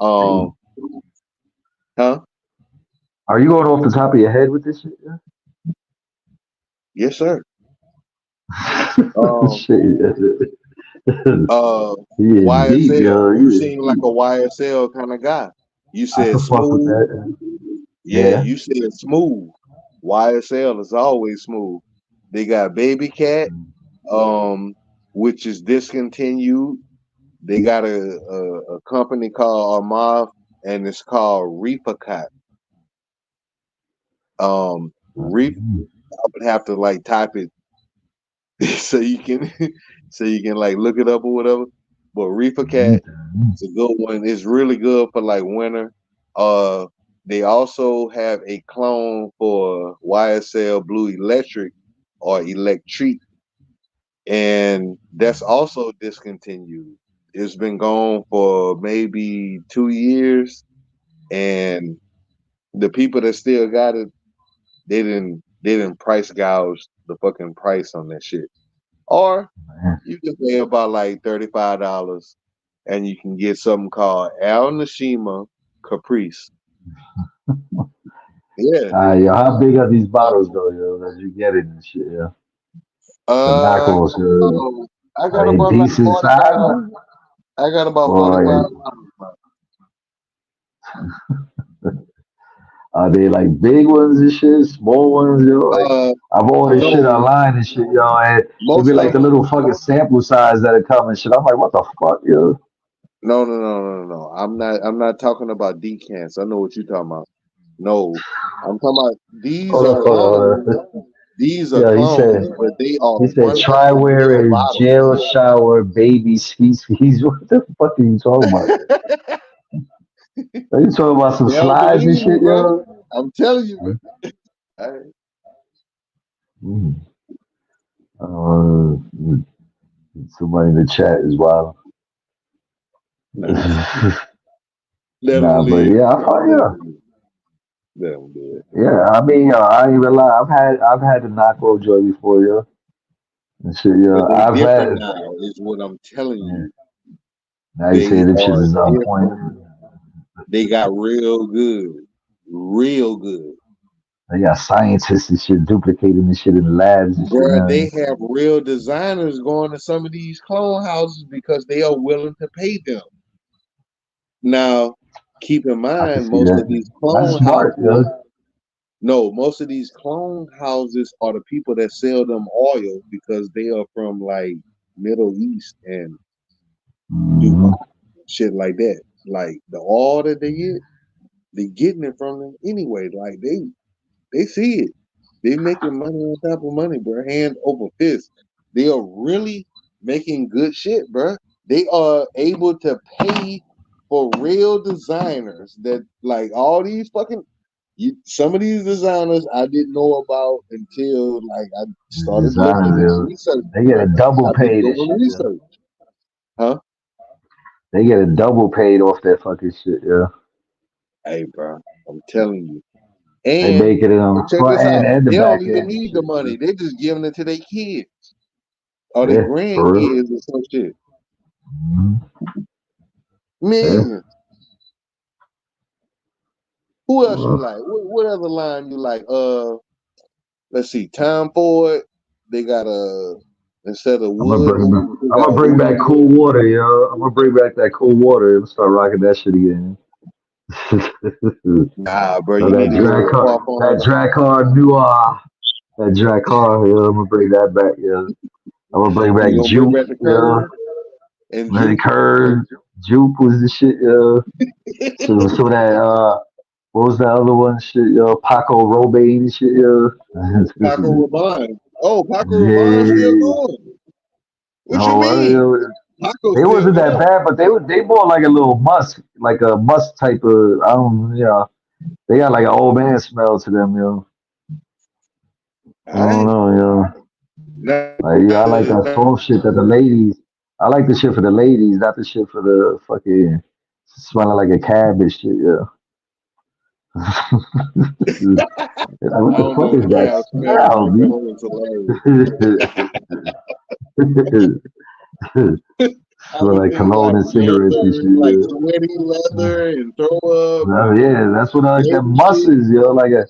Um, huh? Are you going off the top of your head with this shit? Yeah? Yes, sir. Um, Shit. Yeah, deep, YSL. yo. You seem like a YSL kind of guy. You I said can fuck with smooth. that. Yeah, Yeah. you said smooth. YSL is always smooth. They got Baby Cat, which is discontinued. They got a company called Armaf, and it's called Reefer Cat. Reef. I would have to like type it so you can like look it up or whatever. But Reefer Cat is a good one. It's really good for like winter. Uh, they also have a clone for YSL Blue Electric or Electric, and that's also discontinued. It's been gone for maybe 2 years, and the people that still got it, they didn't price gouge the fucking price on that shit. Or you can pay about like $35 and you can get something called Al Nashima Caprice. Yeah. Yo, how big are these bottles though, yo, that you get it and shit, yeah? The Uh, knockoffs, I are got they about like decent 45. size? I got about Or 45. are they like big ones and shit, small ones, yo? Like I've ordered shit No, online and shit, yo, and it be most like of the them. little fucking sample size that it come and shit. I'm like, what the fuck, yo? No. I'm not talking about decants. I know what you're talking about. No, I'm talking about Hold up, hold on, hold on. these are Yeah, clones, but they are he said, try 100 ml wearing bottles. gel shower baby skis. What the fuck are you talking about? Are you talking about some They don't slides and believe me, shit, bro. yo? I'm telling you, bro. All Mm. Uh, somebody in the chat is wild. right. Let them Nah, but live, yeah, I bro. thought, yeah. Let them live. Yeah, I mean, I ain't even lie. I've had the knockoff joy before, yo. And shit, But yo. they I've different had, now, is what I'm telling yeah. you. Now you say They them shits are is on point. different. They got real good, real good. They got scientists and shit duplicating this shit in labs and shit Bruh, now. they have real designers going to some of these clone houses because they are willing to pay them. Now, keep in I can mind, see most that. of these That's clone smart, yo. houses, no, most of these clone houses are the people that sell them oil because they are from like Middle East and Dubai, shit like that. Like the oil that they getting it from them anyway. Like they see it. They making money on top of money, bro. Hand over fist. They are really making good shit, bro. They are able to pay for real designers that like all these fucking some of these designers I didn't know about until like I started looking Designers, and yo. researching. They get a double I've been paid and doing shit, yo. research. Huh? They get a double paid off that fucking shit, yo. Hey, bro, I'm telling you. They And making it on the check front this end out. and the They back don't even end and need the shit, yo. money. They just giving it to their kids or their Yeah, for real. grandkids or some shit. Yeah. Millions. Who else you like? What other line you like? Let's see. Tom Ford. They got a instead of wood, they I'm got gonna bring back aluminum. cool water, yo. I'm gonna bring back that cool water and start rocking that shit again. Nah, bro, So you need to go with that Farfon. Dracar Noir, that Dracar, yo. I'm gonna bring that back, yo. I'm gonna bring back You gonna bring Juke, back the yo. curve and Like juke? Curve, Juke was the shit, yo. So that what was the other one? Shit, yo, Paco Robaine and shit, yo. Paco Rabanne. Oh, Paco Rabanne still Yeah. going. What you No, mean? Paco's they still wasn't that going. bad, but they more like a little musk, like a musk type of. I don't, you know, they got like an old man smell to them, yo. I All don't right. know, yo. Like, yeah, I like that soft shit that the ladies. I like the shit for the ladies, not the shit for the fucking smelling like a cabbage shit, yeah. Like, what I the don't fuck know is the that cow smell, but smell, the dude? cone is hilarious. I Smell be like thinking cologne like and cigarettes and leather, shit, like yeah. sweaty leather and throw up Oh, and yeah, that's what I like. That baby shit. muscles, yo, like a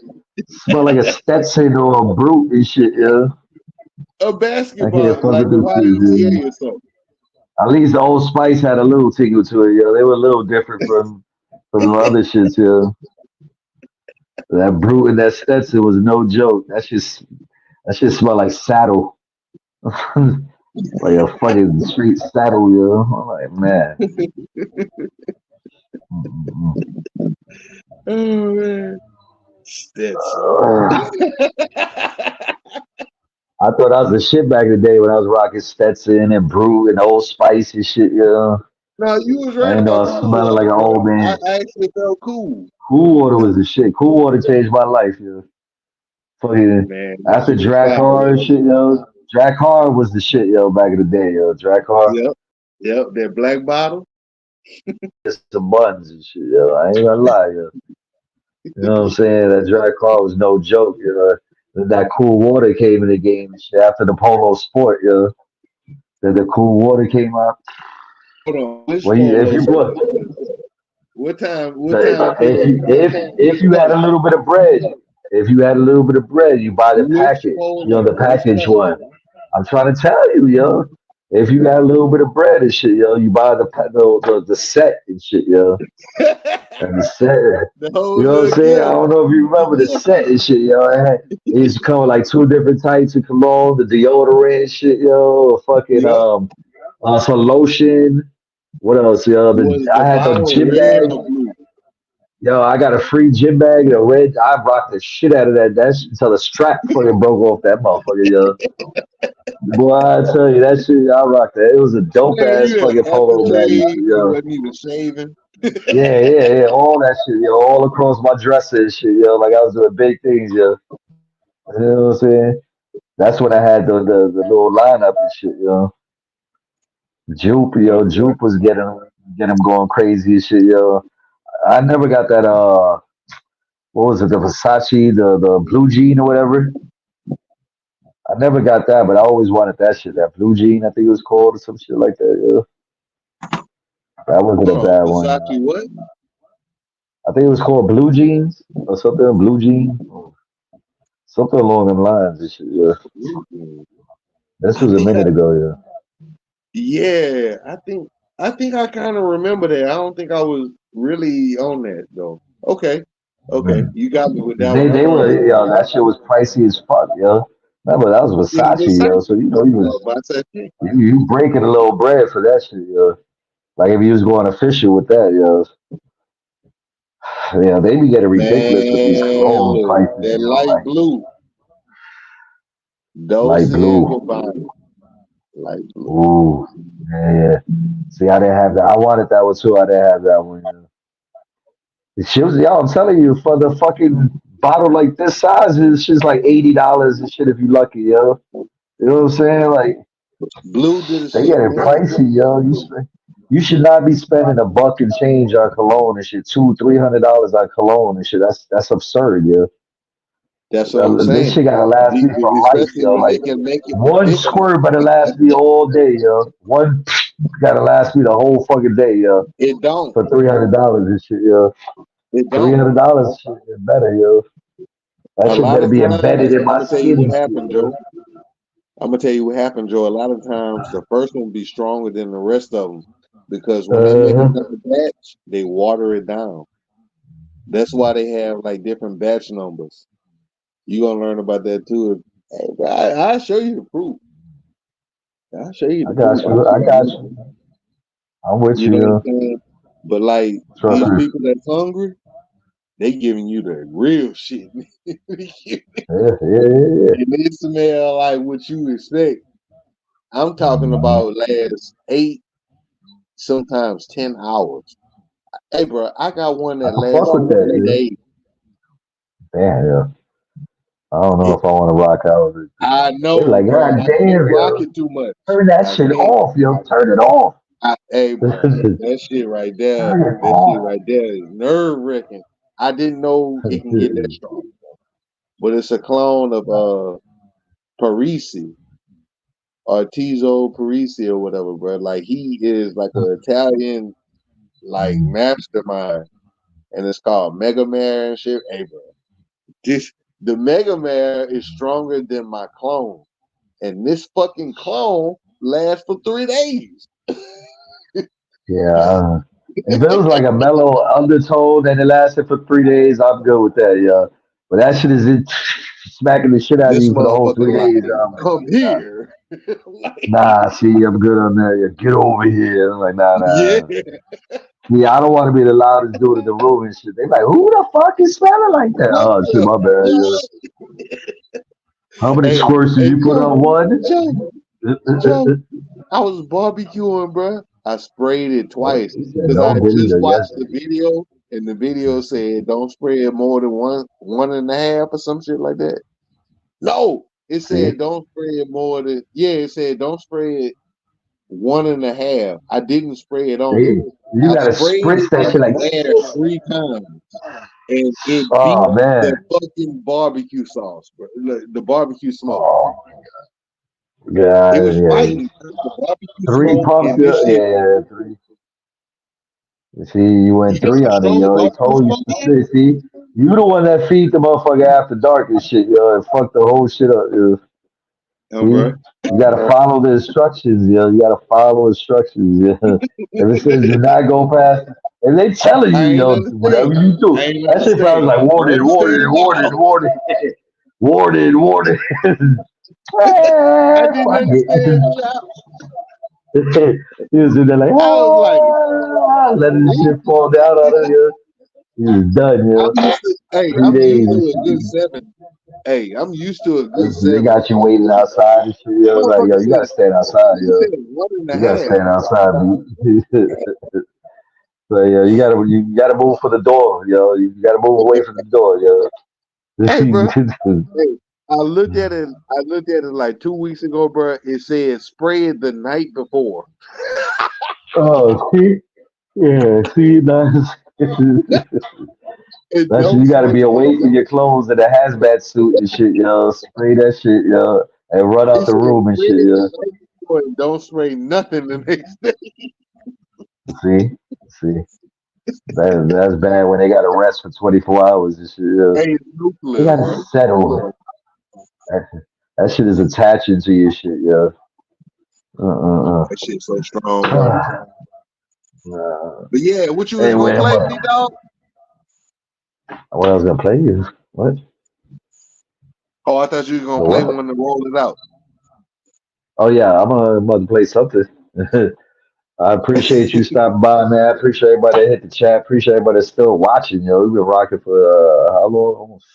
smell like a Stetson or a brute and shit, yeah. A I can't basketball, fuck like with a them shit, yeah. YMCA or something. At least the Old Spice had a little tingle to it, yo. They were a little different from the other shits, yo. That brute and that Stetson was no joke. That shit smell like saddle, like a fucking street saddle, yo. I'm like, man. Mm-mm. Oh man, Stetson. I thought I was the shit back in the day when I was rocking Stetson and Brew and Old Spice and shit, yo. No, you was I right didn't know I about was cool smelling like water, an bro. old man. I actually felt cool. Cool water was the shit. Cool water changed my life, yo. Fucking Man, that after shit was fire, Dracar and yo. shit, yo. Dracar was the shit, yo, back in the day, yo. Dracar, Yep, yep. That black bottle. just some buns and shit, yo. I ain't gonna lie, yo. You know what I'm saying? That Dracar was no joke, you know. Then that cool water came in the game and shit after the polo sport, yo. Then the cool water came out. Hold on, which Well, if polo you sport? bought What time? What time period? if you had a little bit of bread, if you had a little bit of bread, you buy the Which package, you know, polo? the Which package one. polo? I'm trying to tell you, yo. If you got a little bit of bread and shit, yo, you buy the set and shit, yo. And the set, The whole you know what I'm little saying? I gift. don't know if you remember the set and shit, yo. It used to come with like two different types of cologne, the deodorant and shit, yo, fucking Yep. some lotion. What else, yo? Was I the had the bottle gym red bag. or blue? Yo, I got a free gym bag, a red. I rocked the shit out of that. That's until the strap fucking broke off that motherfucker, yo. Boy, I tell you, that shit, I rocked that. It was a dope Man, ass you didn't fucking have to polo bag, and shave. shit, You yo. wasn't even shaving. Yeah, all that shit, yo, all across my dresser and shit, yo. Like I was doing big things, yo. You know what I'm saying? That's when I had the little lineup and shit, yo. No, bro. Jupe was getting him going crazy and shit, yo. I never got that what was it, the Versace, the blue jean or whatever. I never got that, but I always wanted that shit. That blue jean, I think it was called or some shit like that. That wasn't a bad one. Versace what? I think it was called Blue Jeans or something. Blue Jeans, something along them lines. And shit, yeah. This I was a think minute ago. yeah, I think I kind of remember that. I don't think I was really on that though. Okay. Yeah. Okay. You got me with that They one. I'm they gonna were yo. That shit was pricey as fuck, yo. Remember that was yeah, Versace, yo. So you know Versace. you breaking a little bread for that shit, yo. Like if you was going official with that, yo. Yeah, they be getting ridiculous with these Man, cologne look, prices, that yo. light Like blue. light Dolce and blue. Gabbana. Light blue. Ooh, yeah. See, I didn't have that. I wanted that one too. I didn't have that one. Yo. The shit was, yo, I'm telling you, for the fucking bottle like this size, it's just like $80 and shit if you lucky, yo. You know what I'm saying? Like Blue did the they shit get for it me. pricey, yo. You should not be spending a buck and change on cologne and shit. $200-300 on cologne and shit. That's absurd, yo. That's what I'm This saying. shit gotta last me for life, Especially yo. when they Like can make it one ridiculous. squirt better last me all day, yo. One gotta last me the whole fucking day, yo. It don't. For $300 and shit, yo. It Three don't. hundred dollars shit is better, yo. That A shit lot better of be times, embedded in I'm my gonna tell you skin what and shit, happened, yo. Joe. I'm gonna tell you what happened, Joe. A lot of times, the first one be stronger than the rest of them because when they make Uh-huh. another batch, they water it down. That's why they have like different batch numbers. You gonna learn about that too. Hey, bro, I'll show you the proof. I'll show you I the got proof. you. I got you. I'm with You you, know what I'm yo. saying? But like Trust these me. people that's hungry, they giving you the real shit. Yeah, yeah, yeah, yeah. And it smell like what you expect. I'm talking about last 8, sometimes 10 hours. Hey, bro, I got one I that can fuck with lasted that, 3 days. yeah. Damn, yo. I don't know It, if I want to rock out with it. I They know, like, bro. God I can't damn, rock yo. it too much. Turn that I shit can't. off, yo. Turn it off. Hey, bro, Turn that shit right there, it that shit off. right there is nerve wracking. I didn't know it can get that strong, but it's a clone of Parisi, Artizo Parisi or whatever, bro. Like he is like an Italian like mastermind, and it's called Mega Mare and shit. Hey, bro, this the Mega Mare is stronger than my clone, and this fucking clone lasts for 3 days. Yeah. If it was like a mellow undertone and it lasted for 3 days, I'm good with that, yeah. But that shit is it smacking the shit out of This you for the whole motherfucker 3 days. like, I'm like, come nah. here. Like, Nah, see, I'm good on that. Yeah, get over here. I'm like, nah, yeah. nah. Yeah, I don't want to be the loudest dude in the room and shit. They like, who the fuck is smelling like that? What Oh shit, the my bad. Yeah. How many Hey, squirts did hey, you put Joe, on one? Joe, I was barbecuing, bro. I sprayed it twice He said, because I don't believe just it. Yes. watched the video, and the video said don't spray it more than one and a half or some shit like that. No, it See, said don't spray it more than it said don't spray it one and a half. I didn't spray it on. you I gotta sprayed spritz it that in shit like. the air 3 times, and it beat Oh the man. fucking barbecue sauce, bro. The barbecue smoke. Oh It god, was yeah. fighting the barbecue Three smoke pumps, and yeah, this shit. yeah, three. You see, you You went know three how on it, strong the yo. He barbecue told you smoke is? specific. See, you the one that feed the motherfucker after dark and shit, yo, and fuck the whole shit up, yo. See, Bro. you gotta follow the instructions, yo. You gotta follow instructions, yo. If it says do not go past, and they telling you, I ain't yo, whatever understand. you do. I ain't That shit sounds understand. like I warning, warning, understand warning, now. warning, warning, warning. I Man, didn't fuck understand it. now. He was in there like, I was like, letting the see, shit fall down on him, yo. He was done, I'm yo. used to. Hey, Three I'm days used to and a good shit. 7. Hey, I'm used to a good They 7. got you waiting outside and shit, yo. Like, yo, Motherfucker you gotta said, stand outside, he yo. said one and a You gotta half. stand outside, B. So, yo, you gotta move for the door, yo. You gotta move away from the door, yo. Hey, bro. Hey, I looked at it like 2 weeks ago, bro. It said spray it the night before. Oh, see? Yeah, see, And that's don't you got to spray be it. away from your clothes in a hazmat suit and shit, yo. Spray that shit, yo, and run out It the said room and spray shit, it the yo. night before and don't spray nothing the next day. See, see, that's bad when they got to rest for 24 hours and shit. Yeah. Hey, They nuclear, got bro. to settle. That, that shit is attaching to your shit, yeah. That shit's so strong, bro. But yeah, what you was Hey, gonna wait, play me, dog? what I was gonna play you? What? Oh, I thought you was gonna The play what? one to roll it out. Oh yeah, I'm about to play something. I appreciate you stopping by, man. I appreciate everybody that hit the chat. Appreciate everybody that's still watching. We've been rocking for how long? Almost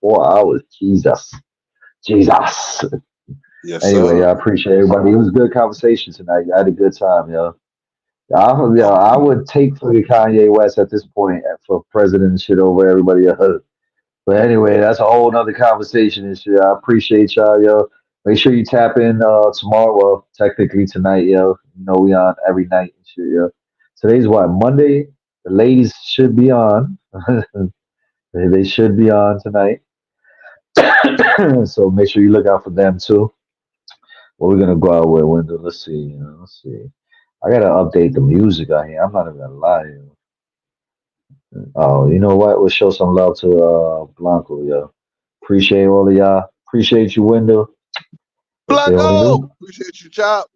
4 hours. Jesus. Yes, Anyway, sir. I appreciate everybody. It was a good conversation tonight. I had a good time, yo. I would take for Kanye West at this point for president and shit over everybody else. But anyway, that's a whole nother conversation and shit. I appreciate y'all, yo. Make sure you tap in tomorrow. Well, technically tonight, yo. We on every night and shit, yo. Today's what, Monday? The ladies should be on. They should be on tonight. So make sure you look out for them too. What we're gonna go out with, Wendell. Let's see, let's see. I gotta update the music out here. I'm not even gonna lie. Oh, you know what? We'll show some love to Blanco, yo. Appreciate all of y'all. Appreciate you, Wendell. What they want to Blanco, do? appreciate you, Chop.